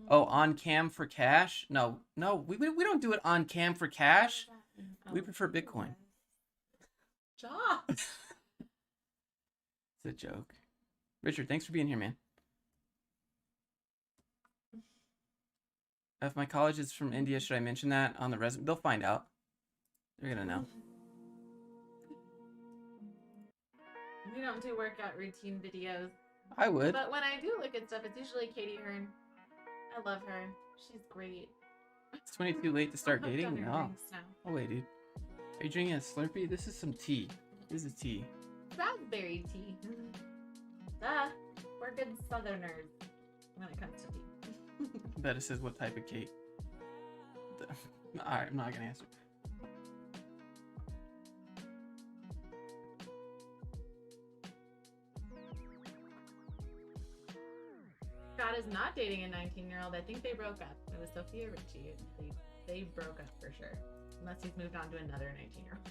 A: Oh, on cam for cash? No, we don't do it on cam for cash. We prefer Bitcoin.
B: Job.
A: It's a joke. Richard, thanks for being here, man. If my college is from India, should I mention that on the resume? They'll find out. They're gonna know.
B: We don't do workout routine videos.
A: I would.
B: But when I do look at stuff, it's usually Katie Hearn. I love her. She's great.
A: It's 22 late to start dating? No.
B: Now.
A: Oh, wait, dude. Are you drinking a Slurpee? This is some tea. This is tea.
B: Raspberry tea. Duh. We're good Southerners when it comes to tea.
A: Bet it says what type of cake. Alright, I'm not gonna answer.
B: Scott is not dating a 19-year-old. I think they broke up. It was Sophia Richie. They broke up for sure. Unless he's moved on to another 19-year-old.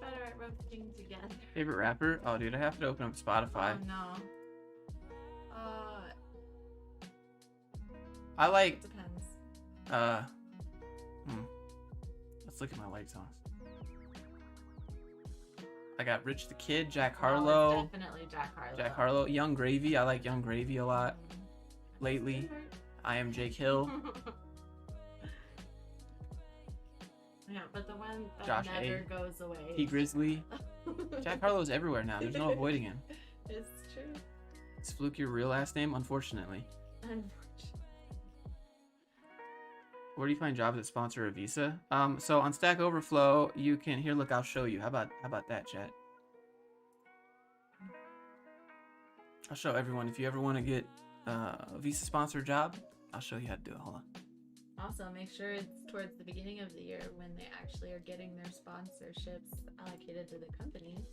B: Better at roasting together.
A: Favorite rapper? Oh, dude, I have to open up Spotify.
B: Oh, no.
A: I like.
B: It depends.
A: Let's look at my like songs. I got Rich the Kid, Jack Harlow.
B: Oh, definitely Jack Harlow.
A: Jack Harlow. Young Gravy. I like Young Gravy a lot. Lately. I Am Jake Hill.
B: Yeah, but the one that
A: Josh
B: never
A: A.
B: goes away.
A: T Grizzly. Jack Harlow's everywhere now. There's no avoiding him.
B: It's true.
A: Is Fluke your real last name? Unfortunately. Where do you find jobs that sponsor a visa? So on Stack Overflow, you can here. Look, I'll show you. How about that, chat? I'll show everyone. If you ever want to get a visa sponsor job, I'll show you how to do it. Hold on.
B: Also, make sure it's towards the beginning of the year when they actually are getting their sponsorships allocated to the companies.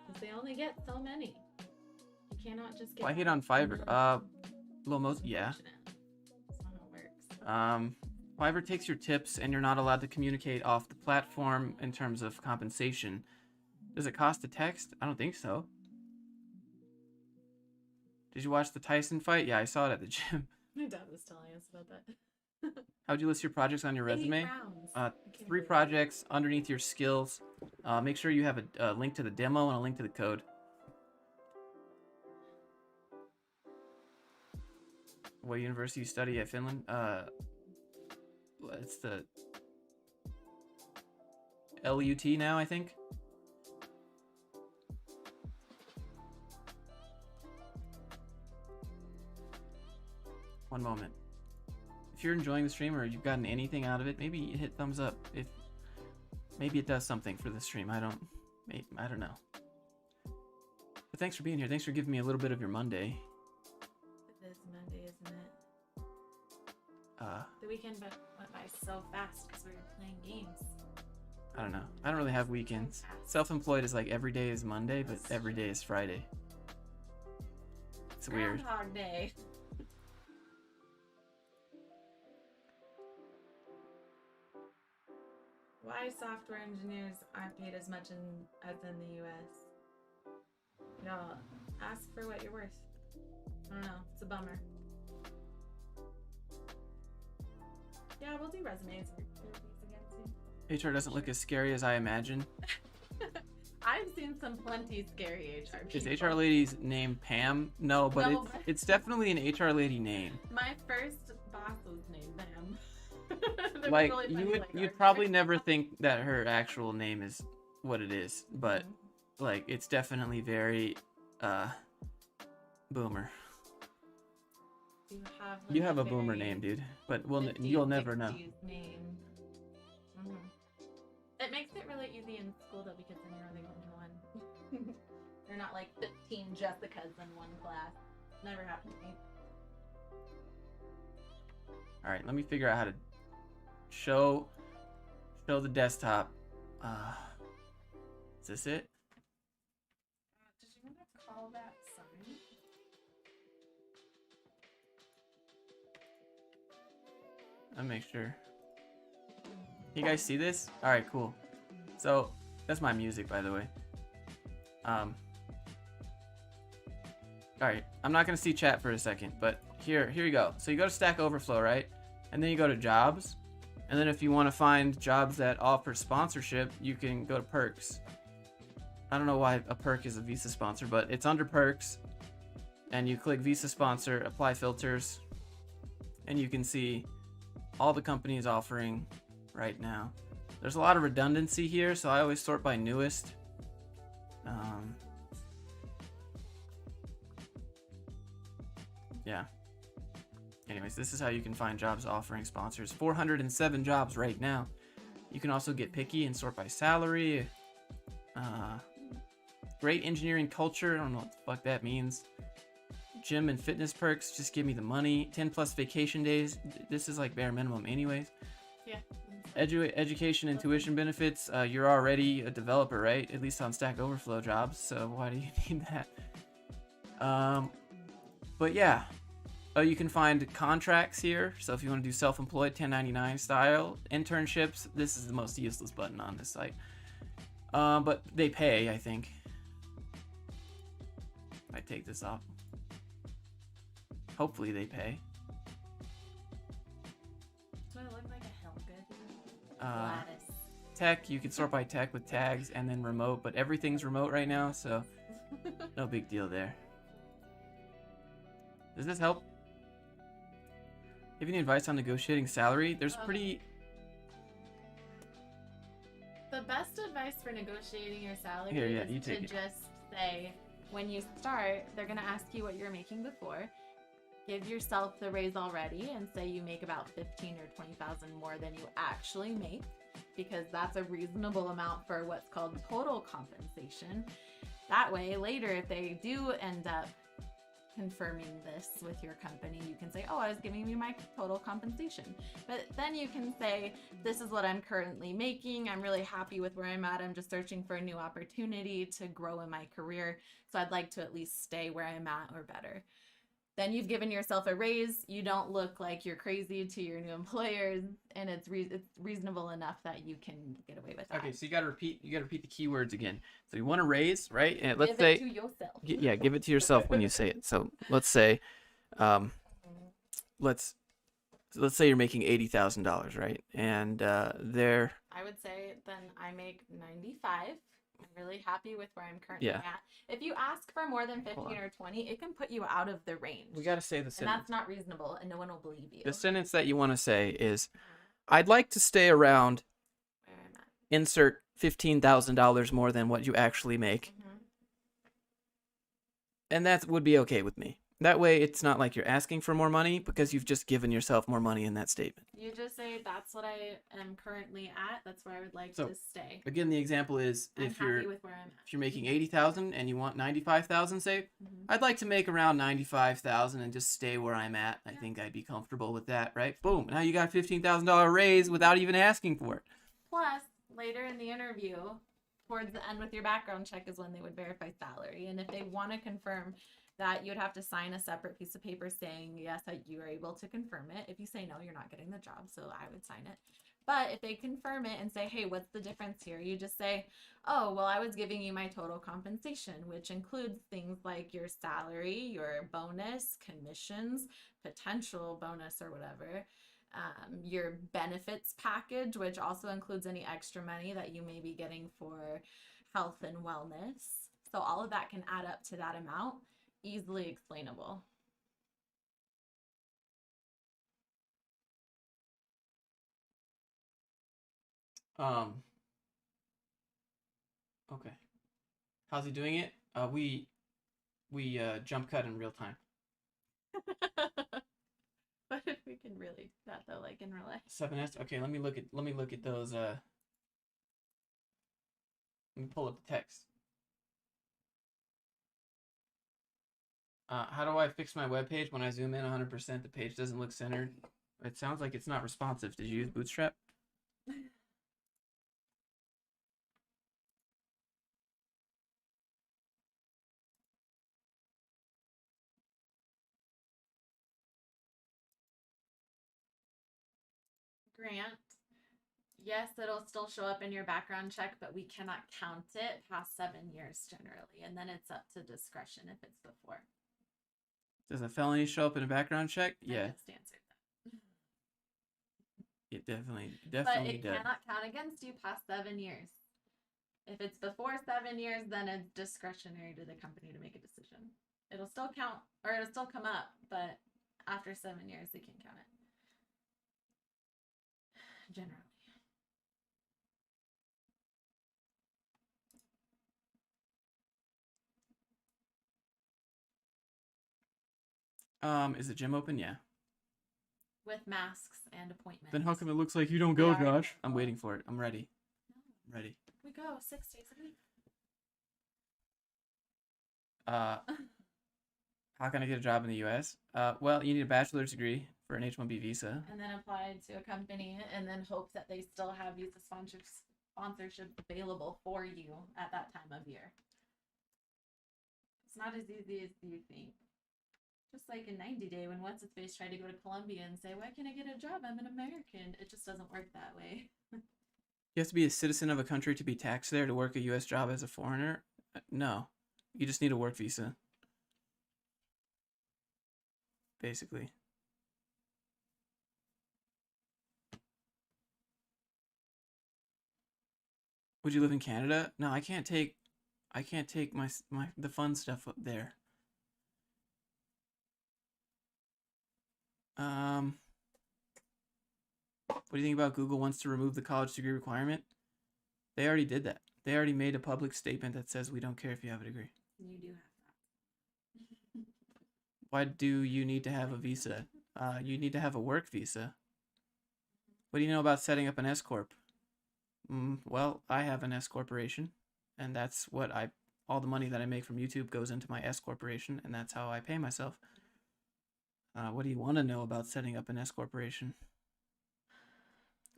B: Because they only get so many. You cannot just get...
A: Why hit on Fiverr? Yeah.
B: That's not how it works.
A: Fiverr takes your tips and you're not allowed to communicate off the platform in terms of compensation. Does it cost to text? I don't think so. Did you watch the Tyson fight? Yeah, I saw it at the gym.
B: My dad was telling us about that.
A: How'd you list your projects on your resume?
B: 8
A: 3 projects underneath your skills. Make sure you have a link to the demo and a link to the code. What university you study at Finland? It's the LUT now, I think. One moment. If you're enjoying the stream or you've gotten anything out of it, maybe hit thumbs up. If maybe it does something for the stream. I don't know. But thanks for being here. Thanks for giving me a little bit of your Monday.
B: It is Monday, isn't it? The weekend went by so fast because we were playing games.
A: I don't know. I don't really have weekends. Self-employed is like every day is Monday, but every day is Friday. It's weird.
B: Groundhog Day. Why software engineers aren't paid as much as in the US? Y'all, ask for what you're worth. I don't know. It's a bummer. Yeah, we'll do resumes again soon.
A: HR doesn't look as scary as I imagine.
B: I've seen some plenty scary HR people.
A: Is HR lady's name Pam? No, but it's definitely an HR lady name.
B: My first boss was named Pam.
A: Like you'd probably never think that her actual name is what it is, but like it's definitely very boomer.
B: You have, like,
A: You have a
B: very
A: boomer name, dude, but you'll never know.
B: 50s name. It makes it really easy in school though, because then you're the only one. They're not like 15 Jessicas in one class. Never happened to me.
A: All right, let me figure out how to show the desktop. Is this it?
B: Did you want to call that sign?
A: I'll make sure. You guys see this? All right, cool. So that's my music, by the way. All right, I'm not gonna see chat for a second, but here you go. So you go to Stack Overflow, right? And then you go to jobs. And then if you want to find jobs that offer sponsorship, you can go to perks. I don't know why a perk is a Visa sponsor, but it's under perks. And you click Visa sponsor, apply filters, and you can see all the companies offering right now. There's a lot of redundancy here, so I always sort by newest. Yeah. Anyways, this is how you can find jobs offering sponsors. 407 jobs right now. You can also get picky and sort by salary. Great engineering culture. I don't know what the fuck that means. Gym and fitness perks. Just give me the money. 10 plus vacation days. This is like bare minimum anyways.
B: Yeah.
A: Education and tuition benefits. You're already a developer, right? At least on Stack Overflow jobs. So why do you need that? But yeah. You can find contracts here. So if you want to do self-employed 1099 style internships, this is the most useless button on this site. But they pay, I think. I take this off. Hopefully they pay.
B: Do I look like a Helga?
A: Gladys. Tech, you can sort by tech with tags, and then remote, but everything's remote right now, so no big deal there. Does this help? Give you any advice on negotiating salary? There's pretty...
B: The best advice for negotiating your salary is to just say, when you start, they're going to ask you what you're making before. Give yourself the raise already and say you make about 15 or 20,000 more than you actually make, because that's a reasonable amount for what's called total compensation. That way, later, if they do end up confirming this with your company, you can say, oh, I was giving you my total compensation. But then you can say, this is what I'm currently making. I'm really happy with where I'm at. I'm just searching for a new opportunity to grow in my career. So I'd like to at least stay where I'm at or better. Then you've given yourself a raise. You don't look like you're crazy to your new employers, and it's reasonable enough that you can get away with that.
A: Okay, so you gotta repeat the keywords again. So you want to raise, right? And let's
B: give
A: say
B: it to yourself.
A: Yeah, give it to yourself when you say it. So let's say, let's say you're making $80,000, right? And there.
B: I would say then I make 95. I'm really happy with where I'm currently at. If you ask for more than 15 or 20, it can put you out of the range.
A: We gotta say the sentence.
B: And that's not reasonable, and no one will believe you.
A: The sentence that you want to say is, I'd like to stay around,
B: where I'm at.
A: Insert $15,000 more than what you actually make. And that would be okay with me. That way, it's not like you're asking for more money, because you've just given yourself more money in that statement.
B: You just say, that's what I am currently at. That's where I would like to stay.
A: Again, the example is, if you're making $80,000 and you want $95,000, say, I'd like to make around $95,000 and just stay where I'm at. I think I'd be comfortable with that, right? Boom. Now you got a $15,000 raise without even asking for it.
B: Plus, later in the interview, towards the end with your background check is when they would verify salary. And if they want to confirm that, you would have to sign a separate piece of paper saying, yes, that you are able to confirm it. If you say no, you're not getting the job, so I would sign it. But if they confirm it and say, hey, what's the difference here? You just say, oh, well, I was giving you my total compensation, which includes things like your salary, your bonus, commissions, potential bonus or whatever, your benefits package, which also includes any extra money that you may be getting for health and wellness. So all of that can add up to that amount. Easily explainable.
A: Okay. How's he doing it? We jump cut in real time.
B: really that though, like in real life.
A: 7S. Okay, let me look at those. Let me pull up the text. How do I fix my web page when I zoom in 100%? The page doesn't look centered. It sounds like it's not responsive. Did you use Bootstrap?
B: Grant. Yes, it'll still show up in your background check, but we cannot count it past 7 years generally, and then it's up to discretion if it's before.
A: Does a felony show up in a background check? Yeah.
B: I just answered that.
A: It definitely
B: But it
A: does.
B: cannot count against you past 7 years. If it's before 7 years, then it's discretionary to the company to make a decision. It'll still count, or it'll still come up, but after 7 years, they can count it. Generally.
A: Is the gym open? Yeah.
B: With masks and appointments.
A: Then how come it looks like you don't go, Josh? I'm waiting for it. I'm ready. I'm ready.
B: We go 6 days a week.
A: How can I get a job in the U.S.? Well, you need a bachelor's degree for an H-1B visa.
B: And then apply to a company and then hope that they still have visa sponsorship available for you at that time of year. It's not as easy as you think. Just like in 90 Day when What's-Its-Face tried to go to Colombia and say, why can't I get a job? I'm an American. It just doesn't work that way.
A: You have to be a citizen of a country to be taxed there to work a U.S. job as a foreigner? No. You just need a work visa. Basically. Would you live in Canada? No, I can't take the fun stuff up there. What do you think about Google wants to remove the college degree requirement? They already did that. They already made a public statement that says we don't care if you have a degree.
B: You do have that.
A: Why do you need to have a visa? You need to have a work visa. What do you know about setting up an S Corp? Well, I have an S Corporation, and that's what all the money that I make from YouTube goes into my S Corporation, and that's how I pay myself. What do you want to know about setting up an S Corporation?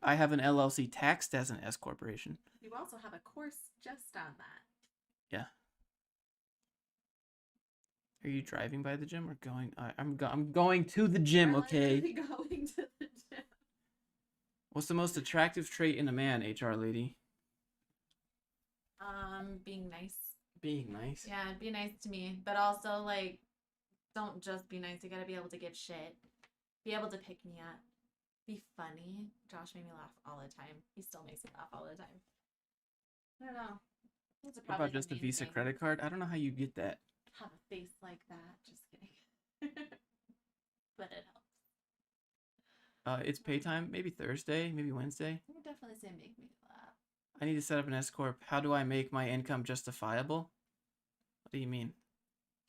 A: I have an LLC taxed as an S Corporation.
B: You also have a course just on that.
A: Yeah. Are you driving by the gym or going? I'm going to the gym, okay?
B: Going to the gym.
A: What's the most attractive trait in a man, HR lady?
B: Being nice.
A: Being nice?
B: Yeah, be nice to me. But also, like, don't just be nice. You gotta be able to give shit. Be able to pick me up. Be funny. Josh made me laugh all the time. He still makes me laugh all the time. I don't know. That's
A: What about just a Visa credit card? I don't know how you get that.
B: Have a face like that. Just kidding. But it helps.
A: It's pay time. Maybe Thursday, maybe Wednesday.
B: I would definitely say make me laugh.
A: I need to set up an S Corp. How do I make my income justifiable? What do you mean?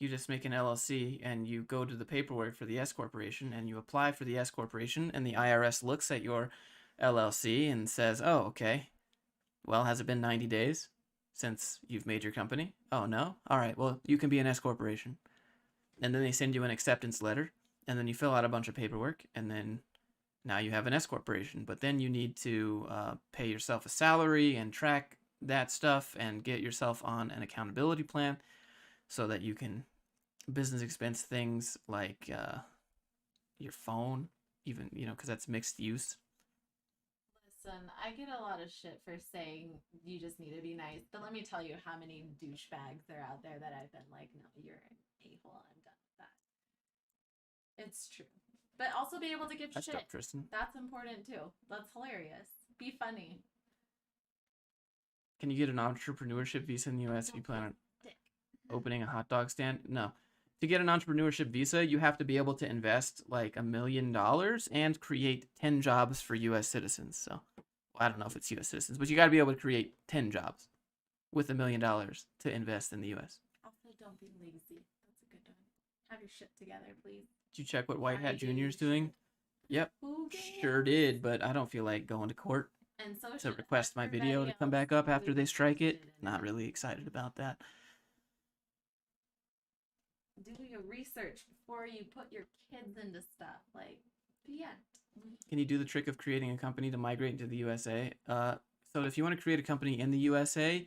A: You just make an LLC and you go to the paperwork for the S Corporation and you apply for the S Corporation and the IRS looks at your LLC and says, oh, okay. Well, has it been 90 days since you've made your company? Oh, no? All right, well, you can be an S Corporation. And then they send you an acceptance letter and then you fill out a bunch of paperwork and then now you have an S Corporation. But then you need to pay yourself a salary and track that stuff and get yourself on an accountability plan so that you can business expense things like your phone, even, because that's mixed use.
B: Listen, I get a lot of shit for saying you just need to be nice, but let me tell you how many douchebags are out there that I've been like, no, you're an a-hole, I'm done with that. It's true. But also be able to give
A: That's
B: shit.
A: dope, Tristan.
B: That's important too. That's hilarious. Be funny.
A: Can you get an entrepreneurship visa in the U.S. if you plan on opening a hot dog stand? No. To get an entrepreneurship visa, you have to be able to invest like $1 million and create 10 jobs for U.S. citizens. So, I don't know if it's U.S. citizens, but you got to be able to create 10 jobs with $1 million to invest in the U.S.
B: Also, don't be lazy. That's a good one. Have your shit together, please.
A: Did you check what White Hat Jr. is doing? Yep.
B: Who
A: Sure
B: cares?
A: did, but I don't feel like going to court
B: And so
A: to
B: should
A: request my video
B: everybody
A: to come
B: else
A: back up
B: who
A: after they
B: is
A: strike it.
B: interested in
A: Not
B: it.
A: really excited about that.
B: Do your research before you put your kids into stuff. Like, the end.
A: Can you do the trick of creating a company to migrate into the USA? So if you want to create a company in the USA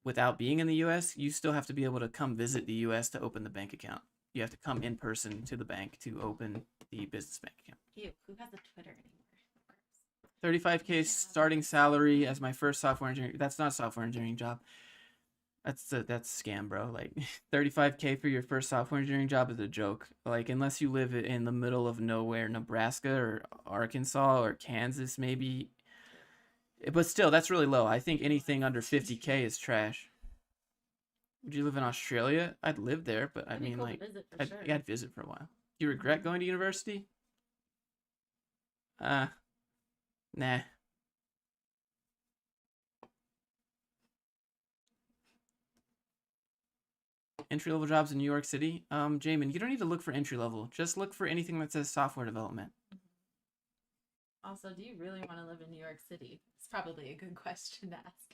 A: without being in the US, you still have to be able to come visit the US to open the bank account. You have to come in person to the bank to open the business bank account.
B: Ew, who has a Twitter anymore?
A: 35K starting salary as my first software engineering. That's not a software engineering job. That's a scam, bro. Like 35K for your first software engineering job is a joke. Like unless you live in the middle of nowhere, Nebraska or Arkansas or Kansas maybe. But still, that's really low. I think anything under 50K is trash. Would you live in Australia? I'd live there, but I mean,
B: cool
A: like,
B: sure.
A: I'd visit for a while. Do you regret going to university? Nah. Entry-level jobs in New York City? Jamin, you don't need to look for entry-level. Just look for anything that says software development.
B: Also, do you really want to live in New York City? It's probably a good question to ask.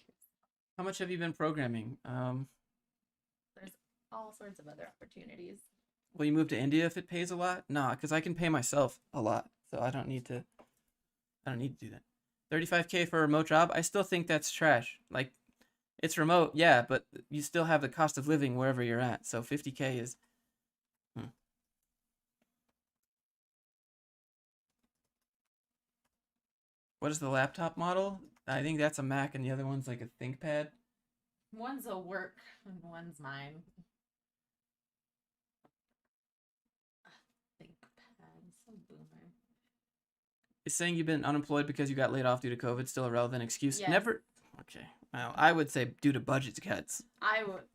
A: How much have you been programming?
B: There's all sorts of other opportunities.
A: Will you move to India if it pays a lot? Nah, because I can pay myself a lot, so I don't need to do that. 35K for a remote job? I still think that's trash. Like, it's remote, yeah, but you still have the cost of living wherever you're at. So 50K is... What is the laptop model? I think that's a Mac and the other one's like a ThinkPad.
B: One's a work and one's mine. ThinkPad, so boomer.
A: Is saying you've been unemployed because you got laid off due to COVID still a relevant excuse?
B: Yes.
A: Never. Okay. Well, I would say due to budget cuts.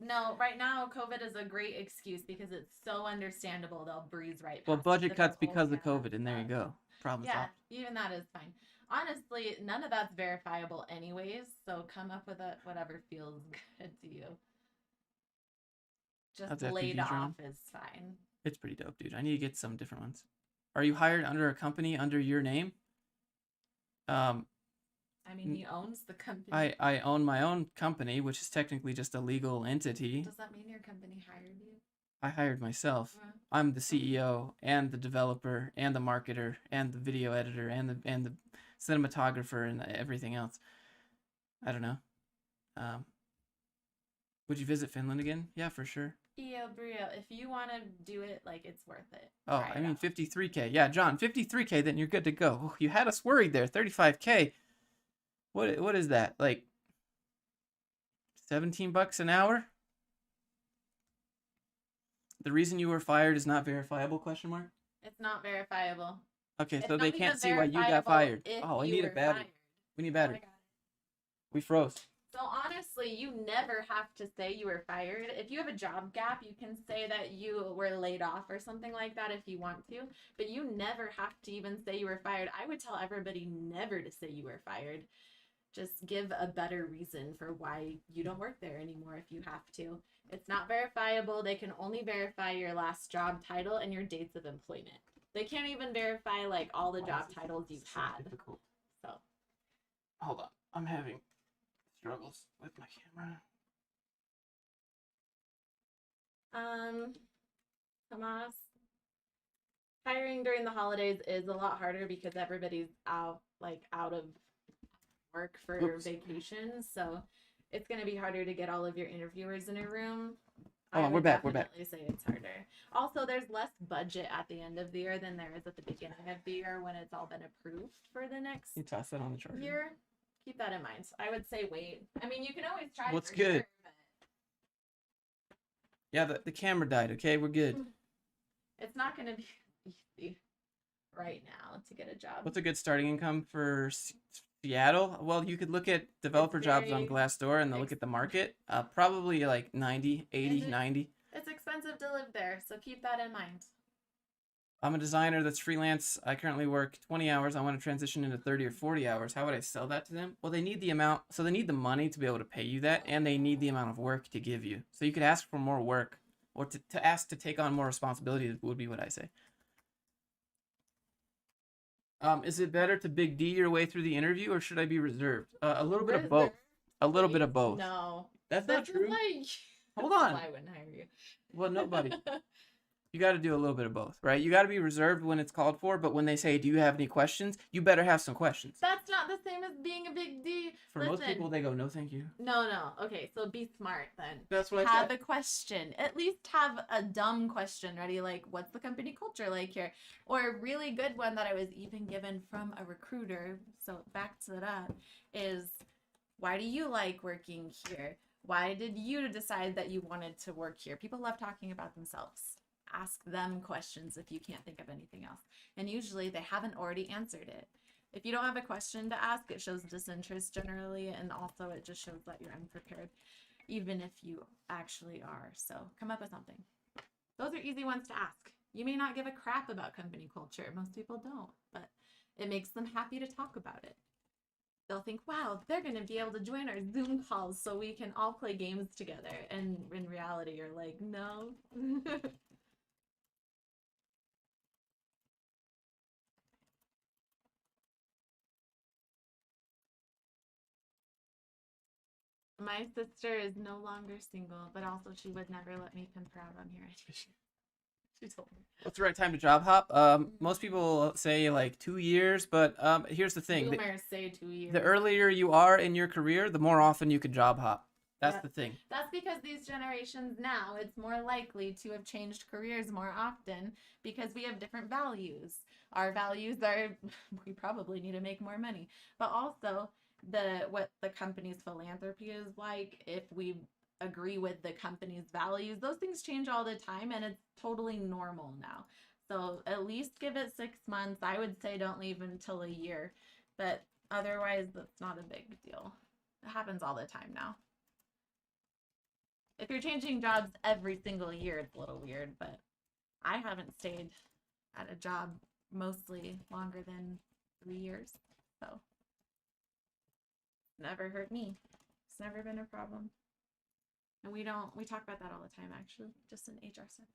B: No, right now COVID is a great excuse because it's so understandable. They'll breeze right past.
A: Well, budget cuts because of COVID, and there you go. Problem
B: yeah,
A: solved.
B: even that is fine. Honestly, none of that's verifiable anyways, so come up with whatever feels good to you. Just laid off is fine.
A: It's pretty dope, dude. I need to get some different ones. Are you hired under a company under your name?
B: I mean, he owns the company.
A: I own my own company, which is technically just a legal entity.
B: Does that mean your company hired you?
A: I hired myself. I'm the CEO and the developer and the marketer and the video editor and the cinematographer and everything else. I don't know. Would you visit Finland again? Yeah, for sure.
B: Io Brio, if you want to do it, like, it's worth it.
A: Oh, I mean 53K. Yeah, John, 53K, then you're good to go. Oh, you had us worried there. 35K. What is that? Like $17 an hour? The reason you were fired is not verifiable, question mark?
B: It's not verifiable.
A: Okay, so they can't see why you got fired. Oh, I need a battery. We need battery. We froze.
B: So honestly, you never have to say you were fired. If you have a job gap, you can say that you were laid off or something like that if you want to. But you never have to even say you were fired. I would tell everybody never to say you were fired. Just give a better reason for why you don't work there anymore if you have to. It's not verifiable. They can only verify your last job title and your dates of employment. They can't even verify like all the job titles you've had.
A: Difficult.
B: So
A: hold on. I'm having struggles with my camera.
B: Tomas, hiring during the holidays is a lot harder because everybody's out of work for vacations, so it's going to be harder to get all of your interviewers in a room.
A: Oh, we're back.
B: I say it's harder. Also, there's less budget at the end of the year than there is at the beginning of the year when it's all been approved for the next
A: you toss that on the charger.
B: year. Keep that in mind. I would say wait. I mean, you can always try.
A: What's good? Sure, but... Yeah, the camera died. Okay, we're good.
B: It's not going to be easy right now to get a job.
A: What's a good starting income for Seattle? Well, you could look at developer jobs on Glassdoor and they'll look at the market. Probably like 90, 80, 90.
B: It's expensive to live there, so keep that in mind.
A: I'm a designer that's freelance. I currently work 20 hours. I want to transition into 30 or 40 hours. How would I sell that to them? Well, they need the amount. So they need the money to be able to pay you that, and they need the amount of work to give you. So you could ask for more work or to ask to take on more responsibility would be what I say. Is it better to big D your way through the interview, or should I be reserved? A little bit of both.
B: Reserved,
A: A little bit
B: please?
A: of both.
B: No.
A: That's
B: This
A: not true.
B: is like
A: Hold on.
B: I wouldn't hire you.
A: Well, nobody. You got to do a little bit of both, right? You got to be reserved when it's called for, but when they say, "Do you have any questions?" you better have some questions.
B: That's not the same as being a big D.
A: For most people, they go, "No, thank you."
B: No. Okay, so be smart then.
A: That's what I
B: have
A: said.
B: a question. At least have a dumb question ready, like, what's the company culture like here? Or a really good one that I was even given from a recruiter, so back to that, is why do you like working here? Why did you decide that you wanted to work here? People love talking about themselves. Ask them questions if you can't think of anything else. And usually they haven't already answered it. If you don't have a question to ask, it shows disinterest generally, and also it just shows that you're unprepared, even if you actually are. So come up with something. Those are easy ones to ask. You may not give a crap about company culture. Most people don't, but it makes them happy to talk about it. They'll think, wow, they're going to be able to join our Zoom calls so we can all play games together. And in reality, you're like, no. My sister is no longer single, but also she would never let me pimp her out on here. She told me.
A: What's the right time to job hop? Most people say like 2 years, but here's the thing.
B: Boomers say 2 years.
A: The earlier you are in your career, the more often you can job hop. That's the thing.
B: That's because these generations now, it's more likely to have changed careers more often because we have different values. Our values are, we probably need to make more money, but also what the company's philanthropy is like, if we agree with the company's values, those things change all the time, and it's totally normal now. So at least give it 6 months. I would say don't leave until a year, but otherwise that's not a big deal. It happens all the time now. If you're changing jobs every single year, it's a little weird, but I haven't stayed at a job mostly longer than 3 years, so never hurt me. It's never been a problem. And we talk about that all the time, actually, just in HR stuff.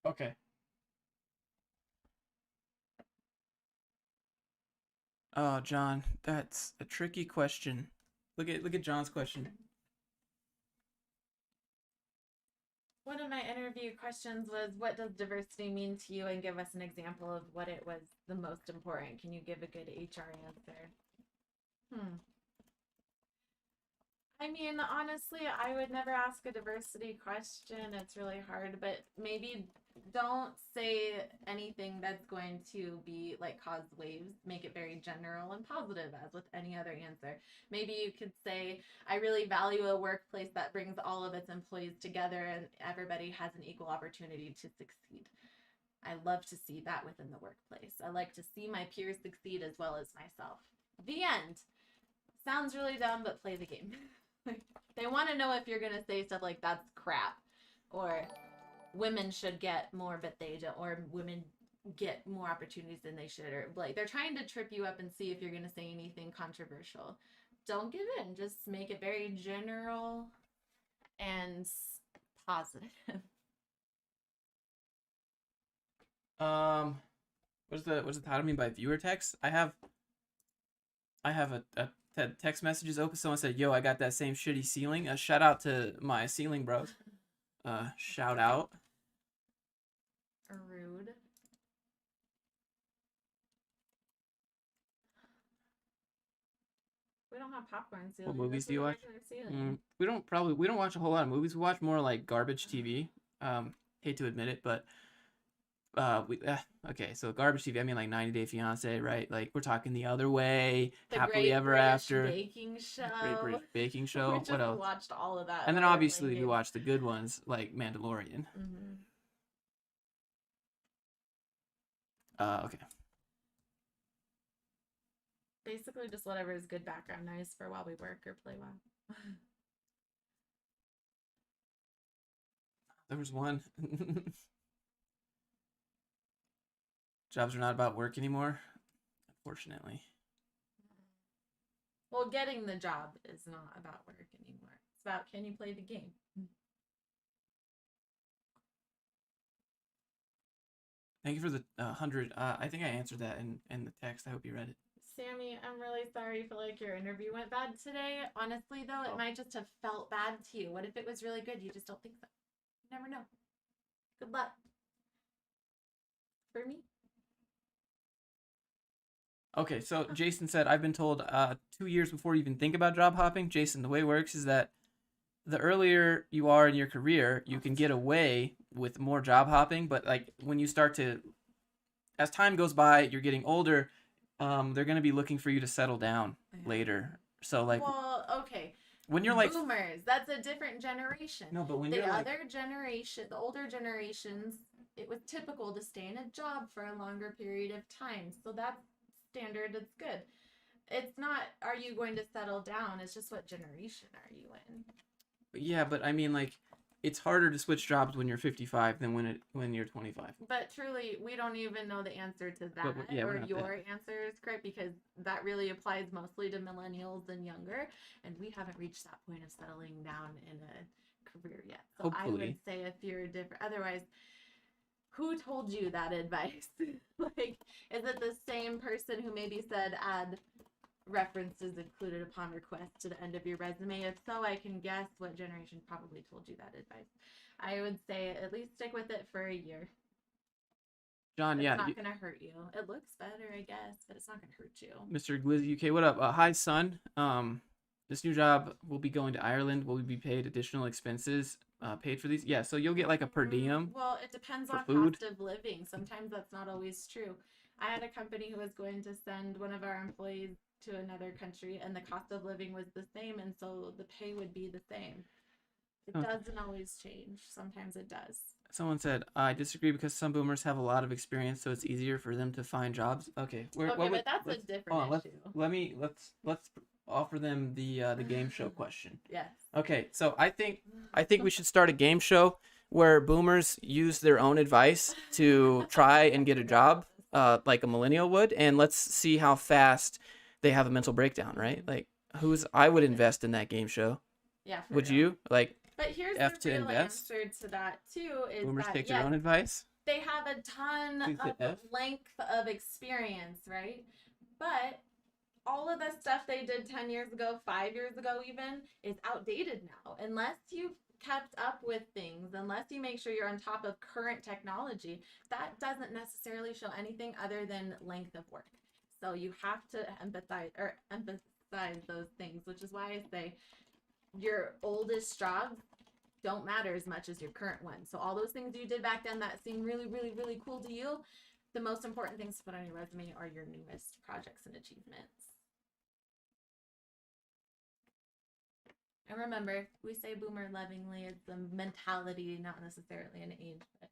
A: Okay. Oh, John, that's a tricky question. Look at John's question.
B: One of my interview questions was, what does diversity mean to you? And give us an example of what it was the most important. Can you give a good HR answer? I mean, honestly, I would never ask a diversity question. It's really hard, but maybe don't say anything that's going to be like cause waves. Make it very general and positive, as with any other answer. Maybe you could say, I really value a workplace that brings all of its employees together and everybody has an equal opportunity to succeed. I love to see that within the workplace. I like to see my peers succeed as well as myself. The end. Sounds really dumb, but play the game. They want to know if you're going to say stuff like that's crap, or women should get more but they don't, or women get more opportunities than they should, or like they're trying to trip you up and see if you're going to say anything controversial. Don't give in. Just make it very general and positive.
A: What does the title mean by viewer text? I have a text messages open. Someone said, "Yo, I got that same shitty ceiling." A shout out to my ceiling bros. Shout out.
B: Rude. We don't have popcorn ceilings.
A: What movies do you watch? We don't watch a whole lot of movies. We watch more like garbage TV. Hate to admit it, but okay, so garbage TV, I mean like 90 Day Fiance, right? Like we're talking The Other Way,
B: The
A: Happily
B: Great
A: Ever
B: British
A: After,
B: Baking Show.
A: Great British Baking Show.
B: We just
A: What else?
B: watched all of that.
A: And then obviously we watch the good ones like Mandalorian. Okay.
B: Basically just whatever is good background noise for while we work or play WoW.
A: There was one. Jobs are not about work anymore, unfortunately.
B: Well, getting the job is not about work anymore. It's about, can you play the game?
A: Thank you for the 100. I think I answered that in the text. I hope you read it.
B: Sammy, I'm really sorry you feel like your interview went bad today. Honestly, though, it might just have felt bad to you. What if it was really good? You just don't think so. You never know. Good luck. For me.
A: Okay, so Jason said, I've been told 2 years before you even think about job hopping. Jason, the way it works is that the earlier you are in your career, you can get away with more job hopping. But like when you start to, as time goes by, you're getting older, they're going to be looking for you to settle down later. So like,
B: well, okay.
A: When you're like
B: boomers, that's a different generation.
A: No, but when
B: the
A: you're
B: other generation, the older generations, it was typical to stay in a job for a longer period of time. So that's standard. It's good. It's not, are you going to settle down? It's just, what generation are you in?
A: Yeah, but I mean, like, it's harder to switch jobs when you're 55 than when you're 25.
B: But truly, we don't even know the answer to that, or your answer is correct, because that really applies mostly to millennials and younger, and we haven't reached that point of settling down in a career yet. So hopefully. I would say if you're different, otherwise, who told you that advice? Like, is it the same person who maybe said add references included upon request to the end of your resume? If so, I can guess what generation probably told you that advice. I would say at least stick with it for a year.
A: John,
B: it's not gonna hurt you. It looks better, I guess, but it's not gonna hurt you.
A: Mr. Glizzy UK, what up? Hi, son. This new job will be going to Ireland. Will we be paid additional expenses paid for these? Yeah, so you'll get like a per diem.
B: Well, it depends on food. Cost of living. Sometimes that's not always true. I had a company who was going to send one of our employees to another country, and the cost of living was the same, and so the pay would be the same. It doesn't always change. Sometimes it does.
A: Someone said, I disagree because some boomers have a lot of experience, so it's easier for them to find jobs. Okay,
B: but that's a different issue.
A: Let's offer them the game show question.
B: Yes.
A: Okay, so I think we should start a game show where boomers use their own advice to try and get a job, like a millennial would, and let's see how fast they have a mental breakdown, right? Like, I would invest in that game show.
B: Yeah.
A: Would you? Like,
B: but here's the real answer to that too, is
A: boomers
B: that
A: take their own advice?
B: They have a ton of length of experience, right? But all of the stuff they did 10 years ago, 5 years ago even, is outdated now. Unless you've kept up with things, unless you make sure you're on top of current technology, that doesn't necessarily show anything other than length of work. So you have to emphasize those things, which is why I say your oldest jobs don't matter as much as your current one. So all those things you did back then that seem really, really, really cool to you, the most important things to put on your resume are your newest projects and achievements. And remember, we say boomer lovingly. It's a mentality, not necessarily an age. But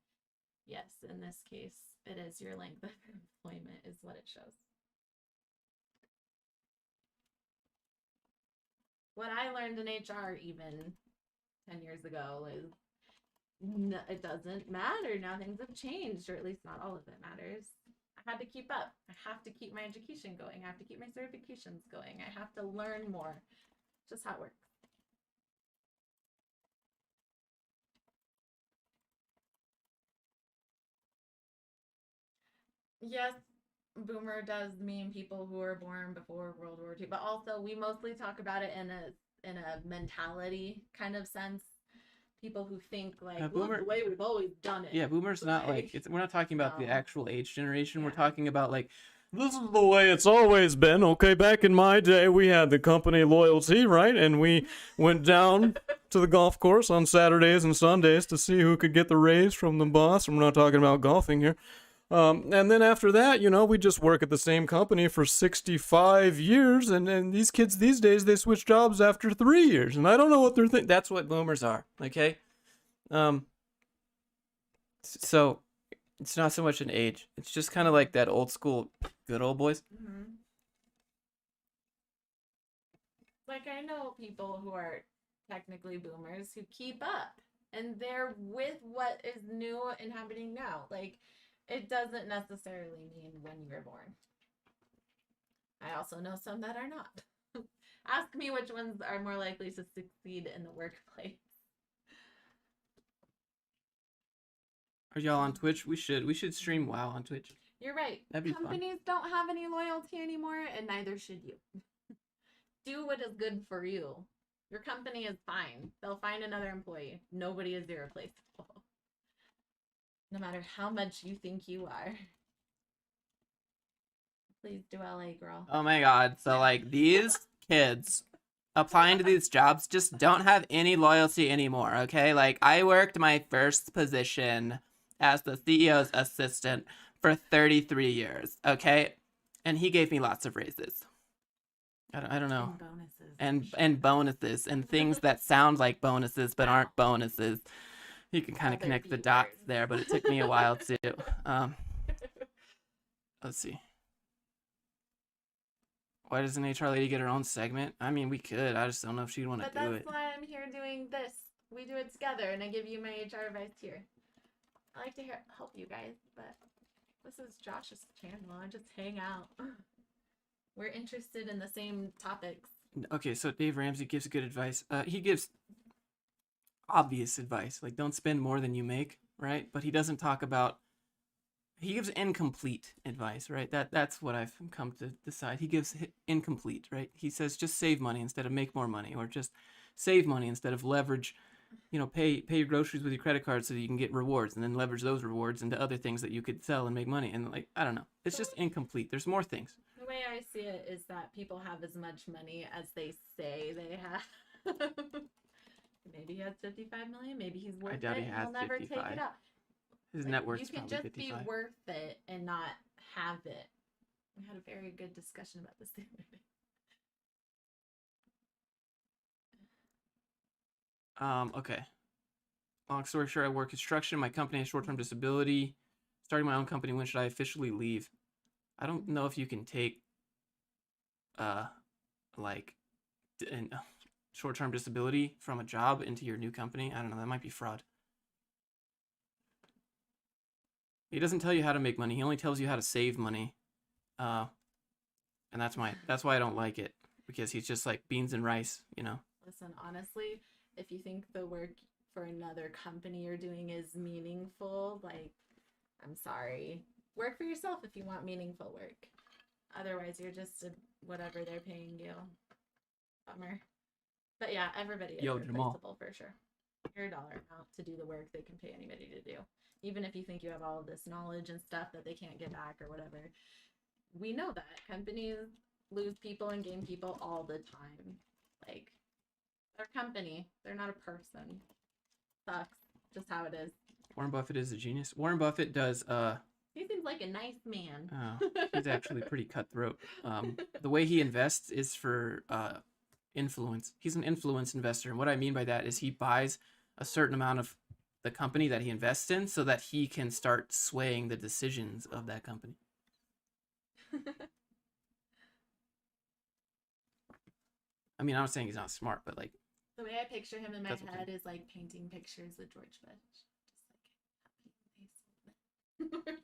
B: yes, in this case, it is your length of employment is what it shows. What I learned in HR even 10 years ago is it doesn't matter. Now things have changed, or at least not all of it matters. I had to keep up. I have to keep my education going. I have to keep my certifications going. I have to learn more. Just how it works. Yes, boomer does mean people who were born before World War II, but also we mostly talk about it in a mentality kind of sense. People who think like, well, the way we've always done it.
A: Yeah, boomers not like we're not talking about the actual age generation. Yeah. We're talking about like, this is the way it's always been. Okay, back in my day, we had the company loyalty, right? And we went down to the golf course on Saturdays and Sundays to see who could get the raise from the boss. And we're not talking about golfing here. And then after that, we just work at the same company for 65 years. And these kids these days, they switch jobs after 3 years. And I don't know what they're thinking. That's what boomers are, okay? So it's not so much an age. It's just kind of like that old school, good old boys.
B: Mm-hmm. Like, I know people who are technically boomers who keep up. And they're with what is new and happening now. Like, it doesn't necessarily mean when you were born. I also know some that are not. Ask me which ones are more likely to succeed in the workplace.
A: Are y'all on Twitch? We should stream WoW on Twitch.
B: You're right.
A: That'd be
B: Companies
A: fun.
B: don't have any loyalty anymore, and neither should you. Do what is good for you. Your company is fine. They'll find another employee. Nobody is irreplaceable. No matter how much you think you are. Please do LA, girl.
A: Oh my god. So like these kids applying to these jobs just don't have any loyalty anymore, okay? Like I worked my first position as the CEO's assistant for 33 years, okay? And he gave me lots of raises. I don't know.
B: And bonuses.
A: And bonuses and things that sound like bonuses but aren't bonuses. You can kind of connect the dots there, but it took me a while to. Let's see. Why doesn't HR lady get her own segment? I mean, we could. I just don't know if she'd want to do it.
B: But that's why I'm here doing this. We do it together, and I give you my HR advice here. I like to help you guys, but this is Josh's channel. I just hang out. We're interested in the same topics.
A: Okay, so Dave Ramsey gives good advice. He gives obvious advice, like don't spend more than you make, right? But he doesn't talk about. He gives incomplete advice, right? That's what I've come to decide. He gives incomplete, right? He says just save money instead of make more money, or just save money instead of leverage. You know, pay your groceries with your credit card so that you can get rewards, and then leverage those rewards into other things that you could sell and make money. And like, I don't know, it's just incomplete. There's more things.
B: The way I see it is that people have as much money as they say they have. Maybe he has 55 million. Maybe he's worth it.
A: I doubt he has
B: He'll never
A: 55.
B: take it up.
A: His net worth is
B: probably 55. You can just be worth it and not have it. We had a very good discussion about this the other
A: day. Okay. Long story short, I work construction. My company has short-term disability. Starting my own company, when should I officially leave? I don't know if you can take, like, short-term disability from a job into your new company. I don't know. That might be fraud. He doesn't tell you how to make money. He only tells you how to save money. And that's why I don't like it, because he's just like beans and rice, you know.
B: Listen, honestly, if you think the work for another company you're doing is meaningful, like, I'm sorry. Work for yourself if you want meaningful work. Otherwise, you're just whatever they're paying you. Bummer. But yeah, everybody is replaceable for sure. Your dollar amount to do the work they can pay anybody to do. Even if you think you have all of this knowledge and stuff that they can't get back or whatever. We know that. Companies lose people and gain people all the time. Like, they're a company. They're not a person. Sucks. Just how it is.
A: Warren Buffett is a genius. Warren Buffett does,
B: he seems like a nice man.
A: Oh, he's actually pretty cutthroat. The way he invests is for influence. He's an influence investor. And what I mean by that is he buys a certain amount of the company that he invests in so that he can start swaying the decisions of that company. I mean, I'm not saying he's not smart, but like,
B: the way I picture him in my head is like painting pictures with George Bush. Just like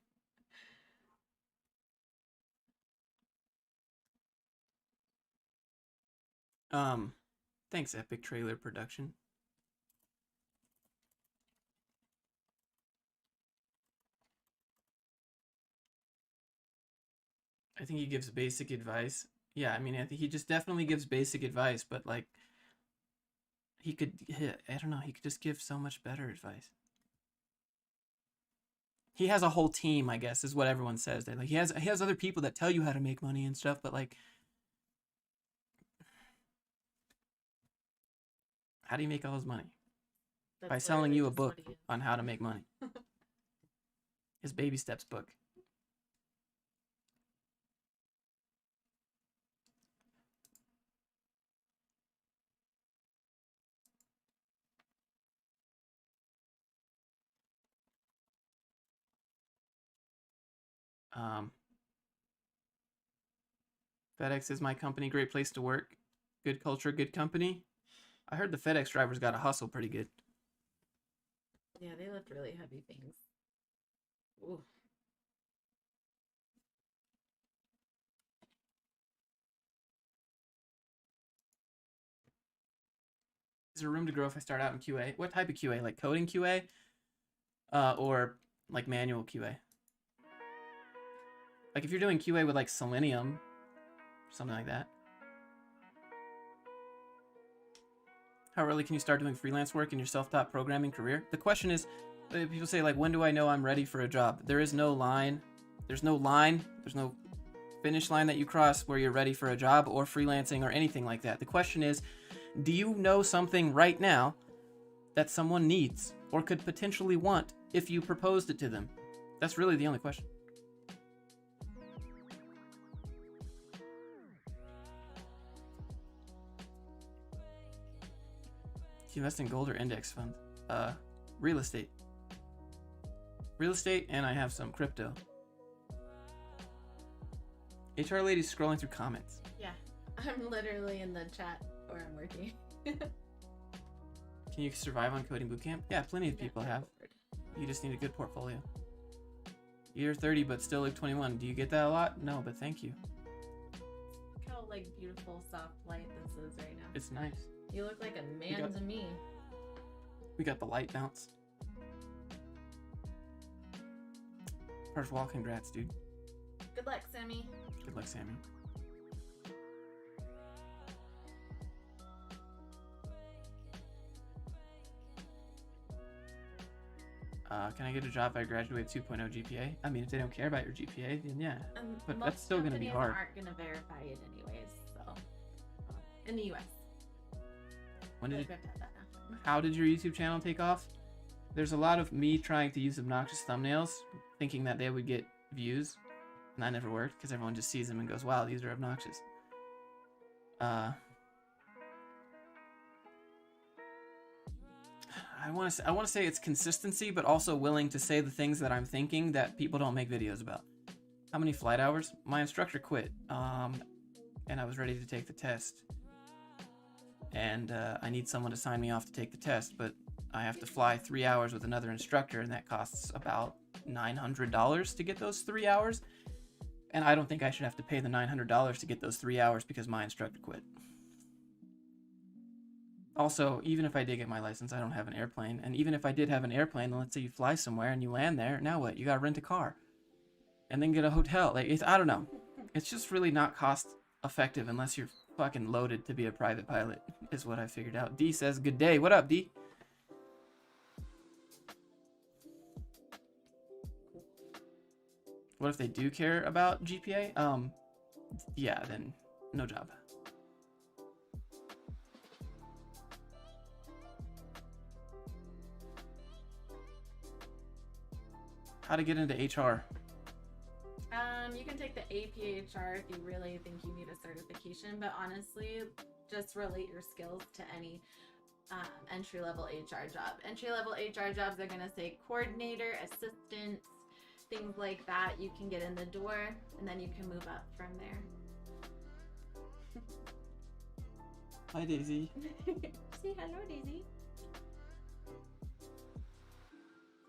A: thanks, Epic Trailer Production. I think he gives basic advice. Yeah, I mean, I think he just definitely gives basic advice, but like, he could, I don't know, he could just give so much better advice. He has a whole team, I guess, is what everyone says. Like, he has other people that tell you how to make money and stuff, but like, how do you make all his money? By selling you a book on how to make money. His Baby Steps book. FedEx is my company. Great place to work. Good culture, good company. I heard the FedEx drivers got to hustle pretty good.
B: Yeah, they lift really heavy things. Ooh.
A: Is there room to grow if I start out in QA? What type of QA? Like coding QA? Or like manual QA? Like if you're doing QA with like Selenium, something like that. How early can you start doing freelance work in your self-taught programming career? The question is, people say like, when do I know I'm ready for a job? There is no line. There's no line. There's no finish line that you cross where you're ready for a job or freelancing or anything like that. The question is, do you know something right now that someone needs or could potentially want if you proposed it to them? That's really the only question. Do you invest in gold or index fund? Real estate. Real estate, and I have some crypto. HR lady's scrolling through comments.
B: Yeah, I'm literally in the chat where I'm working.
A: Can you survive on coding bootcamp? Yeah, plenty of people have. You just need a good portfolio. You're 30 but still like 21. Do you get that a lot? No, but thank you.
B: Look how like beautiful soft light this is right now.
A: It's nice.
B: You look like a man to me.
A: We got the light bounce. First of all, congrats, dude.
B: Good luck, Sammy.
A: Good luck, Sammy. Can I get a job if I graduate 2.0 GPA? I mean, if they don't care about your GPA, then yeah. But that's still going to be hard.
B: Aren't going to verify it anyways, so. In the US.
A: When did How did your YouTube channel take off? There's a lot of me trying to use obnoxious thumbnails, thinking that they would get views, and that never worked because everyone just sees them and goes, "Wow, these are obnoxious." I want to say it's consistency, but also willing to say the things that I'm thinking that people don't make videos about. How many flight hours? My instructor quit, and I was ready to take the test. And I need someone to sign me off to take the test, but I have to fly 3 hours with another instructor, and that costs about $900 to get those 3 hours. And I don't think I should have to pay the $900 to get those 3 hours because my instructor quit. Also, even if I did get my license, I don't have an airplane. And even if I did have an airplane, and let's say you fly somewhere and you land there, now what? You gotta rent a car. And then get a hotel. Like, I don't know. It's just really not cost effective unless you're fucking loaded to be a private pilot, is what I figured out. D says, good day. What up, D? What if they do care about GPA? Yeah, then no job. How to get into HR?
B: You can take the APHR if you really think you need a certification, but honestly, just relate your skills to any entry-level HR job. Entry-level HR jobs are going to say coordinator, assistant, things like that. You can get in the door, and then you can move up from there.
A: Hi, Daisy.
B: Say hello, Daisy.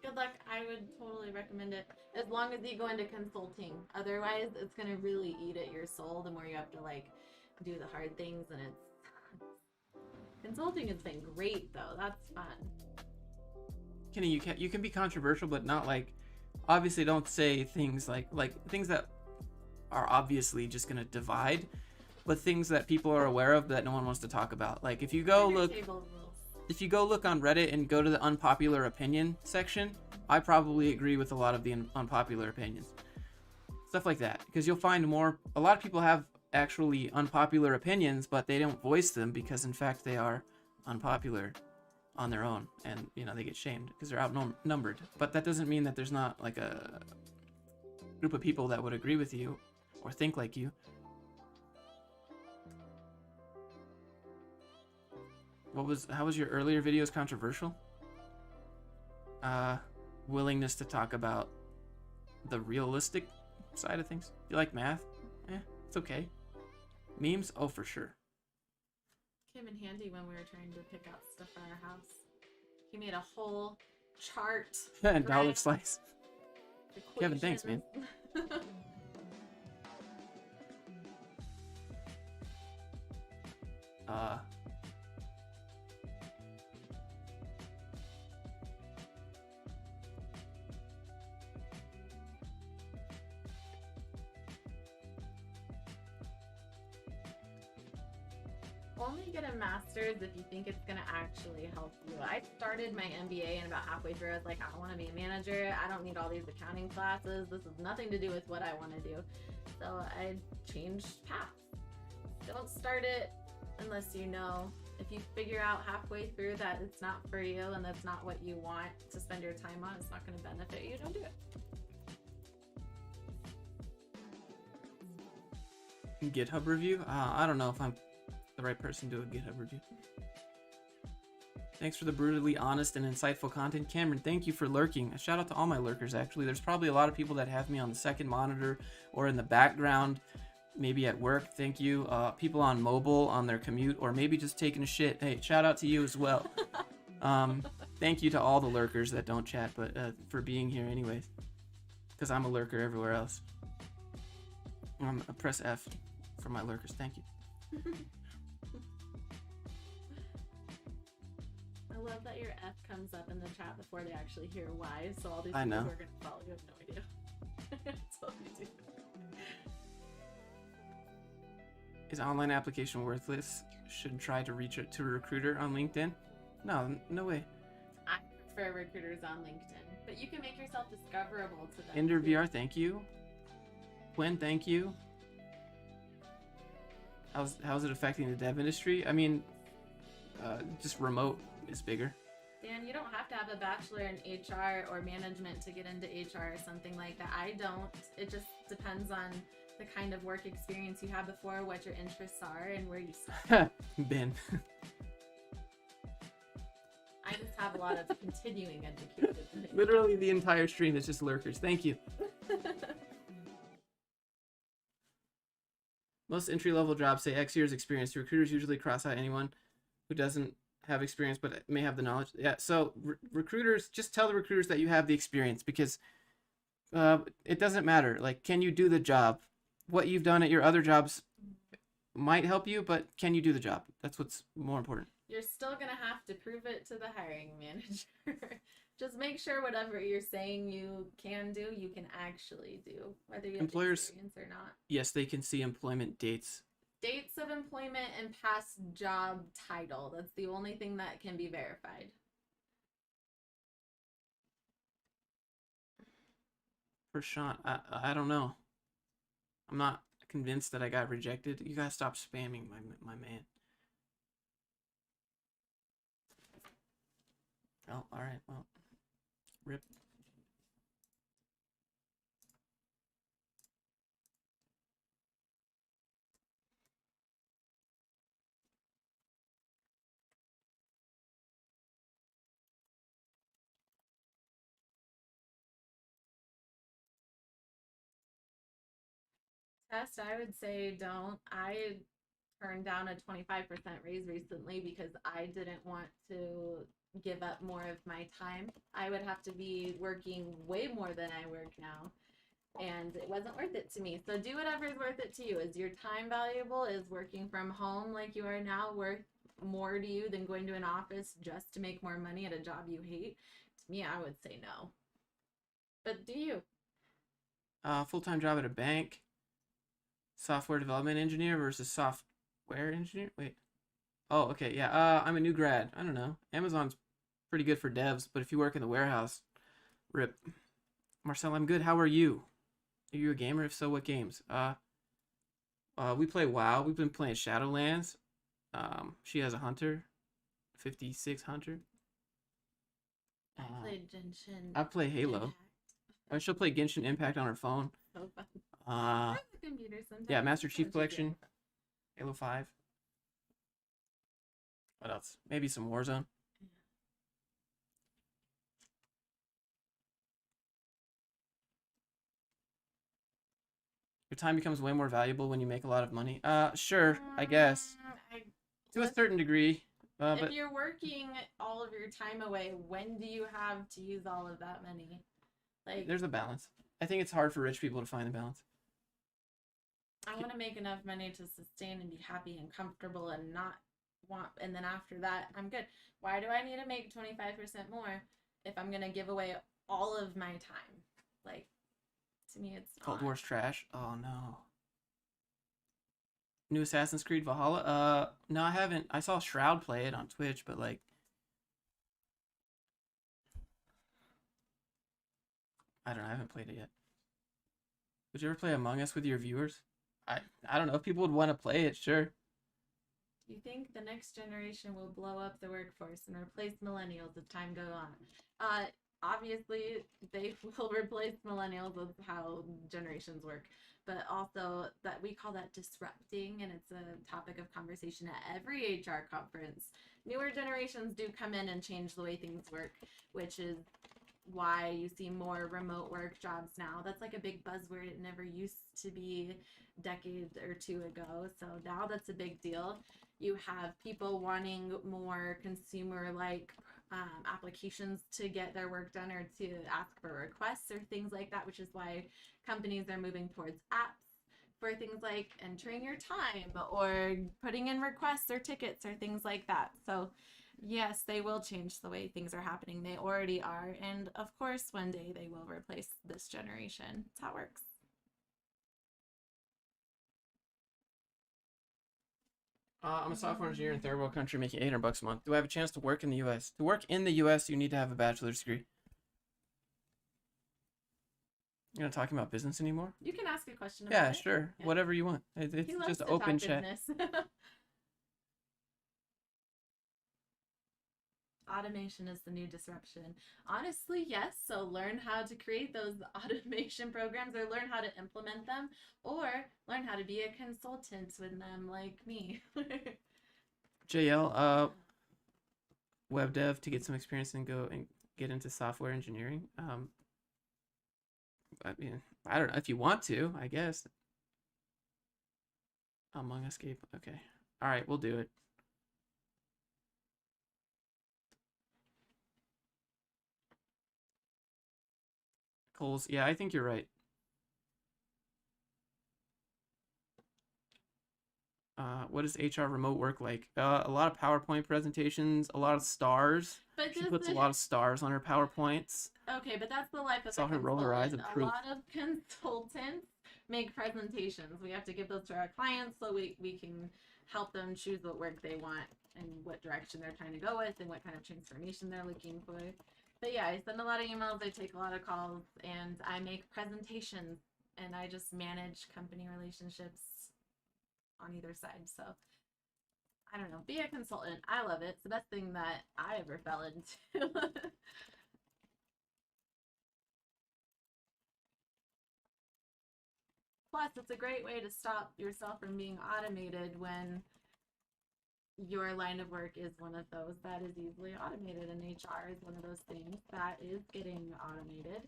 B: Good luck. I would totally recommend it as long as you go into consulting. Otherwise, it's going to really eat at your soul the more you have to like do the hard things, and it's consulting has been great though. That's fun.
A: Kenny, you can be controversial, but not like, obviously don't say things like things that are obviously just going to divide, but things that people are aware of that no one wants to talk about. Like if you go look on Reddit and go to the unpopular opinion section, I probably agree with a lot of the unpopular opinions. Stuff like that. Because you'll find a lot of people have actually unpopular opinions, but they don't voice them because in fact they are unpopular on their own. And, you know, they get shamed because they're outnumbered. But that doesn't mean that there's not like a group of people that would agree with you or think like you. How was your earlier videos controversial? Willingness to talk about the realistic side of things. You like math? It's okay. Memes? Oh, for sure.
B: Came in handy when we were trying to pick out stuff for our house. He made a whole chart.
A: And dollar slice. Kevin, thanks, man.
B: Only get a master's if you think it's going to actually help you. I started my MBA and about halfway through, I was like, I don't want to be a manager. I don't need all these accounting classes. This has nothing to do with what I want to do. So I changed paths. Don't start it unless you know. If you figure out halfway through that it's not for you and that's not what you want to spend your time on, it's not going to benefit you, don't do it.
A: GitHub review? I don't know if I'm the right person to do a GitHub review. Thanks for the brutally honest and insightful content. Cameron, thank you for lurking. A shout out to all my lurkers, actually. There's probably a lot of people that have me on the second monitor or in the background, maybe at work. Thank you. People on mobile, on their commute, or maybe just taking a shit. Hey, shout out to you as well. Thank you to all the lurkers that don't chat, but for being here anyways. Because I'm a lurker everywhere else. Press F for my lurkers. Thank you.
B: I love that your F comes up in the chat before they actually hear why, so all these
A: I
B: people
A: know.
B: who are going to follow you have no idea. That's all you do.
A: Is online application worthless? Should try to reach out to a recruiter on LinkedIn? No way.
B: I prefer recruiters on LinkedIn, but you can make yourself discoverable to them.
A: Ender VR, thank you. Quinn, thank you. How's it affecting the dev industry? I mean, just remote is bigger.
B: Dan, you don't have to have a bachelor in HR or management to get into HR or something like that. I don't. It just depends on the kind of work experience you had before, what your interests are, and where you start.
A: Ben.
B: I just have a lot of continuing education.
A: Literally the entire stream is just lurkers. Thank you. Most entry-level jobs say X years experience. Recruiters usually cross out anyone who doesn't have experience but may have the knowledge. Yeah, so recruiters, just tell the recruiters that you have the experience, because it doesn't matter. Like, can you do the job? What you've done at your other jobs might help you, but can you do the job? That's what's more important.
B: You're still going to have to prove it to the hiring manager. Just make sure whatever you're saying you can do, you can actually do, whether you have experience or not.
A: Yes, they can see employment dates.
B: Dates of employment and past job title. That's the only thing that can be verified.
A: For Sean, I don't know. I'm not convinced that I got rejected. You gotta stop spamming my man. Oh, alright, well. Rip.
B: Test, I would say don't. I turned down a 25% raise recently because I didn't want to give up more of my time. I would have to be working way more than I work now, and it wasn't worth it to me. So do whatever is worth it to you. Is your time valuable? Is working from home like you are now worth more to you than going to an office just to make more money at a job you hate? To me, I would say no. But do you?
A: Full-time job at a bank. Software development engineer versus software engineer? Wait. Oh, okay, yeah. I'm a new grad. I don't know. Amazon's pretty good for devs, but if you work in the warehouse, rip. Marcel, I'm good. How are you? Are you a gamer? If so, what games? We play WoW. We've been playing Shadowlands. She has a hunter. 56 hunter.
B: I played Genshin.
A: I play Halo. She'll play Genshin Impact on her phone.
B: So fun.
A: Computer sometimes. Yeah, Master Chief Collection. Halo 5. What else? Maybe some Warzone. Your time becomes way more valuable when you make a lot of money. Sure, I guess. To a certain degree.
B: If you're working all of your time away, when do you have to use all of that money? Like,
A: there's a balance. I think it's hard for rich people to find the balance.
B: I want to make enough money to sustain and be happy and comfortable and not want, and then after that, I'm good. Why do I need to make 25% more if I'm going to give away all of my time? Like, to me, it's not.
A: Cold War's trash. Oh, no. New Assassin's Creed Valhalla? No, I haven't. I saw Shroud play it on Twitch, but like, I don't know. I haven't played it yet. Would you ever play Among Us with your viewers? I don't know if people would want to play it. Sure.
B: Do you think the next generation will blow up the workforce and replace millennials as time goes on? Obviously, they will replace millennials with how generations work, but also that we call that disrupting, and it's a topic of conversation at every HR conference. Newer generations do come in and change the way things work, which is why you see more remote work jobs now. That's like a big buzzword. It never used to be a decade or two ago. So now that's a big deal. You have people wanting more consumer like applications to get their work done or to ask for requests or things like that, which is why companies are moving towards apps for things like entering your time or putting in requests or tickets or things like that. So yes, they will change the way things are happening. They already are. And of course, one day they will replace this generation. That's how it works.
A: I'm a software engineer in third world country making $800 a month. Do I have a chance to work in the U.S.? To work in the U.S., you need to have a bachelor's degree. You're not talking about business anymore?
B: You can ask a question
A: Yeah,
B: about it.
A: sure.
B: Yeah.
A: Whatever you want. It's
B: He loves
A: just
B: to
A: open
B: talk
A: chat.
B: business. Automation is the new disruption. Honestly, yes. So learn how to create those automation programs or learn how to implement them or learn how to be a consultant with them like me.
A: JL, web dev to get some experience and go and get into software engineering. I mean, I don't know if you want to, I guess. Among Us game. Okay. All right, we'll do it. Coles, yeah, I think you're right. What is HR remote work like? A lot of PowerPoint presentations, a lot of stars.
B: But
A: She puts a lot of stars on her PowerPoints.
B: Okay, but that's the life of
A: Saw
B: a
A: her roll her eyes
B: consultant.
A: of
B: A
A: truth.
B: lot of consultants make presentations. We have to give those to our clients so we can help them choose what work they want and what direction they're trying to go with and what kind of transformation they're looking for. But yeah, I send a lot of emails, I take a lot of calls, and I make presentations, and I just manage company relationships on either side. So I don't know, be a consultant. I love it. It's the best thing that I ever fell into. Plus, it's a great way to stop yourself from being automated when your line of work is one of those that is easily automated, and HR is one of those things that is getting automated.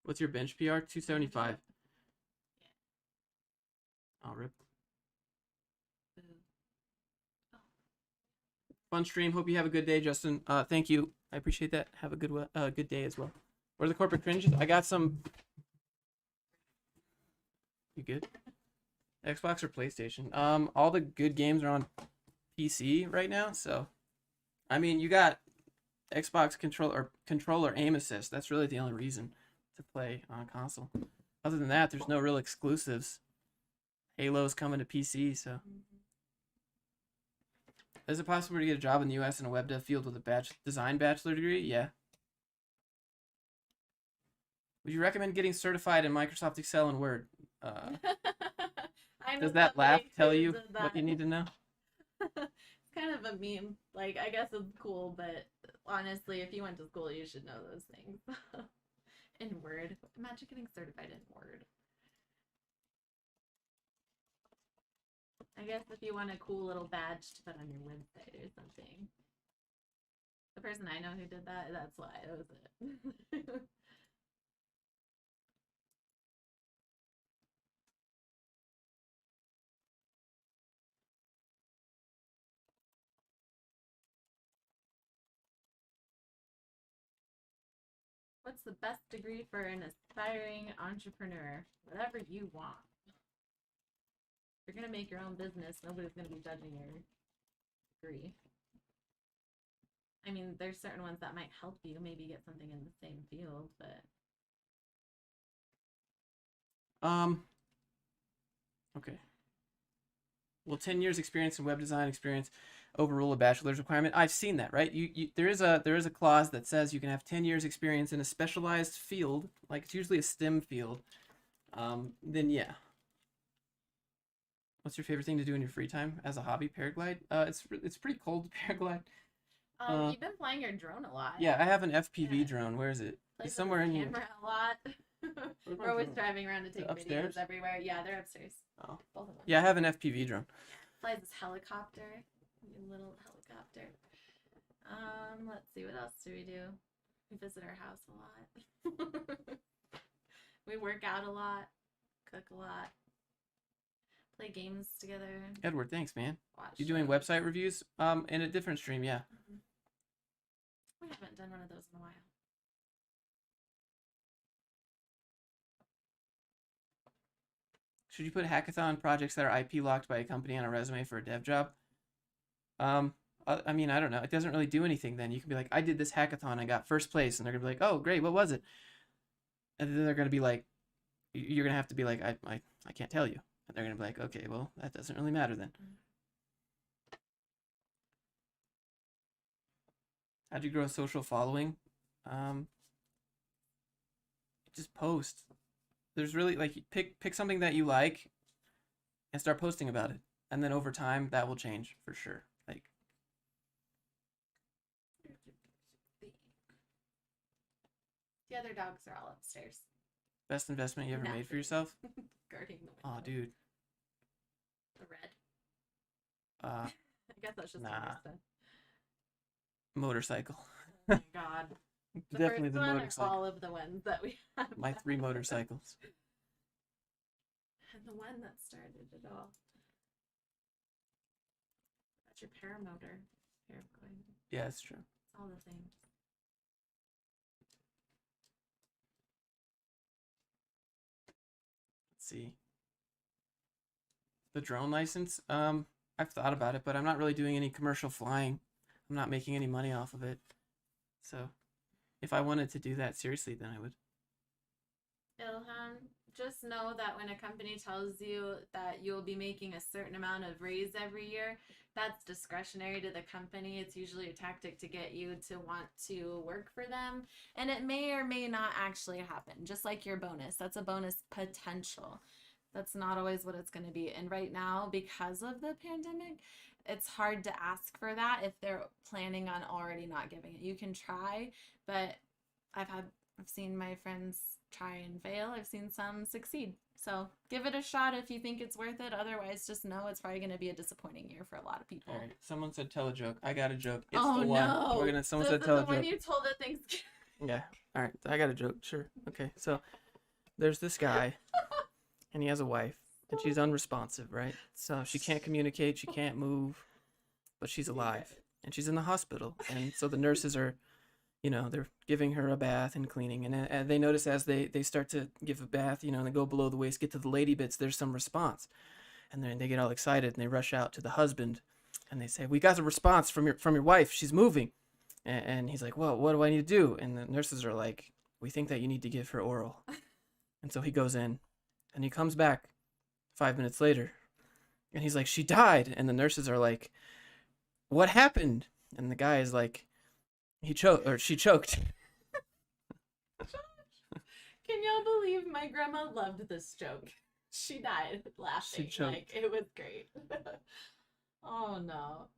A: What's your bench PR? 275. Oh, rip. Fun stream. Hope you have a good day, Justin. Thank you. I appreciate that. Have a good day as well. Where are the corporate cringes? I got some. You good? Xbox or PlayStation? All the good games are on PC right now, so I mean, you got Xbox controller aim assist. That's really the only reason to play on console. Other than that, there's no real exclusives. Halo's coming to PC, so. Is it possible to get a job in the U.S. in a web dev field with a design bachelor degree? Yeah. Would you recommend getting certified in Microsoft Excel and Word? Does that laugh tell you what you need to know?
B: It's kind of a meme. Like, I guess it's cool, but honestly, if you went to school, you should know those things. In Word. Imagine getting certified in Word. I guess if you want a cool little badge to put on your website or something. The person I know who did that, that's why. That was it. What's the best degree for an aspiring entrepreneur? Whatever you want. If you're going to make your own business, nobody's going to be judging your degree. I mean, there's certain ones that might help you maybe get something in the same field, but
A: Okay. Will 10 years experience in web design experience overrule a bachelor's requirement? I've seen that, right? There is a clause that says you can have 10 years experience in a specialized field, like it's usually a STEM field. Then yeah. What's your favorite thing to do in your free time as a hobby? Paraglide. It's pretty cold to paraglide.
B: You've been flying your drone a lot.
A: Yeah, I have an FPV drone. Where is it? It's somewhere in here.
B: Camera a lot. We're always driving around to take
A: upstairs?
B: videos everywhere. Yeah, they're upstairs.
A: Oh.
B: Both of them.
A: Yeah, I have an FPV drone.
B: Flies this helicopter. Little helicopter. Let's see, what else do? We visit our house a lot. We work out a lot. Cook a lot. Play games together.
A: Edward, thanks, man.
B: Watch
A: You doing
B: shows.
A: website reviews? In a different stream, yeah.
B: Mm-hmm. We haven't done one of those in a while.
A: Should you put hackathon projects that are IP locked by a company on a resume for a dev job? I mean, I don't know. It doesn't really do anything then. You can be like, I did this hackathon, I got first place, and they're gonna be like, oh, great, what was it? And then they're gonna be like, you're gonna have to be like, I can't tell you. And they're gonna be like, okay, well, that doesn't really matter then. How'd you grow a social following? Just post. There's really like pick something that you like and start posting about it. And then over time that will change for sure. Like
B: the other dogs are all upstairs.
A: best investment you ever made for yourself?
B: Guarding the window.
A: Oh, dude.
B: The red.
A: I
B: guess that's just
A: nah.
B: understood.
A: Motorcycle.
B: Oh my god.
A: Definitely the motorcycle.
B: All of the ones that we have.
A: My 3 motorcycles.
B: And the one that started it all. That's your paramotor. Airplane.
A: Yeah, it's true.
B: It's all the things.
A: Let's see. The drone license. I've thought about it, but I'm not really doing any commercial flying. I'm not making any money off of it. So if I wanted to do that seriously, then I would.
B: Ilhan, just know that when a company tells you that you'll be making a certain amount of raise every year, that's discretionary to the company. It's usually a tactic to get you to want to work for them. And it may or may not actually happen, just like your bonus. That's a bonus potential. That's not always what it's going to be. And right now, because of the pandemic, it's hard to ask for that if they're planning on already not giving it. You can try, but I've seen my friends try and fail. I've seen some succeed. So give it a shot if you think it's worth it. Otherwise, just know it's probably going to be a disappointing year for a lot of people.
A: All right. Someone said tell a joke. I got a joke. It's
B: oh,
A: the one.
B: No.
A: Someone said tell a joke.
B: The one you told at Thanksgiving.
A: Yeah. All right. I got a joke. Sure. Okay. So there's this guy, and he has a wife, and she's unresponsive, right? So she can't communicate. She can't move, but she's alive, and she's in the hospital. And so the nurses are, they're giving her a bath and cleaning. And they notice as they start to give a bath, and they go below the waist, get to the lady bits, there's some response. And then they get all excited and they rush out to the husband and they say, we got a response from your wife. She's moving. And he's like, well, what do I need to do? And the nurses are like, we think that you need to give her oral. And so he goes in and he comes back 5 minutes later and he's like, she died. And the nurses are like, what happened? And the guy is like, she choked.
B: Can y'all believe my grandma loved this joke? She died laughing.
A: She choked.
B: Like, it was great. Oh no.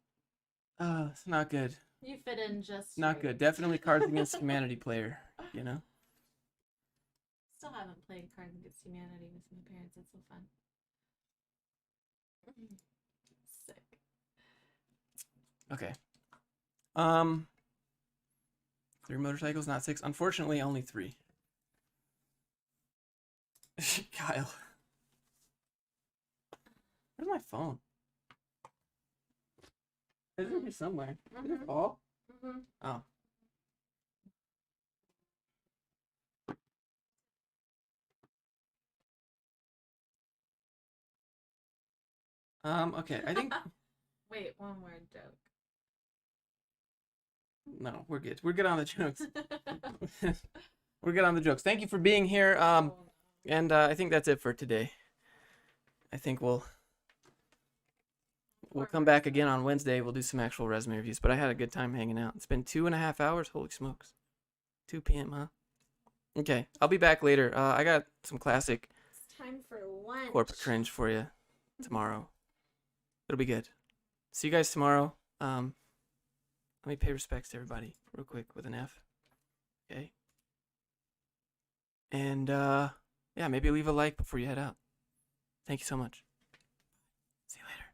A: Oh, it's not good.
B: You fit in just
A: not
B: right.
A: good. Definitely Cards Against Humanity player,
B: Still haven't played Cards Against Humanity with my parents. It's so fun. Sick.
A: Okay. 3 motorcycles, not 6. Unfortunately, only 3. Kyle. Where's my phone? It's in here somewhere. Did it fall? Oh. Okay, I think...
B: Wait, one more joke.
A: No, we're good. We're good on the jokes. We're good on the jokes. Thank you for being here. And I think that's it for today. I think we'll we'll come back again on Wednesday. We'll do some actual resume reviews. But I had a good time hanging out. It's been 2.5 hours. Holy smokes. 2 p.m., huh? Okay, I'll be back later. I got some classic
B: It's time for lunch.
A: corporate cringe for you tomorrow. It'll be good. See you guys tomorrow. Let me pay respects to everybody real quick with an F. Okay. And yeah, maybe leave a like before you head out. Thank you so much. See you later.